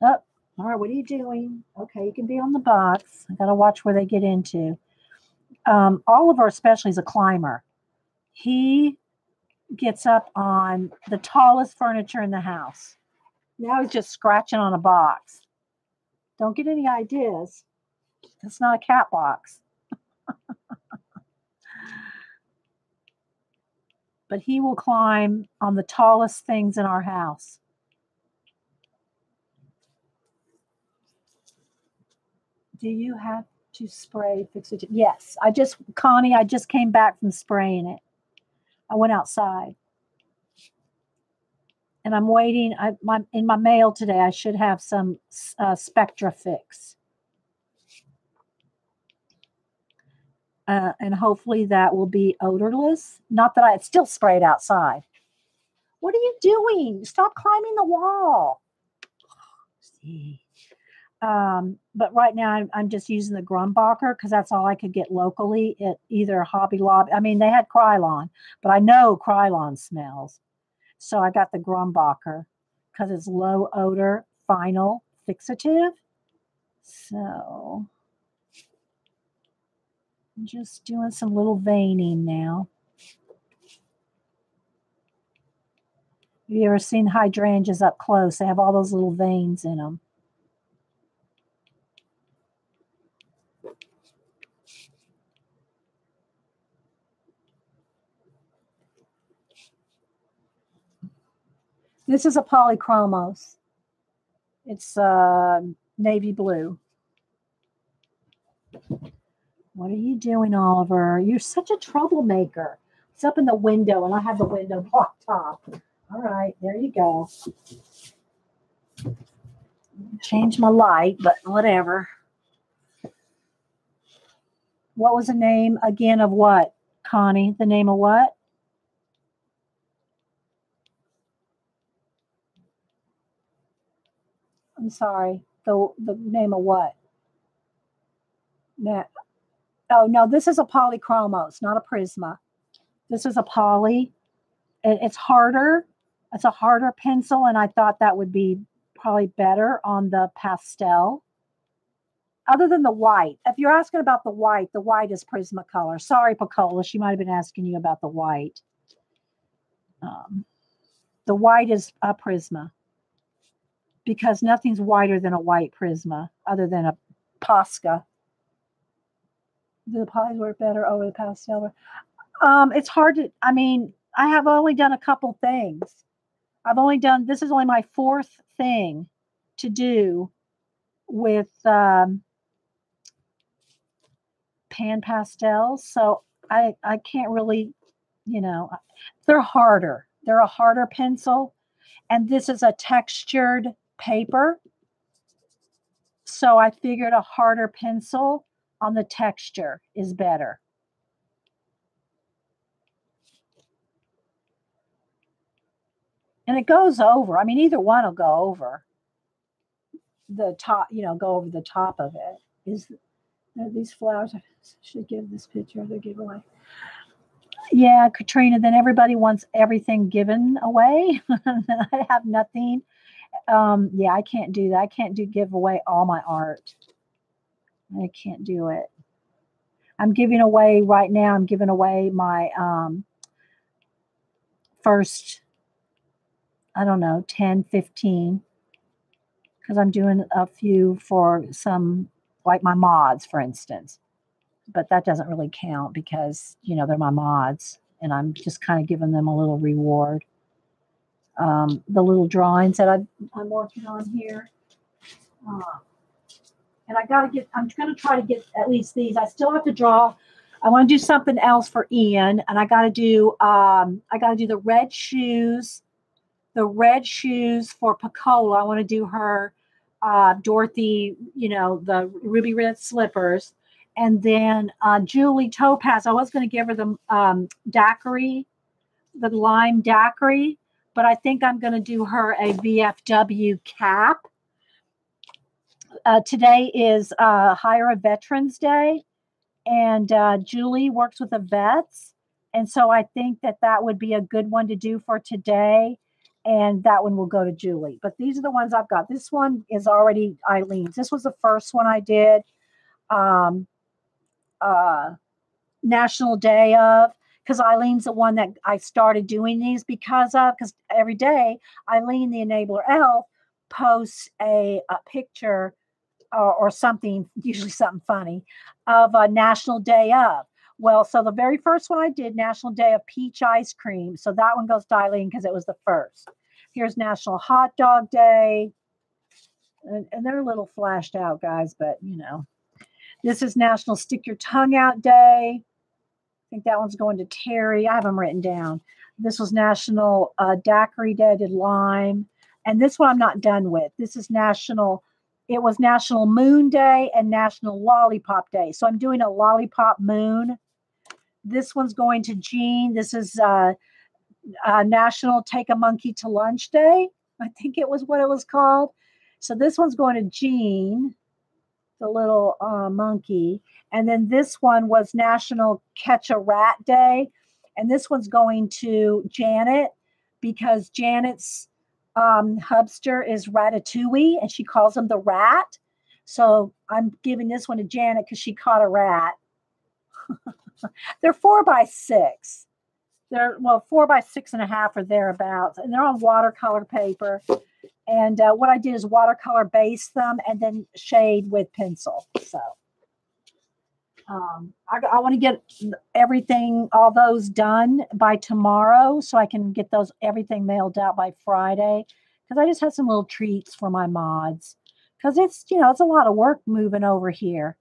Oh, all right, what are you doing? Okay, you can be on the box. I got to watch where they get into. Oliver, especially, is a climber. He gets up on the tallest furniture in the house. Now he's just scratching on a box. Don't get any ideas. It's not a cat box. But he will climb on the tallest things in our house. Do you have to spray fix it? Yes. Connie, I just came back from spraying it. I went outside. And I'm waiting. In my mail today, I should have some Spectra Fix. And hopefully that will be odorless. Not that it's still sprayed outside. What are you doing? Stop climbing the wall. See. But right now I'm just using the Grumbacher because that's all I could get locally at either Hobby Lobby. I mean, they had Krylon, but I know Krylon smells. So I got the Grumbacher because it's low odor, final, fixative. So I'm just doing some little veining now. Have you ever seen hydrangeas up close? They have all those little veins in them. This is a polychromos. It's navy blue. What are you doing, Oliver? You're such a troublemaker. It's up in the window, and I have the window blocked off. All right, there you go. Change my light, but whatever. What was the name again of what, Connie? The name of what? I'm sorry. The name of what? Oh, no, this is a polychromos, not a Prisma. This is a poly. It's harder. It's a harder pencil, and I thought that would be probably better on the pastel. Other than the white. If you're asking about the white is Prismacolor. Sorry, Pacola, she might have been asking you about the white. The white is a Prisma because nothing's whiter than a white Prisma other than a Posca. Do the polys work better over the pastel? It's hard to, I mean, I have only done a couple things. This is only my fourth thing to do with pan pastels. So I can't really, they're harder. They're a harder pencil. And this is a textured paper. So I figured a harder pencil on the texture is better. And it goes over. I mean, either one will go over the top, go over the top of it. These flowers, I should give this picture of the giveaway. Yeah, Katrina, then everybody wants everything given away. I have nothing. Yeah, I can't do that. I can't give away all my art. I can't do it. I'm giving away right now, I'm giving away my first, I don't know, 10, 15, because I'm doing a few for some, like my mods, for instance. But that doesn't really count because, they're my mods, and I'm just kind of giving them a little reward. The little drawings that I'm working on here. And I'm going to try to get at least these. I still have to draw. I want to do something else for Ian, and I got to do the red shoes. The red shoes for Pacola. I want to do her Dorothy, the ruby red slippers. And then Julie Topaz, I was going to give her the daiquiri, the lime daiquiri, but I think I'm going to do her a VFW cap. Today is Hire a Veterans Day, and Julie works with the vets. And so I think that that would be a good one to do for today. And that one will go to Julie. But these are the ones I've got. This one is already Eileen's. This was the first one I did. Um, National Day of, because Eileen's the one that I started doing these because every day Eileen, the Enabler Elf, posts a picture or something, usually something funny, of a National Day of. Well, so the very first one I did, National Day of Peach Ice Cream. So that one goes to Eileen because it was the first. Here's National Hot Dog Day. And they're a little flashed out, guys, but you know. This is National Stick Your Tongue Out Day. I think that one's going to Terry. I have them written down. This was National Daiquiri Day, I did lime. And this one I'm not done with. This is it was National Moon Day and National Lollipop Day. So I'm doing a lollipop moon. This one's going to Jean. This is National Take a Monkey to Lunch Day. I think it was what it was called. So this one's going to Jean, the little monkey. And then this one was National Catch a Rat Day. And this one's going to Janet because Janet's hubster is Ratatouille and she calls him the rat. So I'm giving this one to Janet because she caught a rat. They're 4x6. They're 4x6.5 or thereabouts, and they're on watercolor paper. And what I did is watercolor base them and then shade with pencil. So I want to get all those done by tomorrow so I can get everything mailed out by Friday. Because I just had some little treats for my mods. Because it's a lot of work moving over here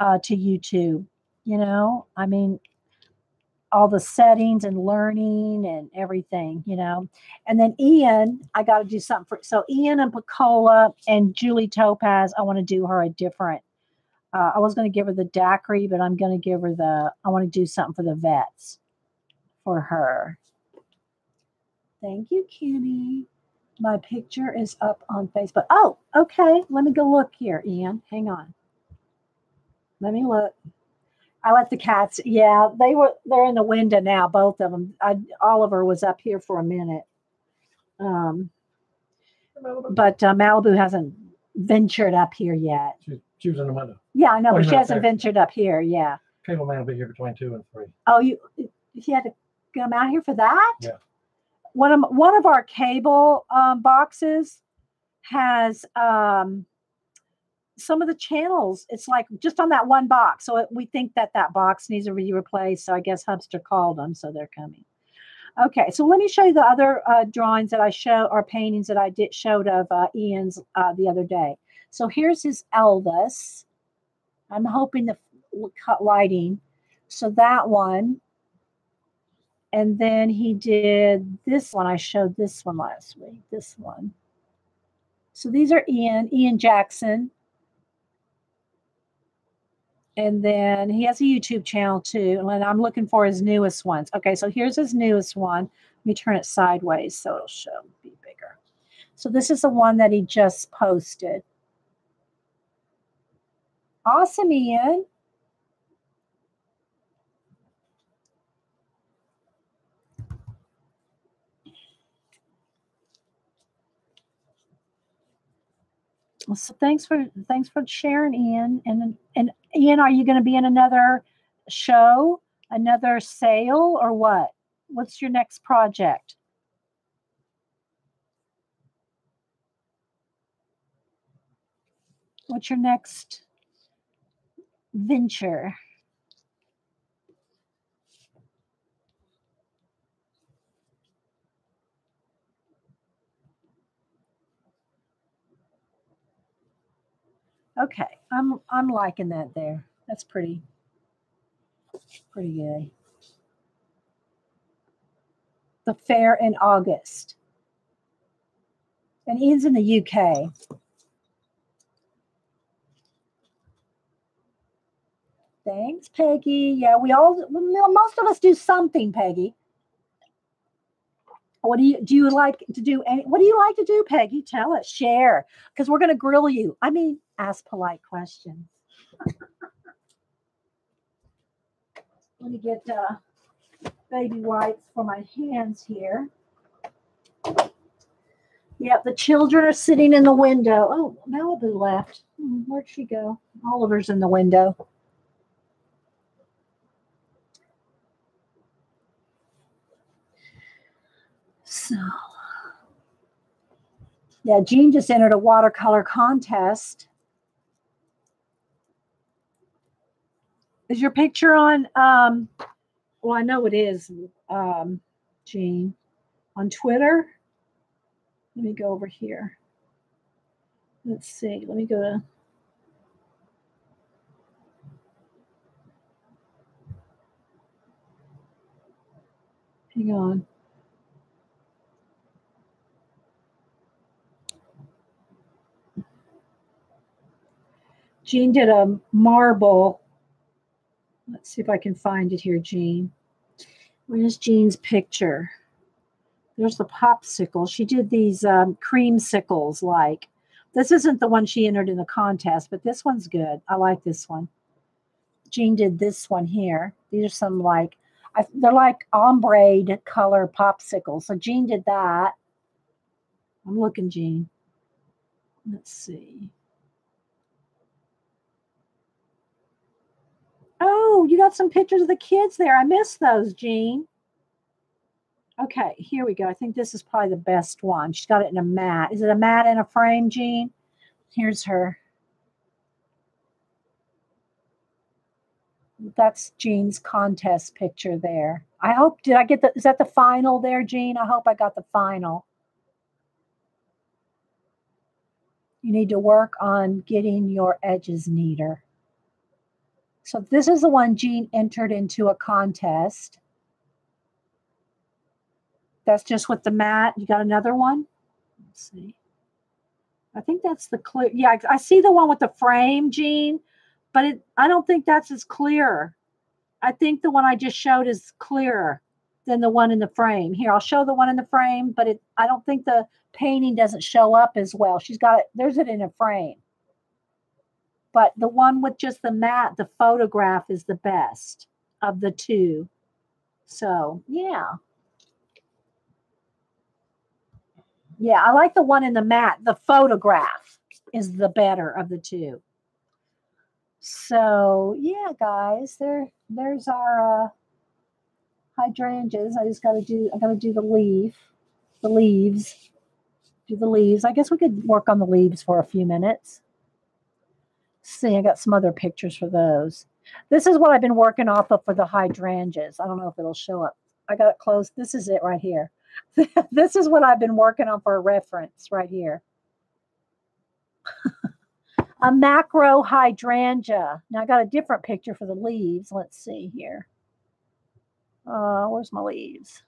to YouTube. I mean, all the settings and learning and everything, And then Ian, I got to do something for. So Ian and Picola and Julie Topaz, I want to do her a different. I was going to give her the daiquiri, but I'm going to give her I want to do something for the vets for her. Thank you, Kenny. My picture is up on Facebook. Oh, okay. Let me go look here, Ian. Hang on. Let me look. I let the cats. Yeah, they're in the window now, both of them. Oliver was up here for a minute. But Malibu hasn't ventured up here yet. She was in the window. Yeah, I know, but she hasn't ventured up here. Yeah. Cable man will be here between 2 and 3. Oh, you had to come out here for that? Yeah. One of our cable boxes has some of the channels. It's like just on that one box. So we think that box needs to be replaced. So I guess Hubster called them, so they're coming. Okay, so let me show you the other drawings that I or paintings that I showed of Ian's the other day. So here's his Elvis. I'm hoping to cut lighting. So that one. And then he did this one. I showed this one last week. This one. So these are Ian Jackson. And then he has a YouTube channel too. And I'm looking for his newest ones. Okay, so here's his newest one. Let me turn it sideways so it'll be bigger. So this is the one that he just posted. Awesome, Ian. So thanks for sharing, Ian. And Ian, are you going to be in another show, another sale, or what? What's your next project? What's your next venture? Okay, I'm liking that there. That's pretty good. The fair in August. And Ian's in the UK. Thanks, Peggy. Yeah, most of us do something, Peggy. What do you like to do? What do you like to do, Peggy? Tell us, share, because we're going to grill you. I mean, ask polite questions. Let me get baby wipes for my hands here. Yep, the children are sitting in the window. Oh, Malibu left. Where'd she go? Oliver's in the window. So, yeah, Jean just entered a watercolor contest. Is your picture on, well, I know it is, Jean, on Twitter? Let me go over here. Let's see. Let me go to. Hang on. Jean did a marble. Let's see if I can find it here, Jean. Where's Jean's picture? There's the popsicle. She did these creamsicles like. This isn't the one she entered in the contest, but this one's good. I like this one. Jean did this one here. These are some like, they're like ombre color popsicles. So Jean did that. I'm looking, Jean. Let's see. Oh, you got some pictures of the kids there. I missed those, Jean. Okay, here we go. I think this is probably the best one. She's got it in a mat. Is it a mat and a frame, Jean? Here's her. That's Jean's contest picture there. I hope, did I get the, is that the final there, Jean? I hope I got the final. You need to work on getting your edges neater. So this is the one Jean entered into a contest. That's just with the mat. You got another one? Let's see. I think that's the clear. Yeah, I see the one with the frame, Jean, but I don't think that's as clear. I think the one I just showed is clearer than the one in the frame. Here, I'll show the one in the frame, but I don't think the painting doesn't show up as well. She's got it, there's it in a frame. But the one with just the mat, the photograph is the best of the two. So, yeah. Yeah, I like the one in the mat. The photograph is the better of the two. So, yeah, guys, there's our hydrangeas. I gotta do the leaves. Do the leaves. I guess we could work on the leaves for a few minutes. See, I got some other pictures for those. This is what I've been working off of for the hydrangeas. I don't know if it'll show up. I got it close. This is it right here. This is what I've been working on for a reference right here. A macro hydrangea. Now I got a different picture for the leaves. Let's see here. Where's my leaves?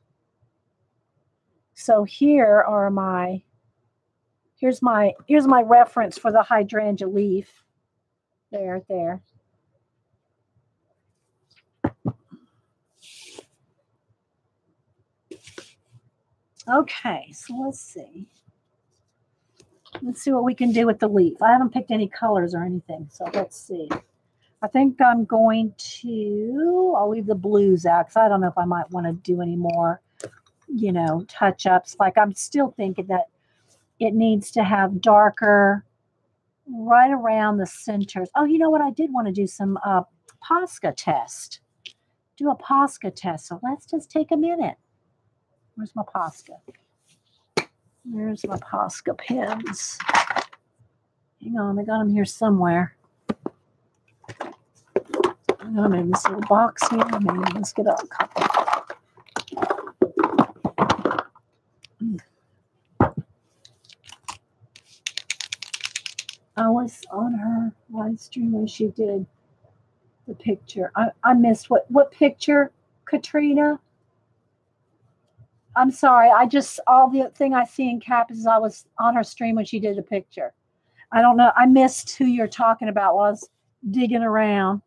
So here are my, here's my reference for the hydrangea leaf. There. Okay, so let's see. Let's see what we can do with the leaf. I haven't picked any colors or anything, so let's see. I think I'm going to, I'll leave the blues out because I don't know if I might want to do any more, touch-ups. Like I'm still thinking that it needs to have darker right around the centers. Oh, you know what? I did want to do some Posca test. Do a Posca test. So let's just take a minute. Where's my Posca? There's my Posca pens. Hang on, I got them here somewhere. I got them in this little box here. Maybe let's get a couple. I was on her live stream when she did the picture. I missed what picture, Katrina? I'm sorry. All the thing I see in caps is I was on her stream when she did a picture. I don't know. I missed who you're talking about while I was digging around.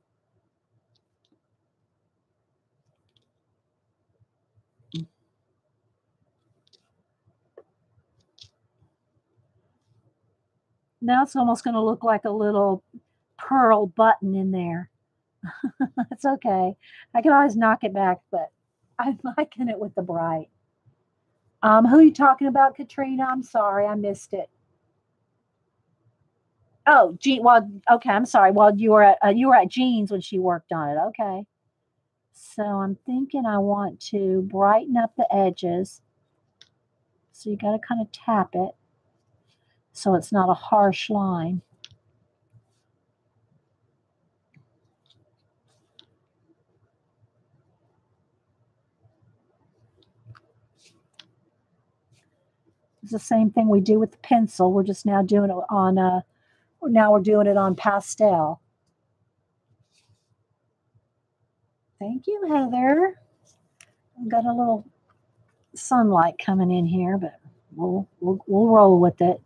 Now it's almost going to look like a little pearl button in there. It's okay. I can always knock it back, but I'm liking it with the bright. Who are you talking about, Katrina? I'm sorry, I missed it. Oh, Jean. Well, okay. I'm sorry. Well, you were at Jean's when she worked on it. Okay. So I'm thinking I want to brighten up the edges. So you got to kind of tap it so it's not a harsh line. It's the same thing we do with the pencil. We're just now doing it on now we're doing it on pastel. Thank you, Heather. I've got a little sunlight coming in here, but we'll roll with it.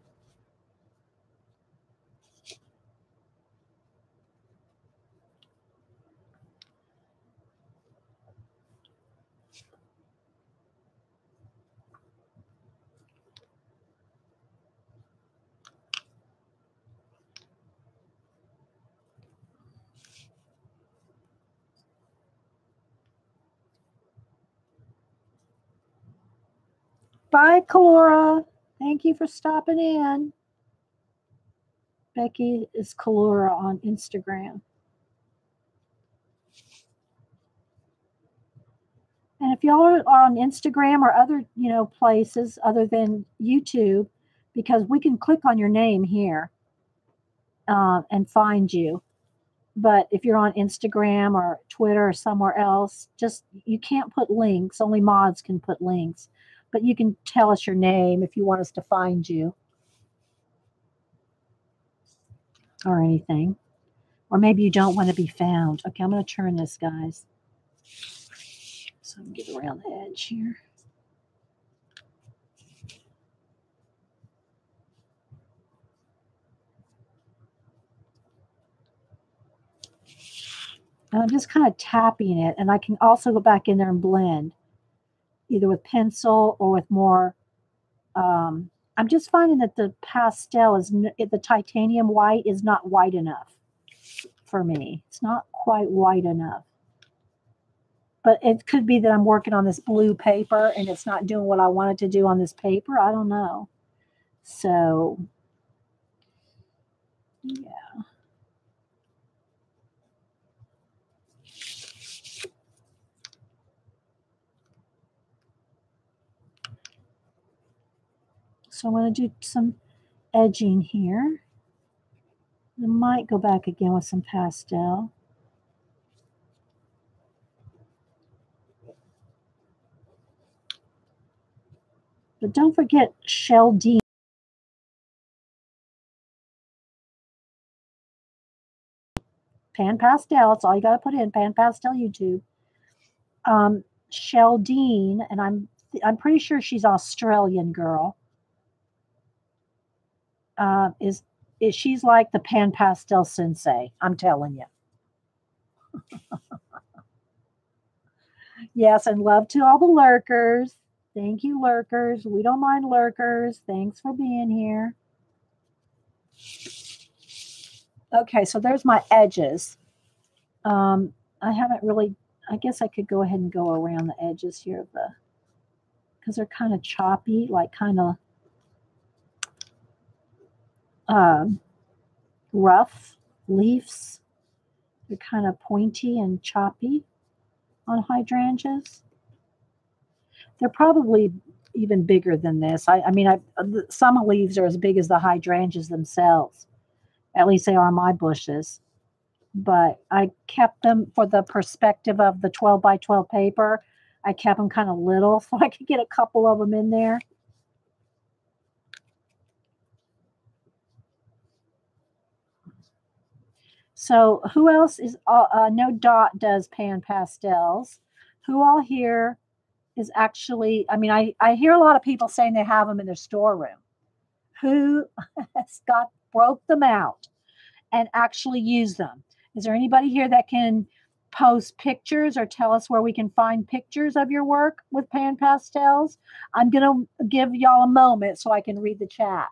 Bye, Cora. Thank you for stopping in. Becky is Kalura on Instagram. And if y'all are on Instagram or other, places other than YouTube, because we can click on your name here and find you. But if you're on Instagram or Twitter or somewhere else, just you can't put links. Only mods can put links. But you can tell us your name if you want us to find you or anything. Or maybe you don't want to be found. Okay, I'm going to turn this, guys. So I can get around the edge here. And I'm just kind of tapping it. And I can also go back in there and blend, either with pencil or with more. I'm just finding that the pastel the titanium white is not white enough for me. It's not quite white enough. But it could be that I'm working on this blue paper and it's not doing what I wanted to do on this paper. I don't know. So, yeah. So I'm going to do some edging here. I might go back again with some pastel. But don't forget Sheldine. Pan Pastel, that's all you got to put in, Pan Pastel YouTube. Sheldine, and I'm pretty sure she's Australian girl. Is she's like the Pan Pastel sensei? I'm telling you. Yes, and love to all the lurkers. Thank you, lurkers. We don't mind lurkers. Thanks for being here. Okay, so there's my edges. I haven't really. I guess I could go ahead and go around the edges here of the, because they're kind of choppy, like kind of rough leaves. They're kind of pointy and choppy on hydrangeas. They're probably even bigger than this. I mean, some leaves are as big as the hydrangeas themselves. At least they are on my bushes. But I kept them for the perspective of the 12 by 12 paper. I kept them kind of little so I could get a couple of them in there. So who else is, no Dot does Pan Pastels. Who all here is actually, I mean, I hear a lot of people saying they have them in their storeroom. Who has broke them out and actually use them? Is there anybody here that can post pictures or tell us where we can find pictures of your work with Pan Pastels? I'm going to give y'all a moment so I can read the chat.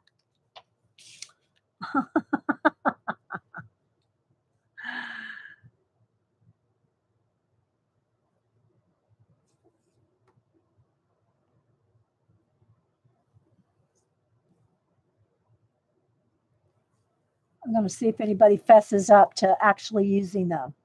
I'm going to see if anybody fesses up to actually using them.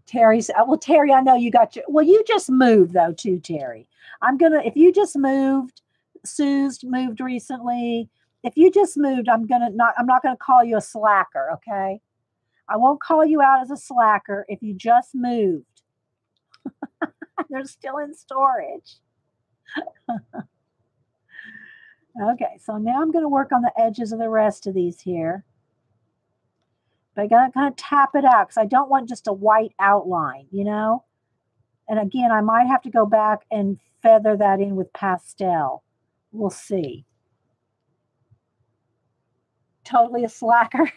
Terry's, well, Terry, I know you got your, well, you just moved though, too, Terry. I'm going to, if you just moved, Sue's moved recently. If you just moved, I'm not going to call you a slacker, okay? I won't call you out as a slacker if you just moved. They're still in storage. Okay, so now I'm going to work on the edges of the rest of these here. But I got to kind of tap it out because I don't want just a white outline, you know? And again, I might have to go back and feather that in with pastel. We'll see. Totally a slacker.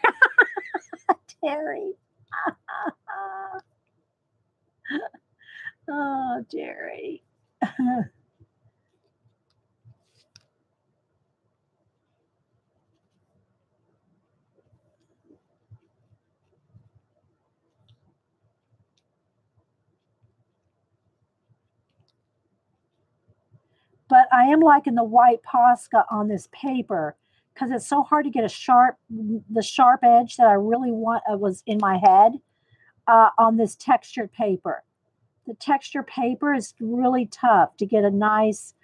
Terry. Oh, Terry. But I am liking the white Posca on this paper because it's so hard to get the sharp edge that I really want was in my head on this textured paper. The texture paper is really tough to get a nice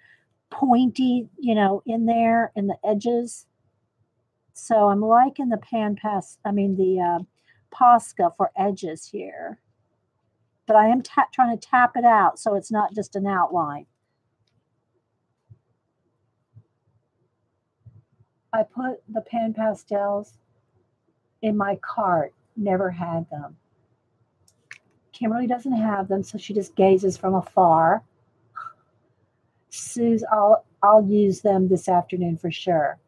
pointy, in there in the edges. So I'm liking the the Posca for edges here. But I am trying to tap it out so it's not just an outline. I put the pan pastels in my cart, never had them. Kimberly doesn't have them, so she just gazes from afar. Suze, I'll use them this afternoon for sure.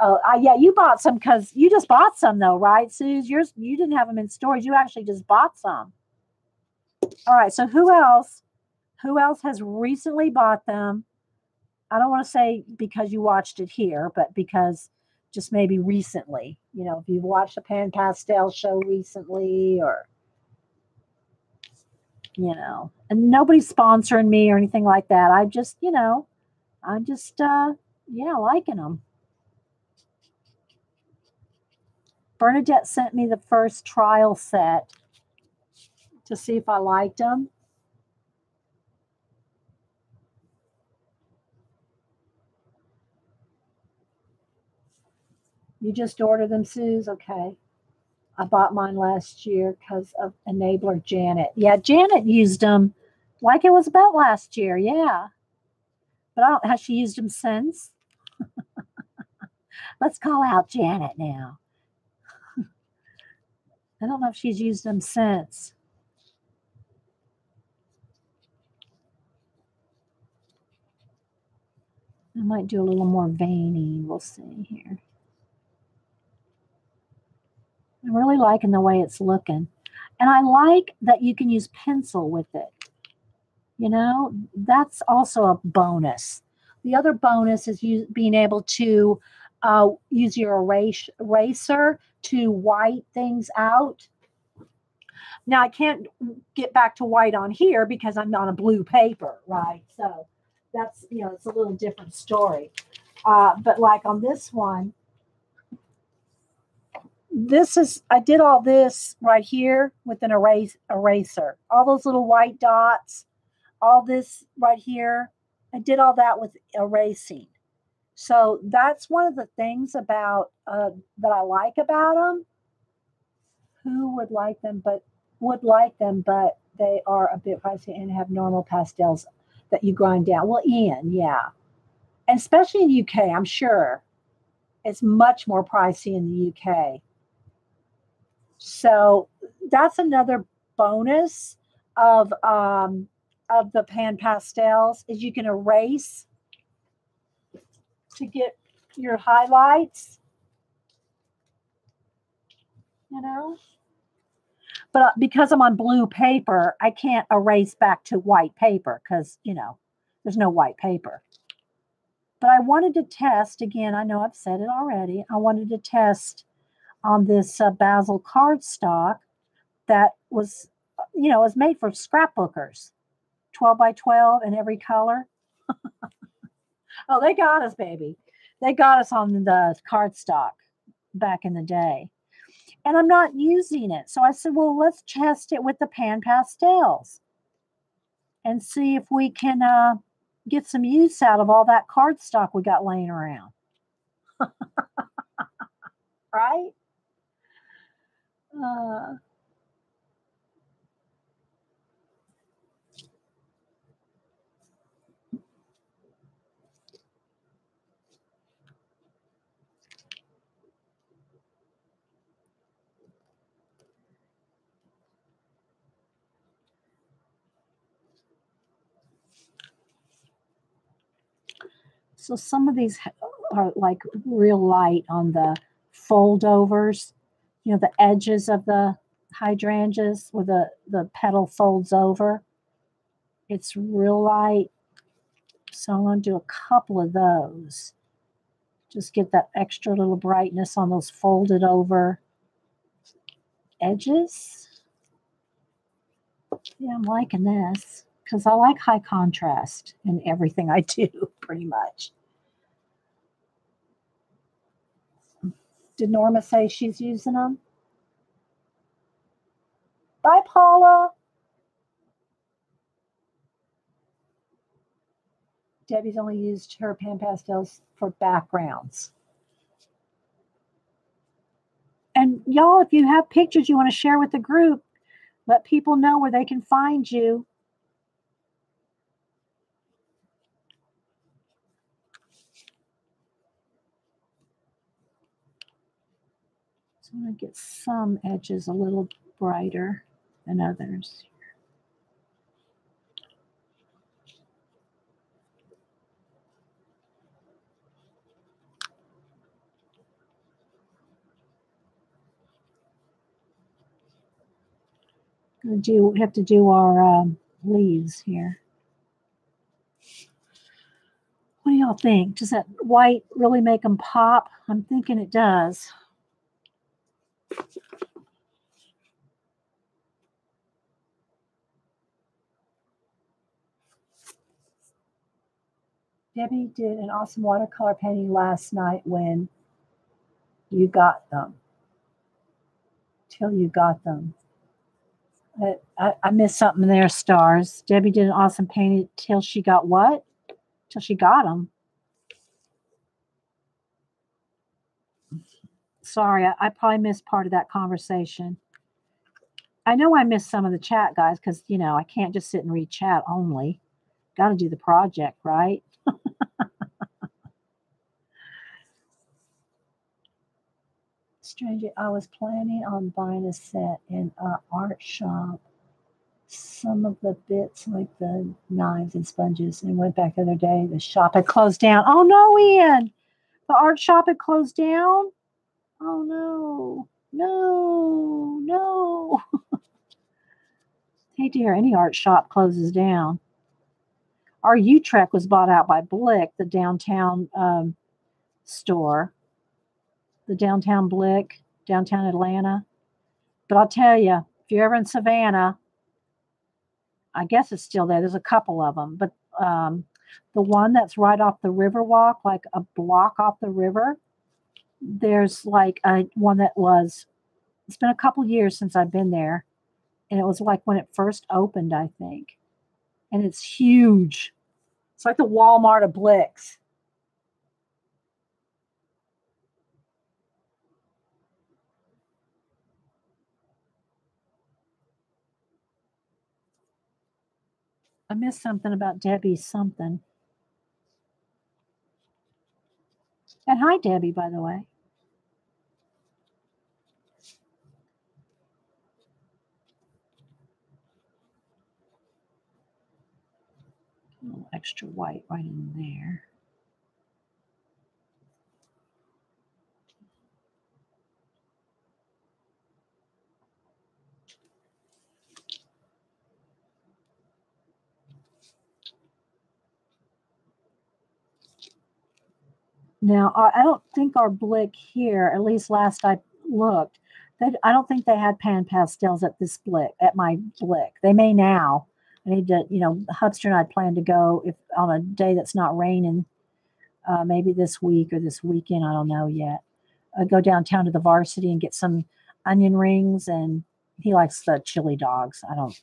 Oh, yeah, you bought some because you just bought some though, right, Suze? You didn't have them in storage. You actually just bought some. All right, so who else? Who else has recently bought them? I don't want to say because you watched it here, but because just maybe recently. If you've watched a Pan Pastel show recently or, and nobody's sponsoring me or anything like that. I'm just, liking them. Bernadette sent me the first trial set to see if I liked them. You just ordered them, Suze? Okay. I bought mine last year because of Enabler Janet. Yeah, Janet used them like it was about last year. Yeah. But has she used them since? Let's call out Janet now. I don't know if she's used them since. I might do a little more veiny. We'll see here. I'm really liking the way it's looking. And I like that you can use pencil with it. That's also a bonus. The other bonus is being able to use your eraser to white things out. Now, I can't get back to white on here because I'm on a blue paper, right? So that's, it's a little different story. But like on this one, I did all this right here with an eraser. All those little white dots, all this right here, I did all that with erasing. So that's one of the things about that I like about them. Who would like them, but they are a bit pricey and have normal pastels that you grind down. Well, Ian, yeah, and especially in the UK, I'm sure it's much more pricey in the UK. So that's another bonus of the pan pastels is you can erase to get your highlights, But because I'm on blue paper, I can't erase back to white paper because, there's no white paper. But I wanted to test again. I know I've said it already. I wanted to test on this basil cardstock that was, was made for scrapbookers, 12 by 12 in every color. Oh, they got us, baby. They got us on the cardstock back in the day. And I'm not using it. So I said, well, let's test it with the pan pastels and see if we can get some use out of all that cardstock we got laying around. Right? Uh, so some of these are like real light on the fold overs, the edges of the hydrangeas where the petal folds over. It's real light. So I'm going to do a couple of those. Just get that extra little brightness on those folded over edges. Yeah, I'm liking this because I like high contrast in everything I do, pretty much. Did Norma say she's using them? Bye, Paula. Debbie's only used her pan pastels for backgrounds. And y'all, if you have pictures you want to share with the group, let people know where they can find you. So I'm going to get some edges a little brighter than others. We have to do our leaves here. What do y'all think? Does that white really make them pop? I'm thinking it does. Debbie did an awesome watercolor painting last night when you got them. Till you got them. I missed something there, stars. Debbie did an awesome painting till she got what? Till she got them. Sorry, I probably missed part of that conversation. I know I missed some of the chat, guys, because, I can't just sit and read chat only. Got to do the project, right? Stranger, I was planning on buying a set in an art shop. Some of the bits, like the knives and sponges, and went back the other day. The shop had closed down. Oh no, Ian! The art shop had closed down? Oh no. No, no. Hey dear, any art shop closes down. Our Utrecht was bought out by Blick, the downtown store. The downtown Blick, downtown Atlanta. But I'll tell you, if you're ever in Savannah, I guess it's still there. There's a couple of them. But the one that's right off the Riverwalk, like a block off the river, there's like one that was, it's been a couple years since I've been there. And it was like when it first opened, I think. And it's huge. It's like the Walmart of Blick's. I missed something about Debbie's something. And hi, Debbie, by the way. A little extra white right in there. Now, I don't think our Blick here, at least last I looked, I don't think they had pan pastels at this Blick, at my Blick. They may now. I need to, Hubster and I plan to go if on a day that's not raining, maybe this week or this weekend. I don't know yet. Go downtown to the Varsity and get some onion rings, and he likes the chili dogs. I don't.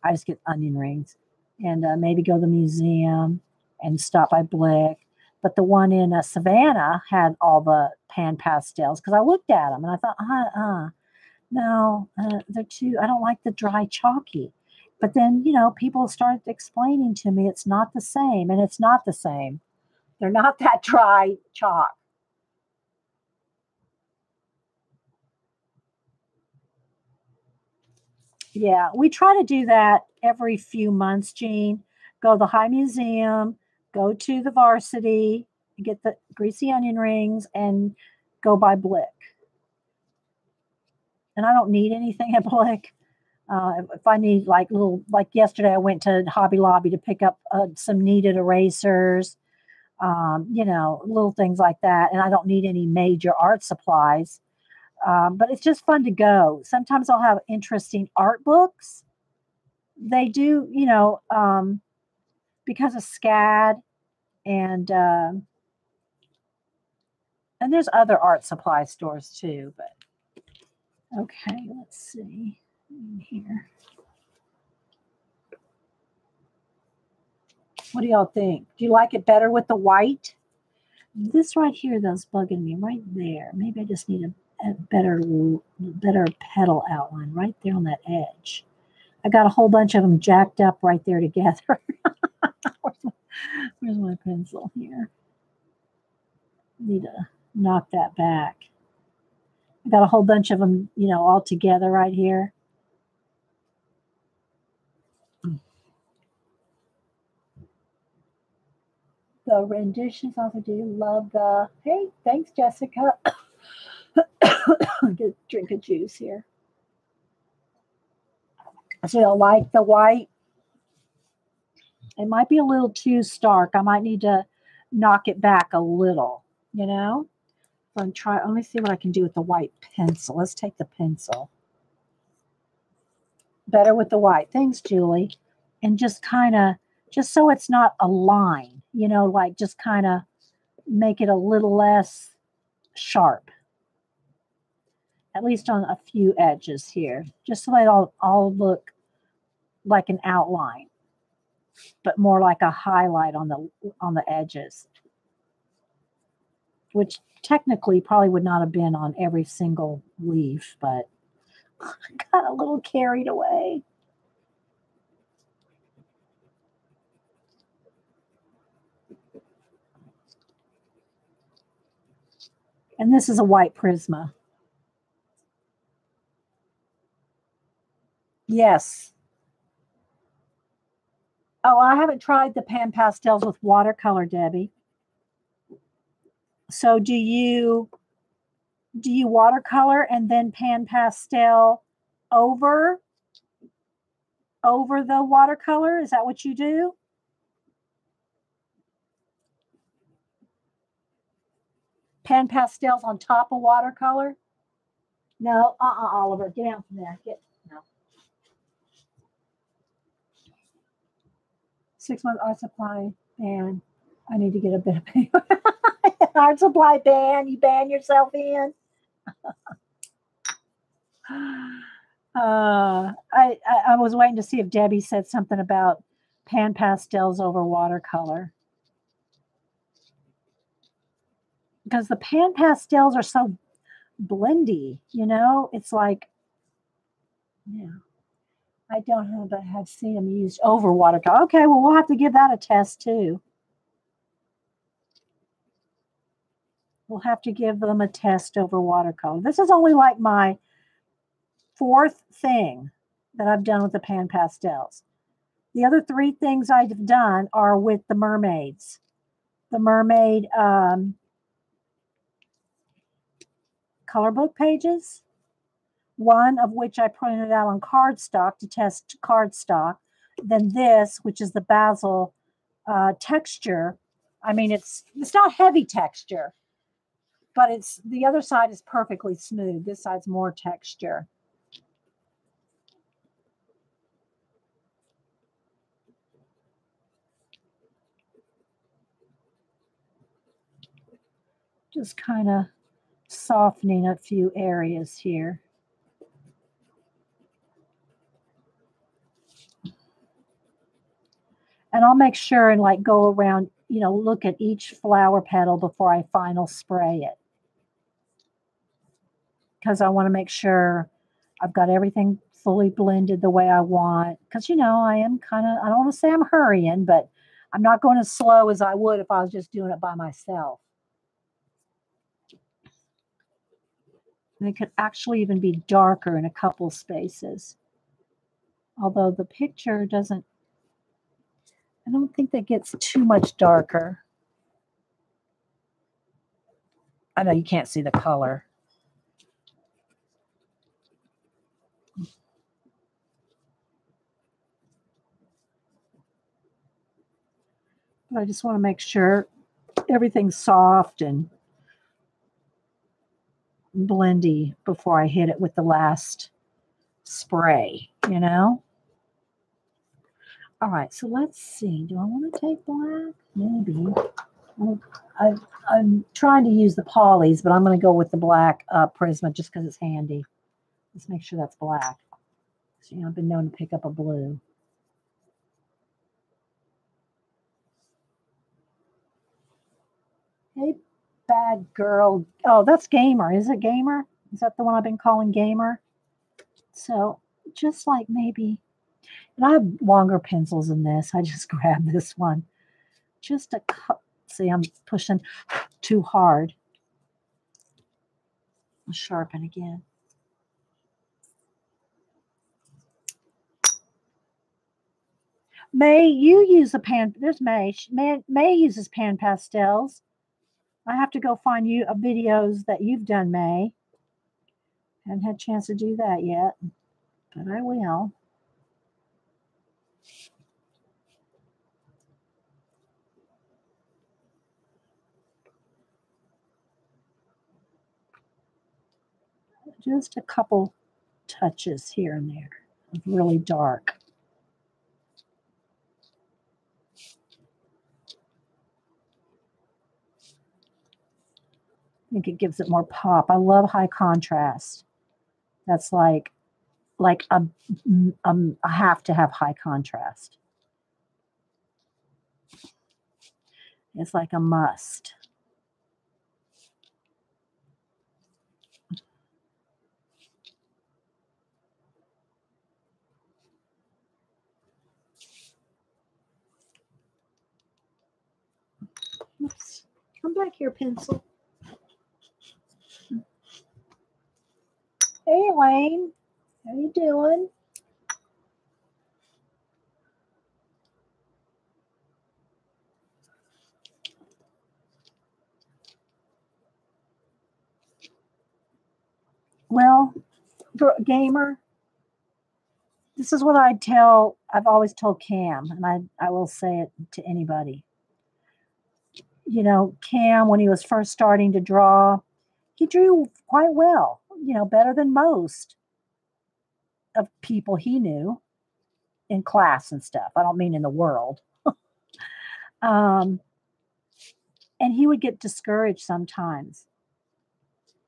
I just get onion rings, and maybe go to the museum and stop by Blick. But the one in Savannah had all the pan pastels because I looked at them and I thought, no, they're too. I don't like the dry chalky. But then people started explaining to me it's not the same, and it's not the same. They're not that dry chalk. Yeah, we try to do that every few months, Jean. Go to the High Museum, go to the Varsity, get the greasy onion rings, and go by Blick. And I don't need anything at Blick. If I need like yesterday, I went to Hobby Lobby to pick up some kneaded erasers, little things like that. And I don't need any major art supplies. But it's just fun to go. Sometimes I'll have interesting art books. They do, because of SCAD and there's other art supply stores too. But okay, let's see here. What do y'all think? Do you like it better with the white? This right here, that's bugging me right there. Maybe I just need a better petal outline right there on that edge. I got a whole bunch of them jacked up right there together. Where's my pencil here? Need to knock that back. I got a whole bunch of them, all together right here. The renditions also do love the. Hey, thanks, Jessica. Get a drink of juice here. So I like the white. It might be a little too stark. I might need to knock it back a little, So let me see what I can do with the white pencil. Let's take the pencil. Better with the white. Thanks, Julie. And just so it's not a line, just kind of make it a little less sharp. At least on a few edges here, just so they all look like an outline, but more like a highlight on the edges, which technically probably would not have been on every single leaf, but I got a little carried away. And this is a white Prisma. Yes. Oh, I haven't tried the pan pastels with watercolor, Debbie. So do you watercolor and then pan pastel over the watercolor? Is that what you do? Pan pastels on top of watercolor? No, Oliver, get out from there. No. 6 month art supply ban. I need to get a bit of paper. Art supply ban. You ban yourself in. I was waiting to see if Debbie said something about pan pastels over watercolor. Because the pan pastels are so blendy, it's like, yeah. I don't have, but have seen them used over watercolor. Okay, well, we'll have to give that a test too. We'll have to give them a test over watercolor. This is only like my 4th thing that I've done with the pan pastels. The other 3 things I've done are with the mermaids. The mermaid color book pages. One of which I printed out on cardstock to test cardstock. Then this, which is the basil texture I mean, it's not heavy texture, but it's the other side is perfectly smooth. This side's more texture. Just kind of softening a few areas here. And I'll make sure and like go around, look at each flower petal before I final spray it. Because I want to make sure I've got everything fully blended the way I want. Because, I am I don't want to say I'm hurrying, but I'm not going as slow as I would if I was just doing it by myself. And it could actually even be darker in a couple spaces. Although the picture doesn't, I don't think that gets too much darker. I know you can't see the color. But I just want to make sure everything's soft and blendy before I hit it with the last spray, All right, so let's see. Do I want to take black? Maybe. I'm trying to use the polys, but I'm going to go with the black Prisma just because it's handy. Let's make sure that's black. So, I've been known to pick up a blue. Hey, bad girl. Oh, that's Gamer. Is it Gamer? Is that the one I've been calling Gamer? So just like maybe, and I have longer pencils than this. I just grabbed this one. Just a cut. See, I'm pushing too hard. I'll sharpen again. May, you use a pan. There's May. May uses pan pastels. I have to go find you videos that you've done, May. Haven't had a chance to do that yet, but I will. Just a couple touches here and there of really dark. I think it gives it more pop. I love high contrast. That's like I have to have high contrast. It's like a must. Oops. Come back here, pencil. Hey, Elaine. How you doing? Well, Gamer, this is what I've always told Cam, and I will say it to anybody. Cam, when he was first starting to draw, he drew quite well, better than most of people he knew in class and stuff. I don't mean in the world. And he would get discouraged sometimes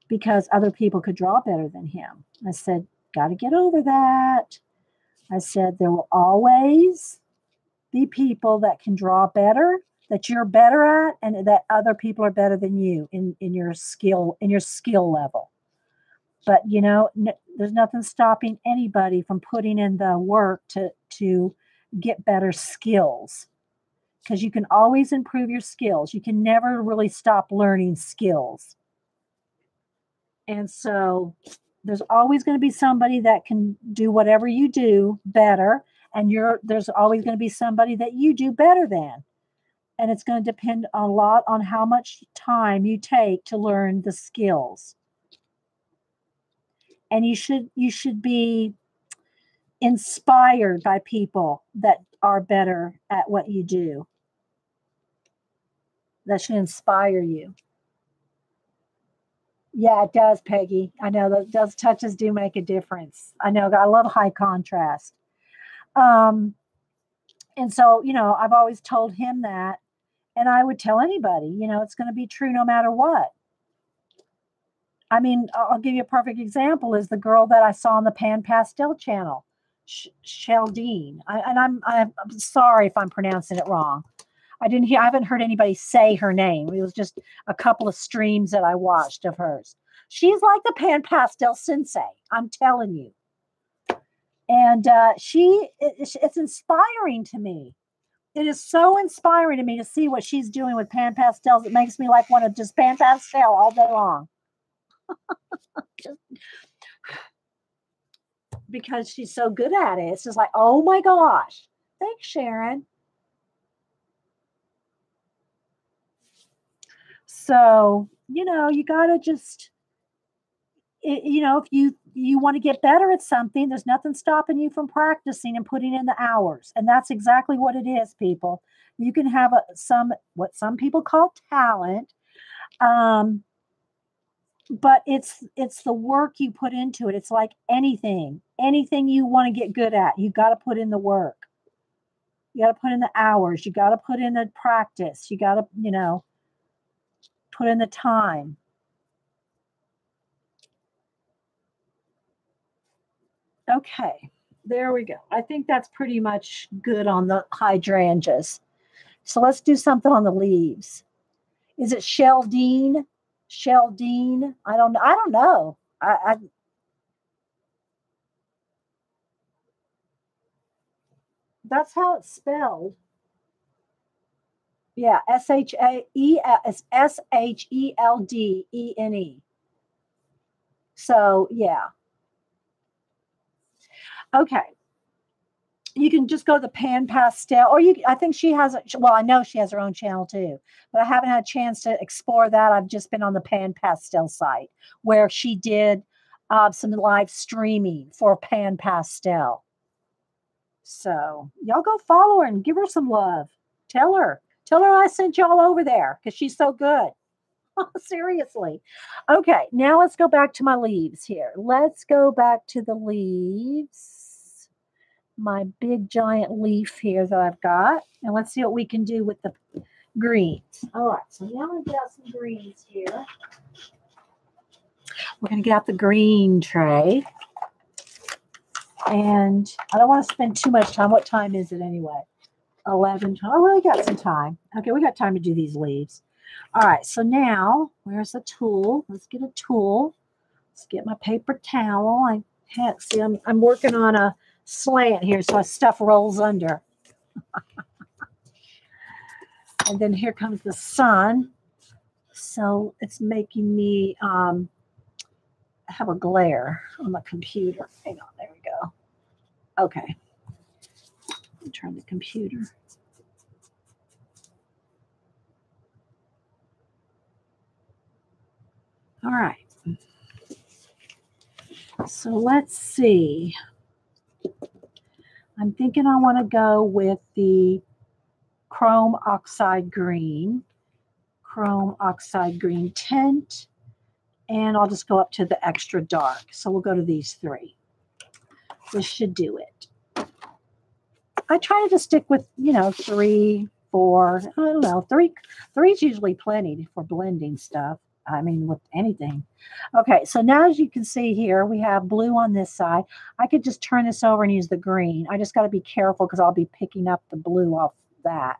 because other people could draw better than him. I said, got to get over that. I said, there will always be people that can draw better, that you're better at, and that other people are better than you in your skill level. But there's nothing stopping anybody from putting in the work to get better skills, because you can always improve your skills. You can never really stop learning skills. And so there's always going to be somebody that can do whatever you do better, and there's always going to be somebody that you do better than. And it's going to depend a lot on how much time you take to learn the skills. And you should be inspired by people that are better at what you do. That should inspire you. Yeah, it does, Peggy. I know those touches do make a difference. I know. I love high contrast. Um, and so, I've always told him that, and I would tell anybody, it's going to be true no matter what. I mean, I'll give you a perfect example is the girl that I saw on the Pan Pastel channel, Sheldine. I'm sorry if I'm pronouncing it wrong. I haven't heard anybody say her name. It was just a couple of streams that I watched of hers. She's like the Pan Pastel sensei. I'm telling you. And it's inspiring to me. It is so inspiring to me to see what she's doing with Pan Pastels. It makes me like want to just Pan Pastel all day long. Just because she's so good at it. It's just like, oh my gosh. Thanks, Sharon. So, you got to just, if you want to get better at something, there's nothing stopping you from practicing and putting in the hours. And that's exactly what it is, people. You can have what some people call talent. But it's the work you put into it. It's like anything you want to get good at, you got to put in the work. You got to put in the hours. You got to put in the practice. You got to, put in the time. Okay, there we go. I think that's pretty much good on the hydrangeas. So let's do something on the leaves. Is it Sheldine? Sheldine? I don't know. That's how it's spelled. Yeah, Sheldene. So yeah. Okay. You can just go to the Pan Pastel, or I think she has. Well, I know she has her own channel too, but I haven't had a chance to explore that. I've just been on the Pan Pastel site where she did some live streaming for Pan Pastel. So y'all go follow her and give her some love. Tell her I sent y'all over there because she's so good. Seriously. Okay, now let's go back to my leaves here. Let's go back to the leaves. My big giant leaf here that I've got. And let's see what we can do with the greens. All right, so now I'm going to get out some greens here. We're going to get out the green tray. And I don't want to spend too much time. What time is it anyway? 11. Oh, well, we got some time. Okay, we got time to do these leaves. All right, so now, where's the tool? Let's get a tool. Let's get my paper towel. I can't see, I'm working on a slant here, so stuff rolls under. And then here comes the sun. So it's making me have a glare on the computer. Hang on, there we go. Okay. Turn the computer. All right. So let's see. I'm thinking I want to go with the chrome oxide green tint, and I'll just go up to the extra dark. So we'll go to these three. This should do it. I try to just stick with, 3, 4, I don't know, 3 is usually plenty for blending stuff. I mean, with anything. Okay, so now as you can see here, we have blue on this side. I could just turn this over and use the green. I just got to be careful because I'll be picking up the blue off that.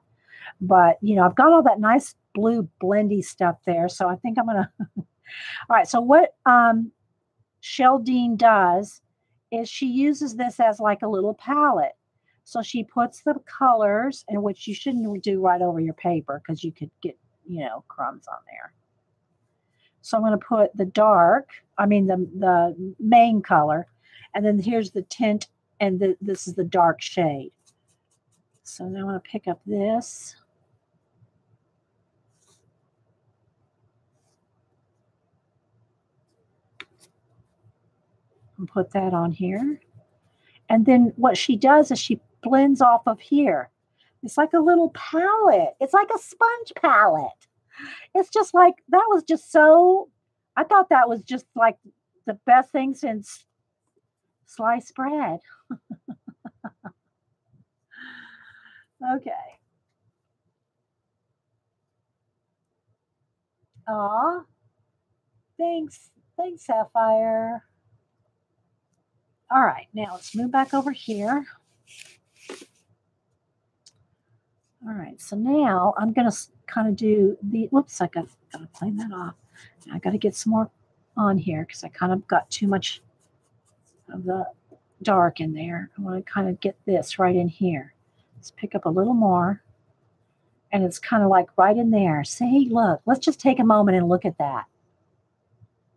But, I've got all that nice blue blendy stuff there. So I think I'm going to. All right, so what Sheldine does is she uses this as like a little palette. So she puts the colors, in which you shouldn't do right over your paper because you could get, crumbs on there. So I'm going to put the the main color, and then here's the tint, and this is the dark shade. So now I'm going to pick up this. And put that on here. And then what she does is she blends off of here. It's like a little palette. It's like a sponge palette. It's just like that was just so. I thought that was just like the best thing since sliced bread. Okay. Aw, thanks. Thanks, Sapphire. All right, now let's move back over here. All right, so now I'm going to kind of do the, whoops, I got to clean that off. I got to get some more on here because I kind of got too much of the dark in there. I want to kind of get this right in here. Let's pick up a little more. And it's kind of like right in there. Say, look, let's just take a moment and look at that.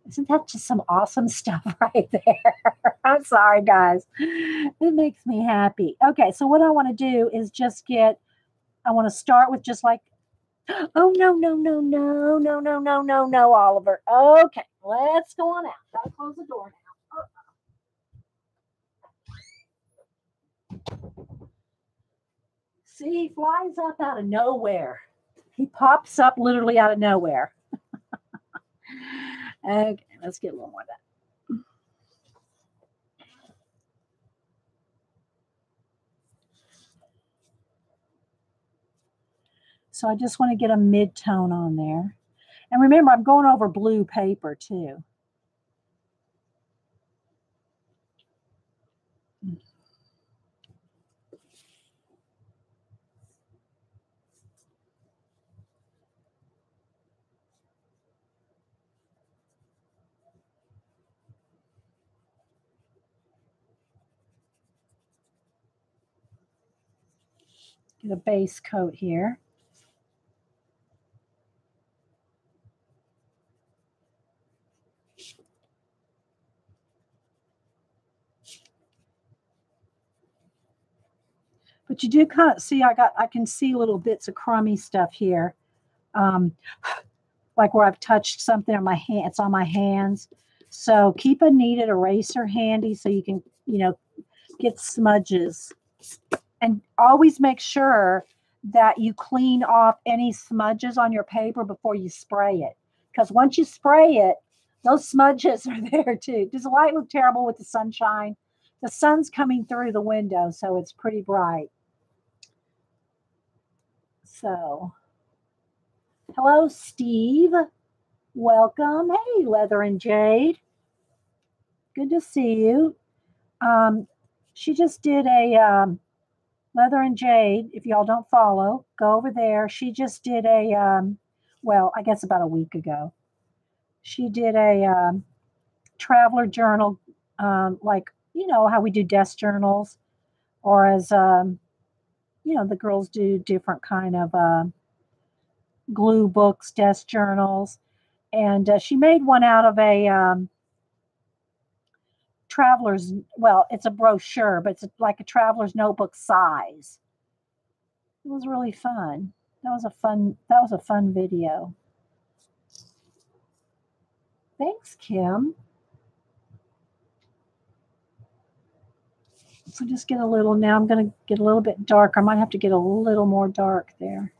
Isn't that just some awesome stuff right there? I'm sorry, guys. It makes me happy. Okay, so what I want to do is just I want to start with just like, oh, no, no, no, no, no, no, no, no, no, Oliver. Okay, let's go on out. Gotta close the door now. See, he flies up out of nowhere. He pops up literally out of nowhere. Okay, let's get a little more of that. So I just want to get a mid-tone on there. And remember, I'm going over blue paper too. Get a base coat here. But you do kind of see, I can see little bits of crummy stuff here. Um, like where I've touched something on my hand, it's on my hands. So keep a kneaded eraser handy so you can, get smudges. And always make sure that you clean off any smudges on your paper before you spray it. Because once you spray it, those smudges are there too. Does the light look terrible with the sunshine? The sun's coming through the window, so it's pretty bright. So, hello, Steve. Welcome. Hey, Leather and Jade. Good to see you. She just did a Leather and Jade. If y'all don't follow, go over there. She just did well, I guess about a week ago. She did a traveler journal, like how we do desk journals, or as the girls do different kind of glue books, desk journals, and she made one out of a traveler's. Well, it's a brochure, but it's like a traveler's notebook size. It was really fun. That was a fun video. Thanks, Kim. So just get a little, now I'm going to get a little bit darker. I might have to get a little more dark there.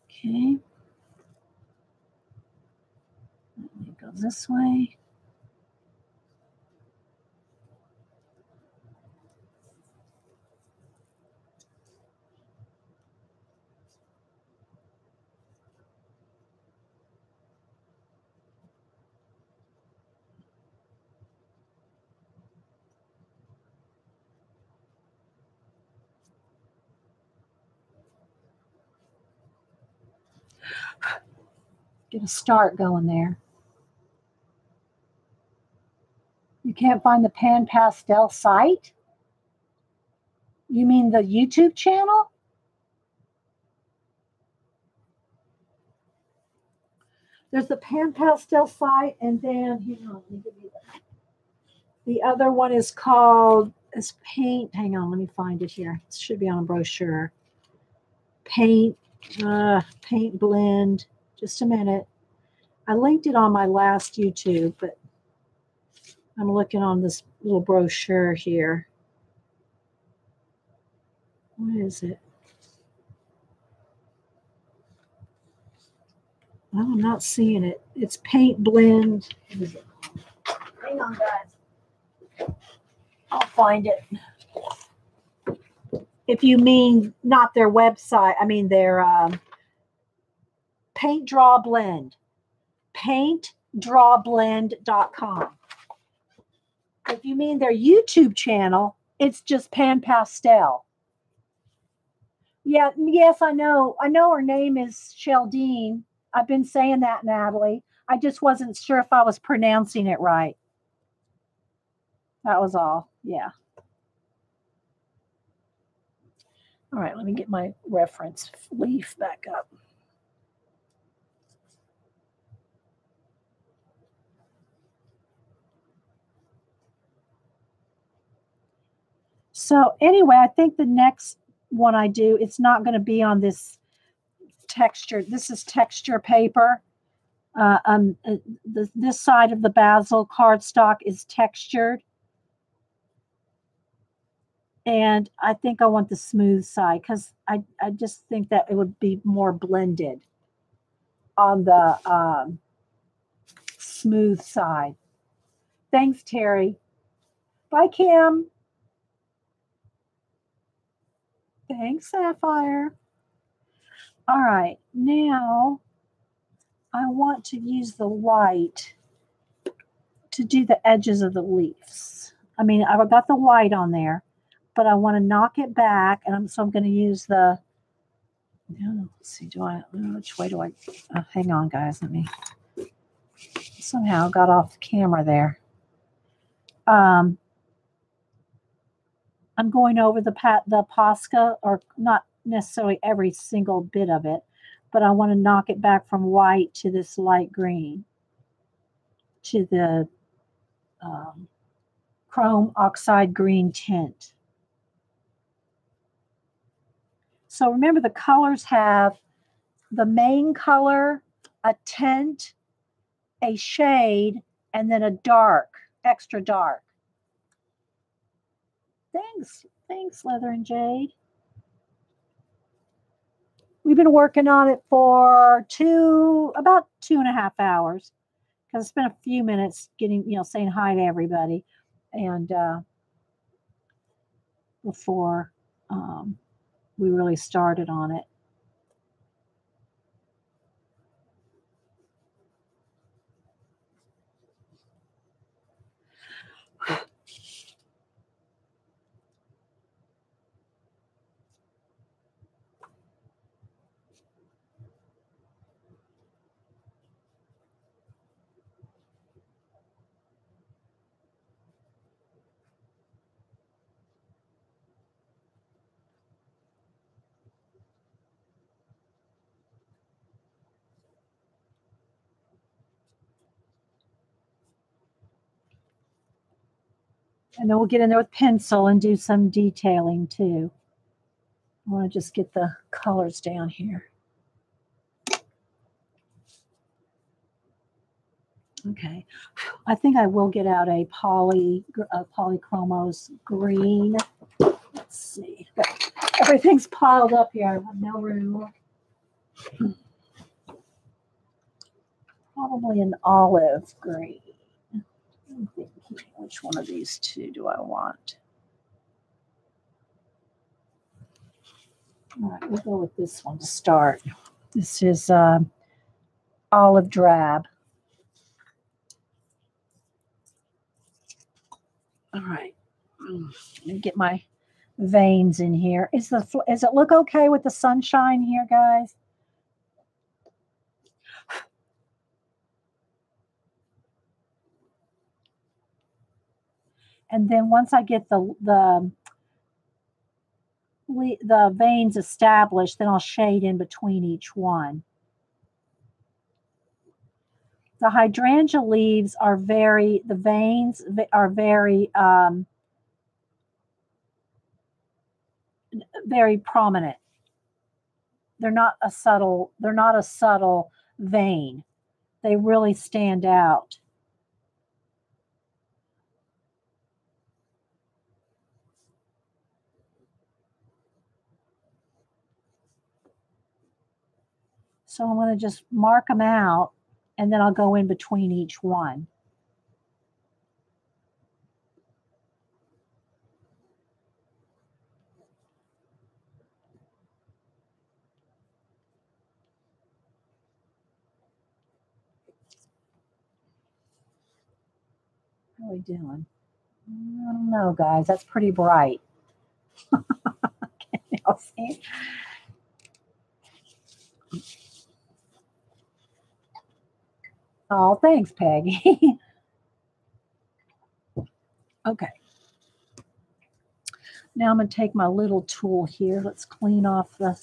Okay. It goes this way. Get a start going there. You can't find the Pan Pastel site? You mean the YouTube channel? There's the Pan Pastel site, and then hang on, let me give you that. The other one is called Paint. Hang on, let me find it here. It should be on a brochure. Paint Blend. Just a minute. I linked it on my last YouTube, but I'm looking on this little brochure here. What is it? Oh, I'm not seeing it. It's paint blend. What is it? Hang on, guys. I'll find it. If you mean not their website, I mean their paint draw blend. Paintdrawblend.com. If you mean their YouTube channel, it's just Pan Pastel. Yeah, yes, I know. I know her name is Sheldine. I've been saying that, Natalie. I just wasn't sure if I was pronouncing it right. That was all. Yeah. All right, let me get my reference leaf back up. So anyway, I think the next one I do, it's not going to be on this texture. This is texture paper. This side of the basil cardstock is textured. And I think I want the smooth side because I just think that it would be more blended on the smooth side. Thanks, Terry. Bye, Kim. Thanks, Sapphire. All right, now I want to use the white to do the edges of the leaves. I mean, I've got the white on there, but I want to knock it back, and so I'm going to use the. Let's see. Which way do I? Hang on, guys. Let me. Somehow got off the camera there. I'm going over the Posca, or not necessarily every single bit of it, but I want to knock it back from white to this light green, to the chrome oxide green tint. So remember, the colors have the main color, a tint, a shade, and then a dark, extra dark. Thanks, Leather and Jade. We've been working on it for about 2.5 hours, because it's been a few minutes saying hi to everybody, and before we really started on it. And then we'll get in there with pencil and do some detailing too. I want to just get the colors down here. Okay, I think I will get out a polychromos green. Let's see. Everything's piled up here. I have no room. Probably an olive green. I'm thinking, which one of these two do I want? All right, we'll go with this one to start. This is olive drab. All right, let me get my veins in here. Does it look okay with the sunshine here, guys? And then once I get the veins established, then I'll shade in between each one. The hydrangea leaves are the veins are very, very prominent. They're not a subtle vein. They really stand out. So I'm going to just mark them out, and then I'll go in between each one. How are we doing? I don't know, guys. That's pretty bright. Can y'all see? Oh, thanks, Peggy. Okay. Now I'm going to take my little tool here. Let's clean off the...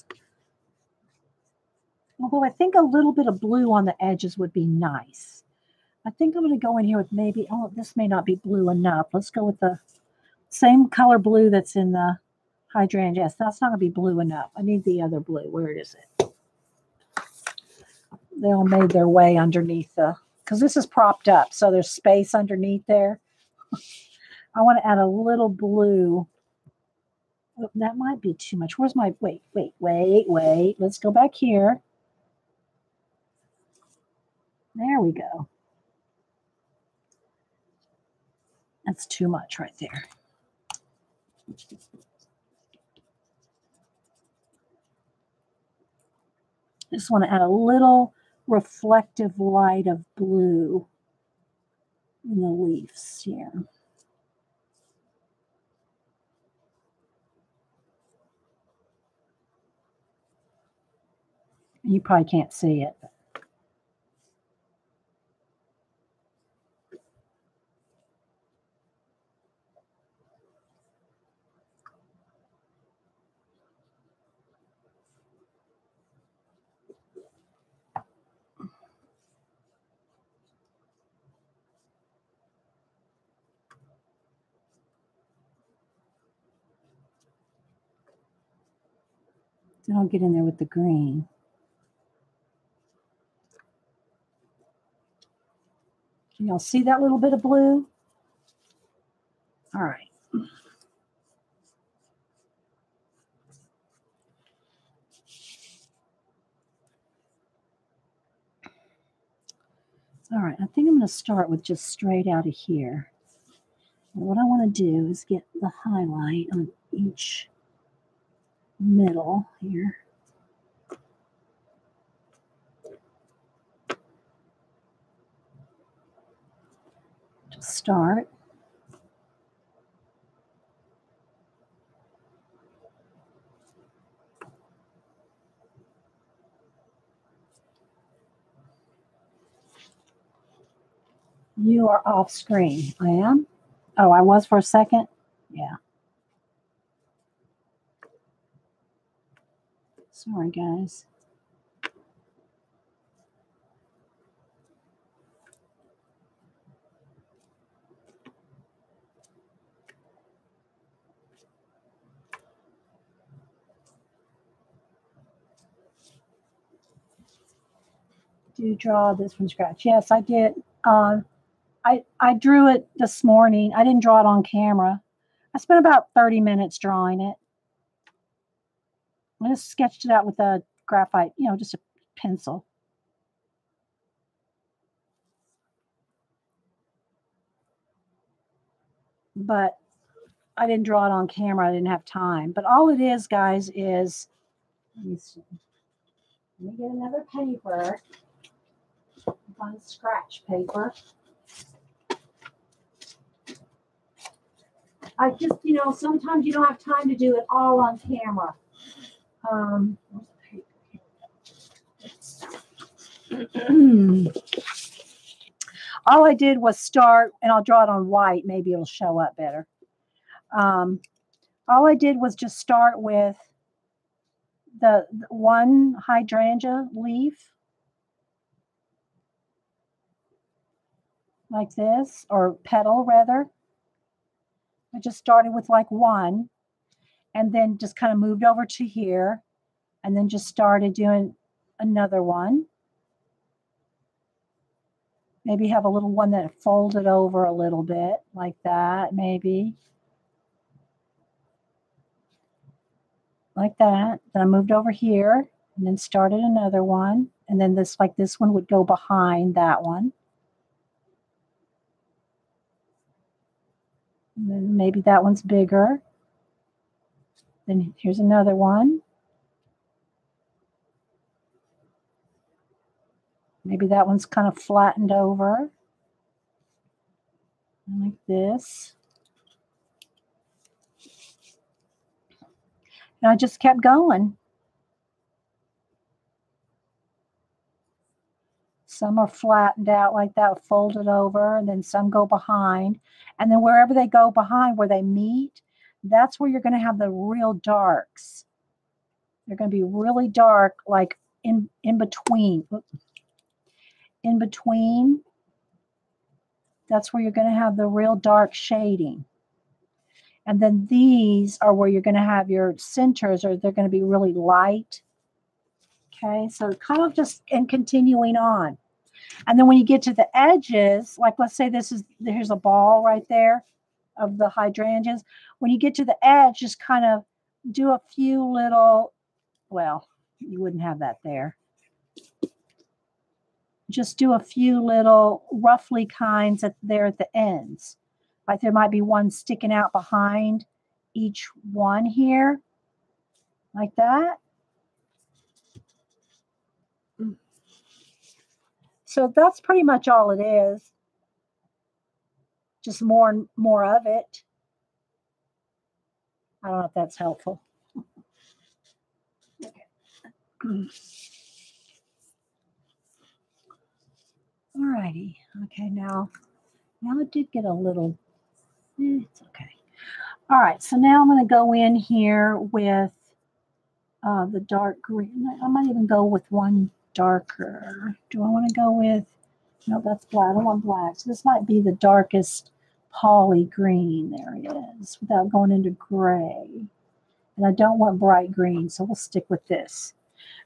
Although I think a little bit of blue on the edges would be nice. I think I'm going to go in here with maybe... Oh, this may not be blue enough. Let's go with the same color blue that's in the hydrangea. Yes, that's not going to be blue enough. I need the other blue. Where is it? They all made their way underneath the... Because this is propped up, so there's space underneath there. I want to add a little blue. Oh, that might be too much. Where's my... Wait. Let's go back here. There we go. That's too much right there. Just want to add a little reflective light of blue in the leaves here. You probably can't see it. Then I'll get in there with the green. Can y'all see that little bit of blue? All right. All right, I think I'm going to start with just straight out of here. And what I want to do is get the highlight on each middle here. Just start. You are off screen. I am? Oh, I was for a second? Yeah. Sorry, guys. Do you draw this from scratch? Yes, I did. I drew it this morning. I didn't draw it on camera. I spent about 30 minutes drawing it. I just sketched it out with a graphite, just a pencil. But I didn't draw it on camera. I didn't have time. But all it is, guys, is, let me see. Let me get another paper. Find scratch paper. I just, sometimes you don't have time to do it all on camera. All I did was start, and I'll draw it on white. Maybe it'll show up better. All I did was just start with the one hydrangea leaf, like this, or petal rather. I just started with like one, and then just kind of moved over to here, and then just started doing another one. Maybe have a little one that folded over a little bit, like that, maybe. Like that. Then I moved over here, and then started another one. And then this, like this one would go behind that one. And then maybe that one's bigger. Then here's another one. Maybe that one's kind of flattened over. Like this. And I just kept going. Some are flattened out like that, folded over, and then some go behind. And then wherever they go behind, where they meet, that's where you're going to have the real darks. They're going to be really dark, like in between. In between, that's where you're going to have the real dark shading. And then these are where you're going to have your centers, or they're going to be really light. Okay, so kind of just and continuing on. And then when you get to the edges, like let's say here's a ball right there of the hydrangeas. When you get to the edge, just kind of do a few little, well, you wouldn't have that there. Just do a few little roughly kinds there at the ends. Like there might be one sticking out behind each one here, like that. So that's pretty much all it is. Just more and more of it. I don't know if that's helpful. Okay. All righty. Okay, now it did get a little, it's okay. All right, so now I'm going to go in here with the dark green. I might even go with one darker. Do I want to go with, no, that's black. I don't want black. So this might be the darkest poly green. There it is, without going into gray. And I don't want bright green, so we'll stick with this.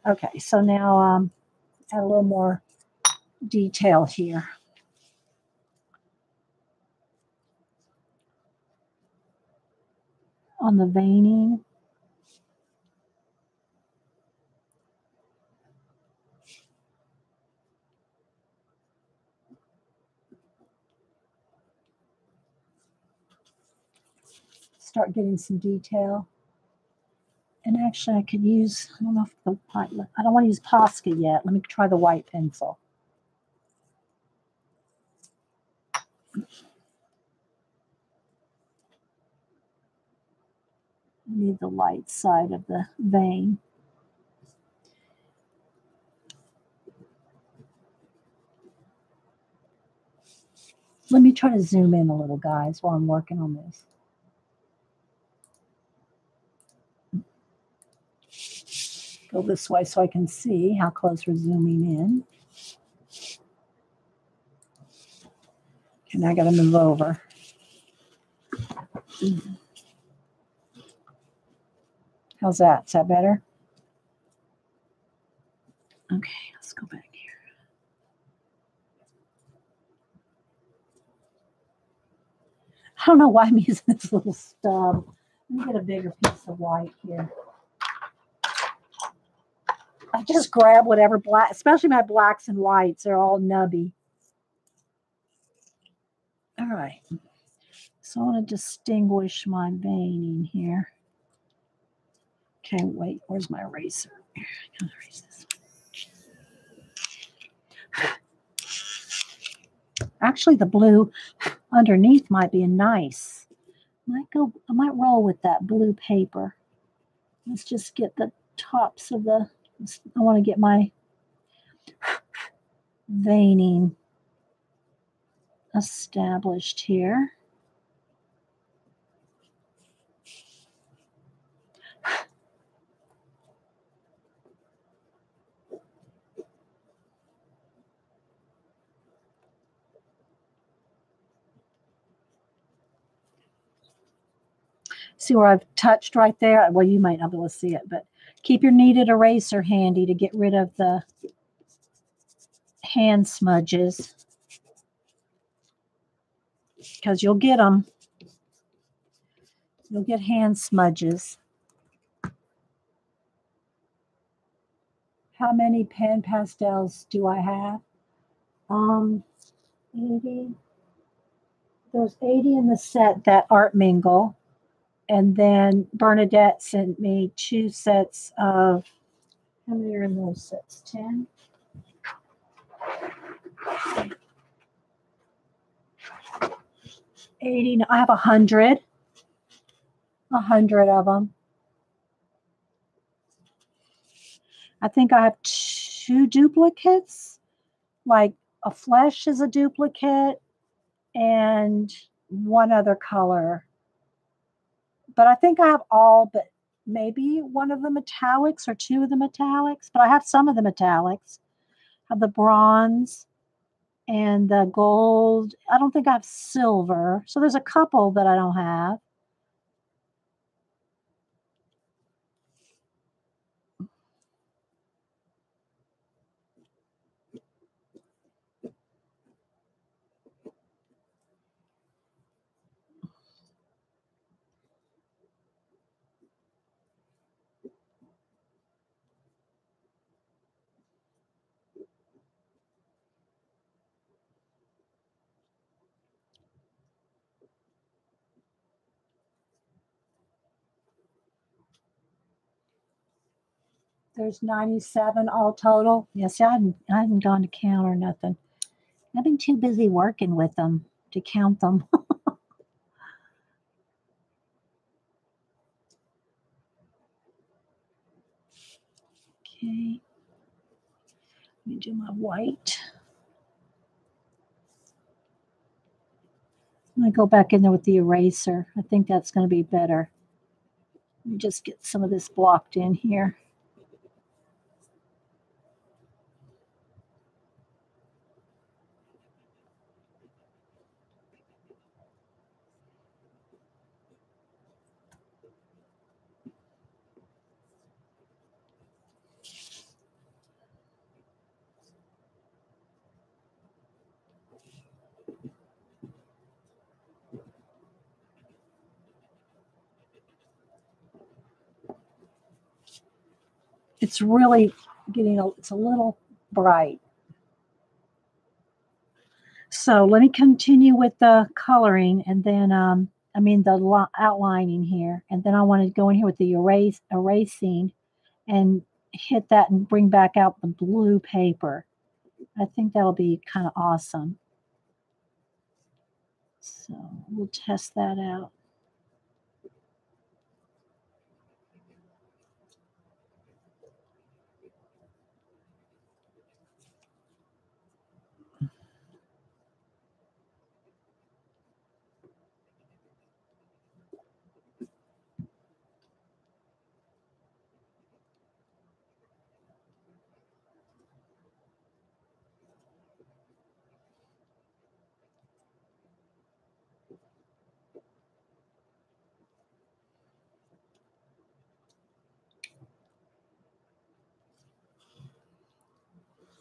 Okay, so now add a little more detail here. On the veining. Start getting some detail. And actually I could use, I don't know if the white, I don't want to use Posca yet. Let me try the white pencil. I need the light side of the vein. Let me try to zoom in a little, guys, while I'm working on this. Go this way so I can see how close we're zooming in. Okay, now I got to move over. How's that? Is that better? Okay, let's go back here. I don't know why I'm using this little stub. Let me get a bigger piece of white here. I just grab whatever black, especially my blacks and whites, they're all nubby. All right. So I want to distinguish my veining here. Okay, wait, where's my eraser? I gotta erase this one. Actually, the blue underneath might be nice. I might roll with that blue paper. Let's just get the tops of the, I want to get my veining established here. See where I've touched right there? Well, you might not be able to see it, but keep your kneaded eraser handy to get rid of the hand smudges, because you'll get them. You'll get hand smudges. How many pen pastels do I have? 80. There's 80 in the set that Art Mingle. And then Bernadette sent me 2 sets of, how many are in those sets? 10? 80. I have 100. 100 of them. I think I have 2 duplicates. Like a flesh is a duplicate and one other color. But I think I have all but maybe one of the metallics or 2 of the metallics. But I have some of the metallics. I have the bronze and the gold. I don't think I have silver. So there's a couple that I don't have. There's 97 all total. Yes, I hadn't gone to count or nothing. I've been too busy working with them to count them. Okay. Let me do my white. I'm going to go back in there with the eraser. I think that's going to be better. Let me just get some of this blocked in here. It's really it's a little bright. So let me continue with the coloring and then, the outlining here. And then I want to go in here with the erasing and hit that and bring back out the blue paper. I think that'll be kind of awesome. So we'll test that out.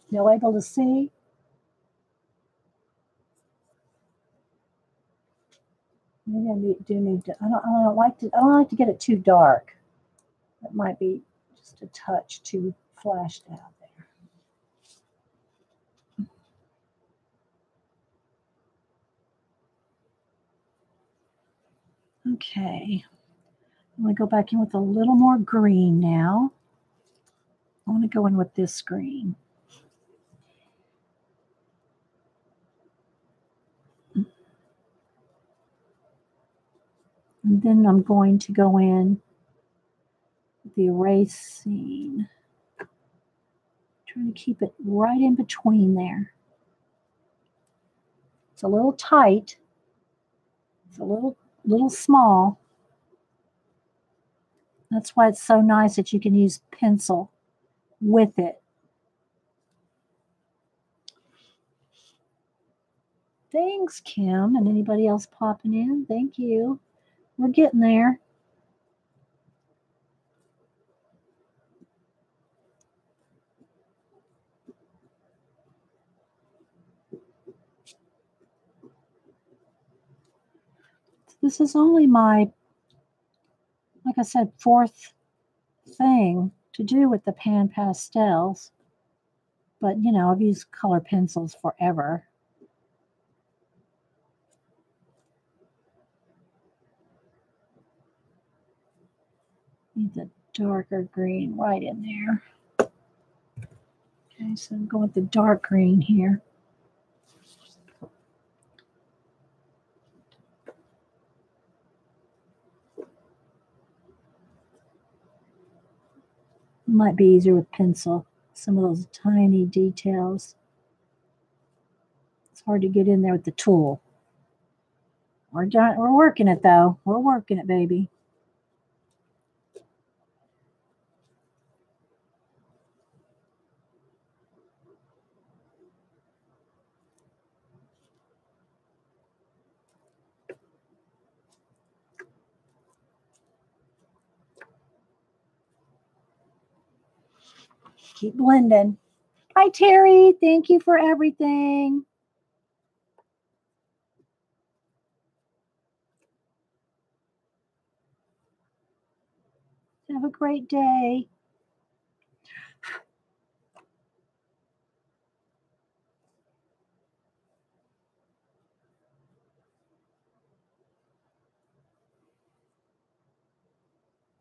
You're able to see? Maybe I do need to. I don't like to get it too dark. It might be just a touch too flashed out there. Okay. I'm going to go back in with a little more green now. I want to go in with this green. And then I'm going to go in with the erasing. Trying to keep it right in between there. It's a little tight. It's a little small. That's why it's so nice that you can use pencil with it. Thanks, Kim, and anybody else popping in. Thank you. We're getting there. This is only my, like I said, 4th thing to do with the pan pastels. But, you know, I've used color pencils forever. Need the darker green right in there. Okay, so I'm going with the dark green here. Might be easier with pencil. Some of those tiny details. It's hard to get in there with the tool. We're working it though. We're working it, baby. Keep blending. Hi, Terry. Thank you for everything. Have a great day.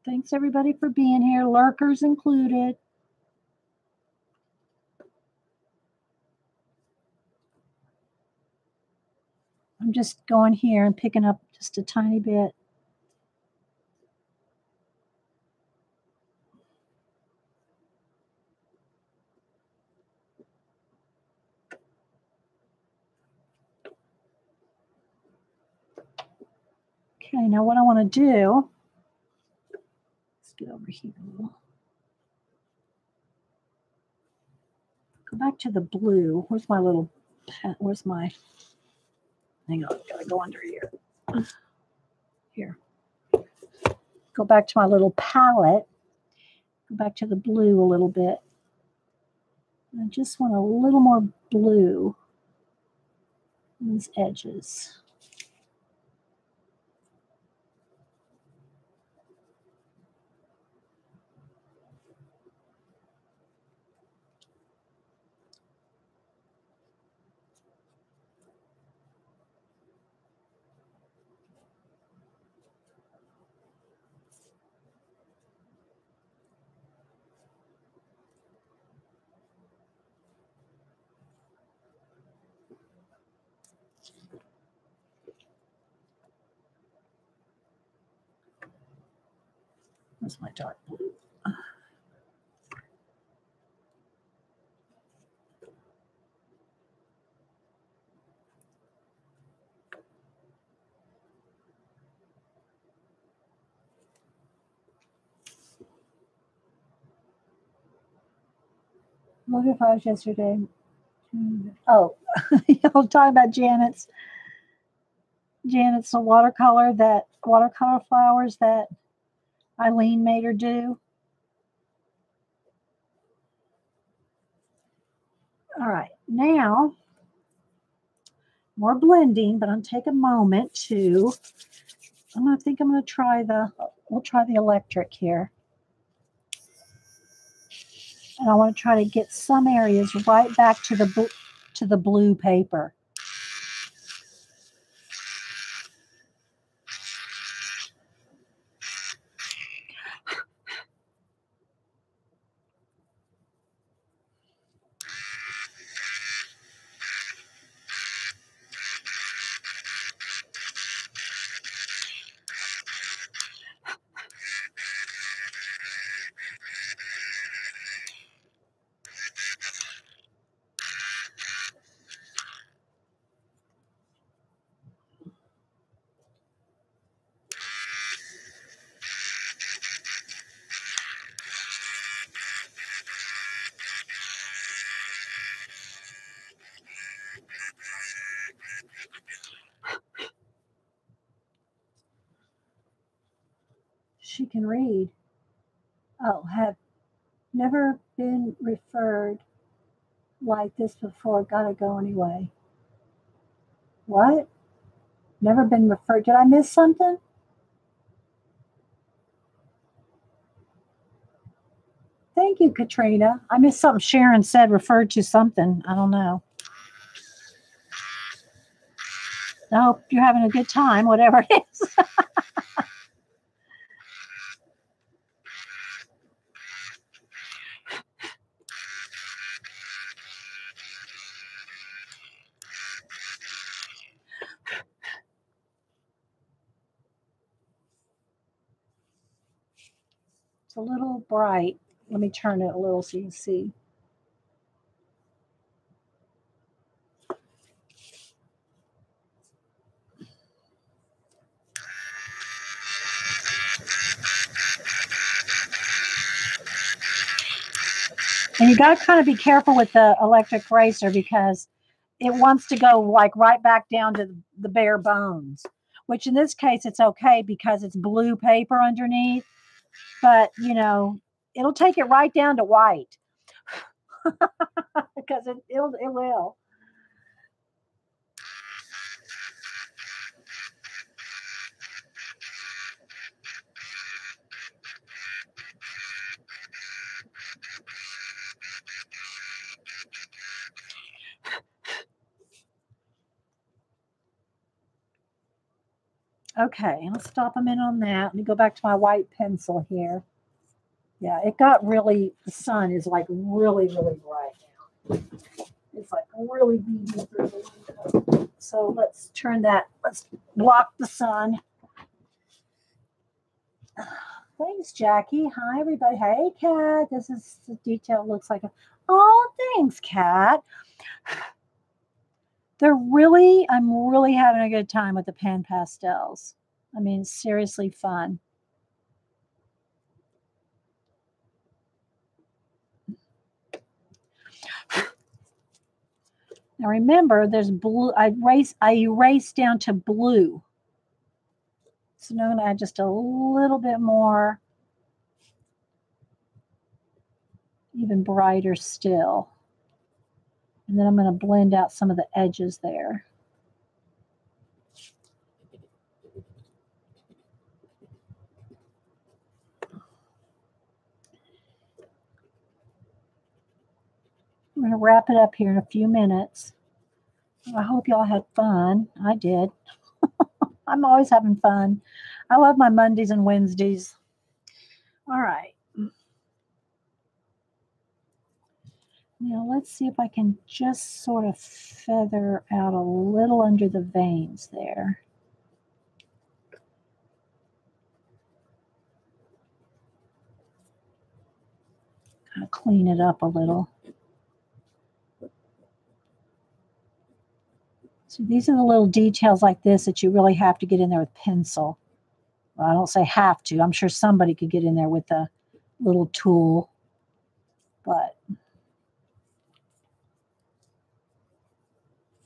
Thanks, everybody, for being here. Lurkers included. I'm just going here and picking up just a tiny bit. Okay, now what I want to do, let's get over here a little. Go back to the blue. Where's my little pen? Where's my, hang on, gotta go under here. Here. Go back to my little palette. Go back to the blue a little bit. I just want a little more blue on these edges. Where's my dark blue? Look at files yesterday. Oh, y'all talking about Janet's watercolor flowers that Eileen made her do. All right, now more blending, but I'm gonna take a moment to. I think I'm gonna try we'll try the electric here. And I want to try to get some areas right back to the blue paper. She can read. Oh, have never been referred like this before. Gotta go anyway. What? Never been referred. Did I miss something? Thank you, Katrina. I missed something Sharon said referred to something. I don't know. I hope you're having a good time, whatever it is. It's a little bright. Let me turn it a little so you can see. And you got to kind of be careful with the electric eraser because it wants to go like right back down to the bare bones, which in this case it's okay because it's blue paper underneath, but you know, it'll take it right down to white because it will. Okay, let's stop a minute on that. Let me go back to my white pencil here. Yeah, it got really, the sun is like really, really bright now. It's like really beaming through the window. So let's turn that, let's block the sun. Thanks, Jackie. Hi, everybody. Hey, Kat. This is the detail looks like a, oh, thanks, Kat. I'm really having a good time with the pan pastels. I mean, seriously fun. Now remember, there's blue. I erase down to blue. So now I'm going to add just a little bit more, even brighter still. And then I'm going to blend out some of the edges there. I'm going to wrap it up here in a few minutes. I hope y'all had fun. I did. I'm always having fun. I love my Mondays and Wednesdays. All right. Now let's see if I can just sort of feather out a little under the veins there. Kind of clean it up a little. So these are the little details like this that you really have to get in there with pencil. Well, I don't say have to. I'm sure somebody could get in there with a little tool. But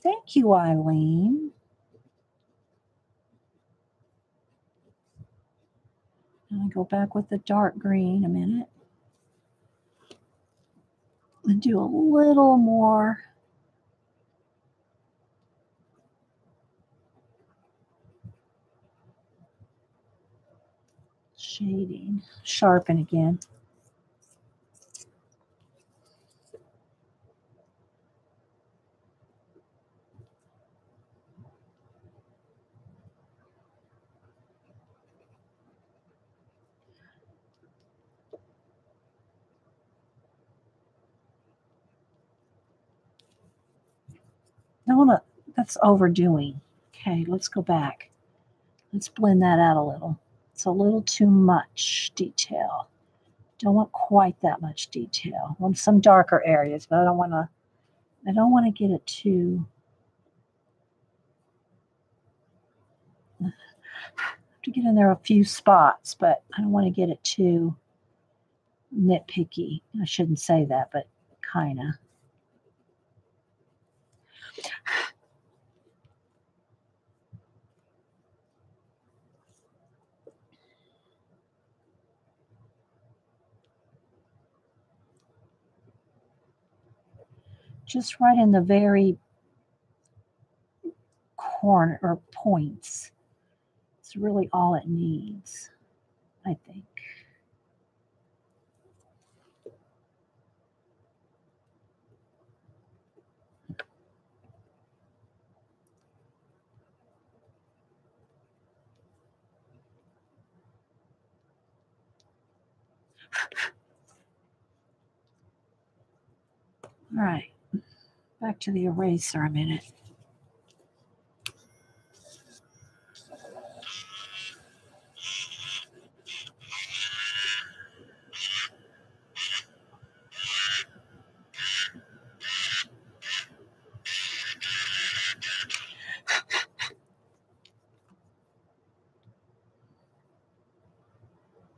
thank you, Eileen. And I go back with the dark green a minute. And do a little more shading. Sharpen again. No, that's overdoing. Okay, let's go back. Let's blend that out a little. It's a little too much detail. Don't want quite that much detail. I want some darker areas, but I don't want to get it too. I have to get in there a few spots, but I don't want to get it too nitpicky. I shouldn't say that, but kind of. Just right in the very corner or points. It's really all it needs, I think. All right, back to the eraser a minute.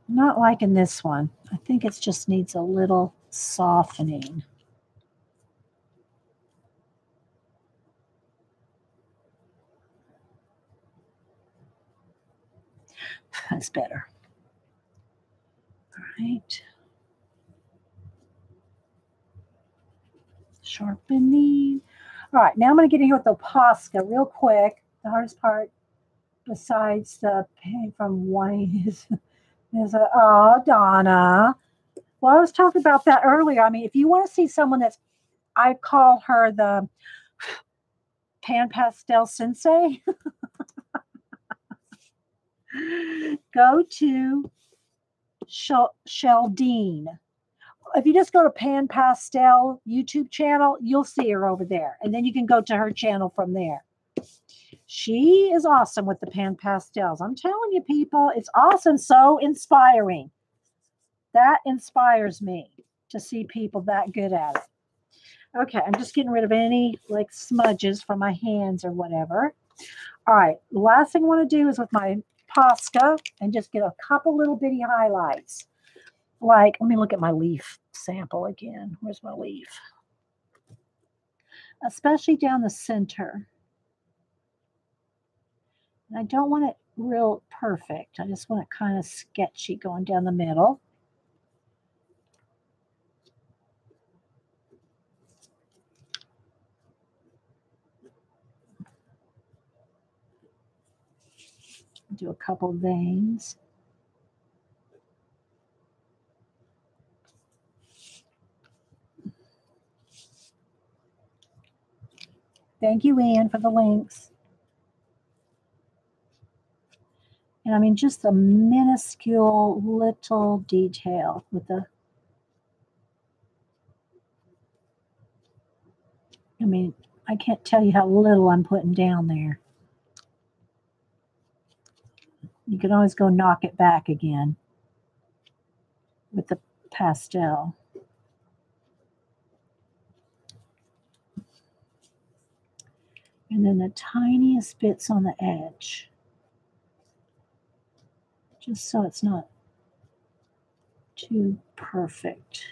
Not liking this one. I think it just needs a little softening. That's better. All right. Sharpening. All right, now I'm going to get in here with the Posca real quick. The hardest part, besides the pain from white, is oh, Donna. Well, I was talking about that earlier. I mean, if you want to see someone that's, I call her the Pan Pastel Sensei. Go to Sheldine. If you just go to Pan Pastel YouTube channel, you'll see her over there. And then you can go to her channel from there. She is awesome with the Pan Pastels. I'm telling you, people, it's awesome. So inspiring. That inspires me to see people that good at it. Okay, I'm just getting rid of any like smudges from my hands or whatever. All right, the last thing I want to do is with my Posca and just get a couple little bitty highlights. Like, let me look at my leaf sample again. Where's my leaf? Especially down the center. And I don't want it real perfect. I just want it kind of sketchy going down the middle. Do a couple veins. Thank you, Ian, for the links. And I mean, just a minuscule little detail with the, I mean, I can't tell you how little I'm putting down there. You can always go knock it back again with the pastel. And then the tiniest bits on the edge. Just so it's not too perfect.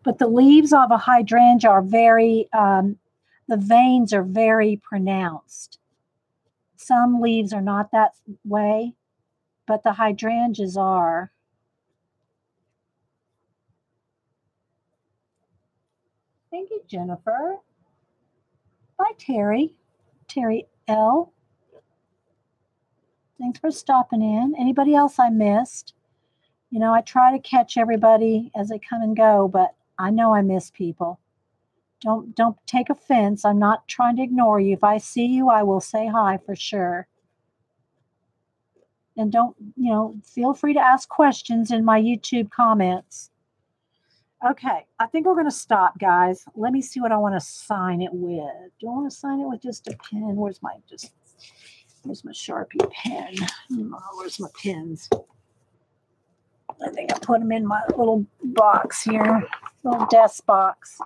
But the leaves of a hydrangea are very, the veins are very pronounced. Some leaves are not that way, but the hydrangeas are. Thank you, Jennifer. Bye, Terry. Terry L. Thanks for stopping in. Anybody else I missed? You know, I try to catch everybody as they come and go, but I know I miss people. Don't take offense. I'm not trying to ignore you. If I see you, I will say hi for sure. And don't, you know, feel free to ask questions in my YouTube comments. Okay, I think we're going to stop, guys. Let me see what I want to sign it with. Do I want to sign it with just a pen? Where's my Sharpie pen? Oh, where's my pens? I think I put them in my little box here, little desk box.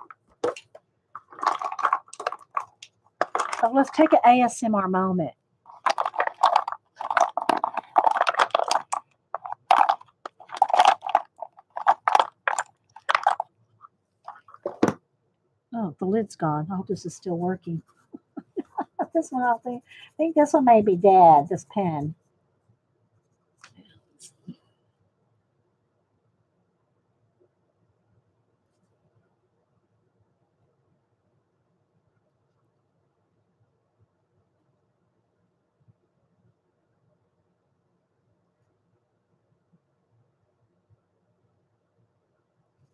So let's take an ASMR moment. Oh, the lid's gone. I hope this is still working. This one, I think this one may be Dad, this pen.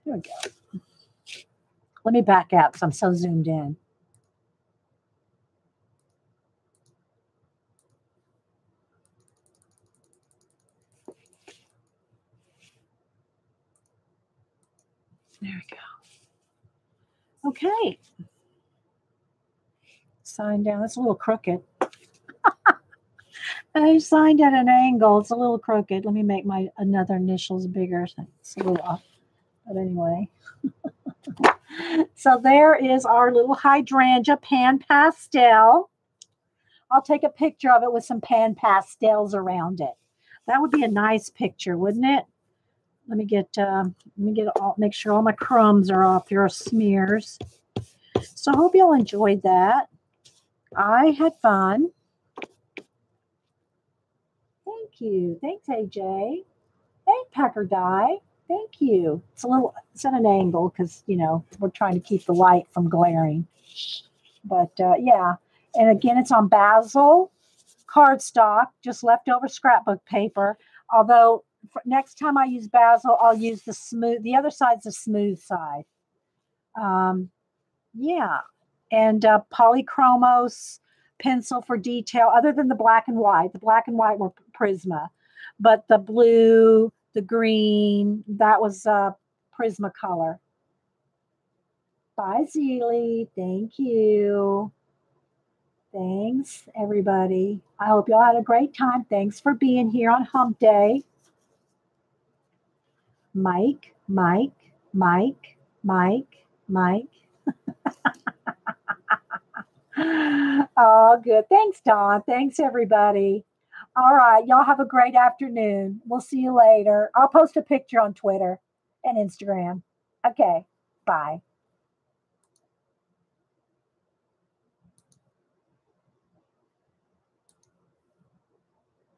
Here we go. Let me back out because I'm so zoomed in. There we go. Okay. Sign down. It's a little crooked. I signed at an angle. It's a little crooked. Let me make my another initials bigger. It's a little off. But anyway. So there is our little hydrangea pan pastel. I'll take a picture of it with some pan pastels around it. That would be a nice picture, wouldn't it? Let me get all, make sure all my crumbs are off your smears. So I hope y'all enjoyed that. I had fun. Thank you. Thanks, AJ. Hey, Packer Dye. Thank you. It's at an angle because, we're trying to keep the light from glaring. But yeah. And again, it's on basil cardstock, just leftover scrapbook paper. Although next time I use basil, I'll use the other side's the smooth side. Yeah. And polychromos pencil for detail, other than the black and white. The black and white were Prisma. But the blue, the green, that was Prismacolor. Bye, Zeely. Thank you. Thanks, everybody. I hope y'all had a great time. Thanks for being here on Hump Day. Mike, Mike, Mike, Mike, Mike. Oh, good. Thanks, Dawn. Thanks, everybody. All right. Y'all have a great afternoon. We'll see you later. I'll post a picture on Twitter and Instagram. Okay. Bye.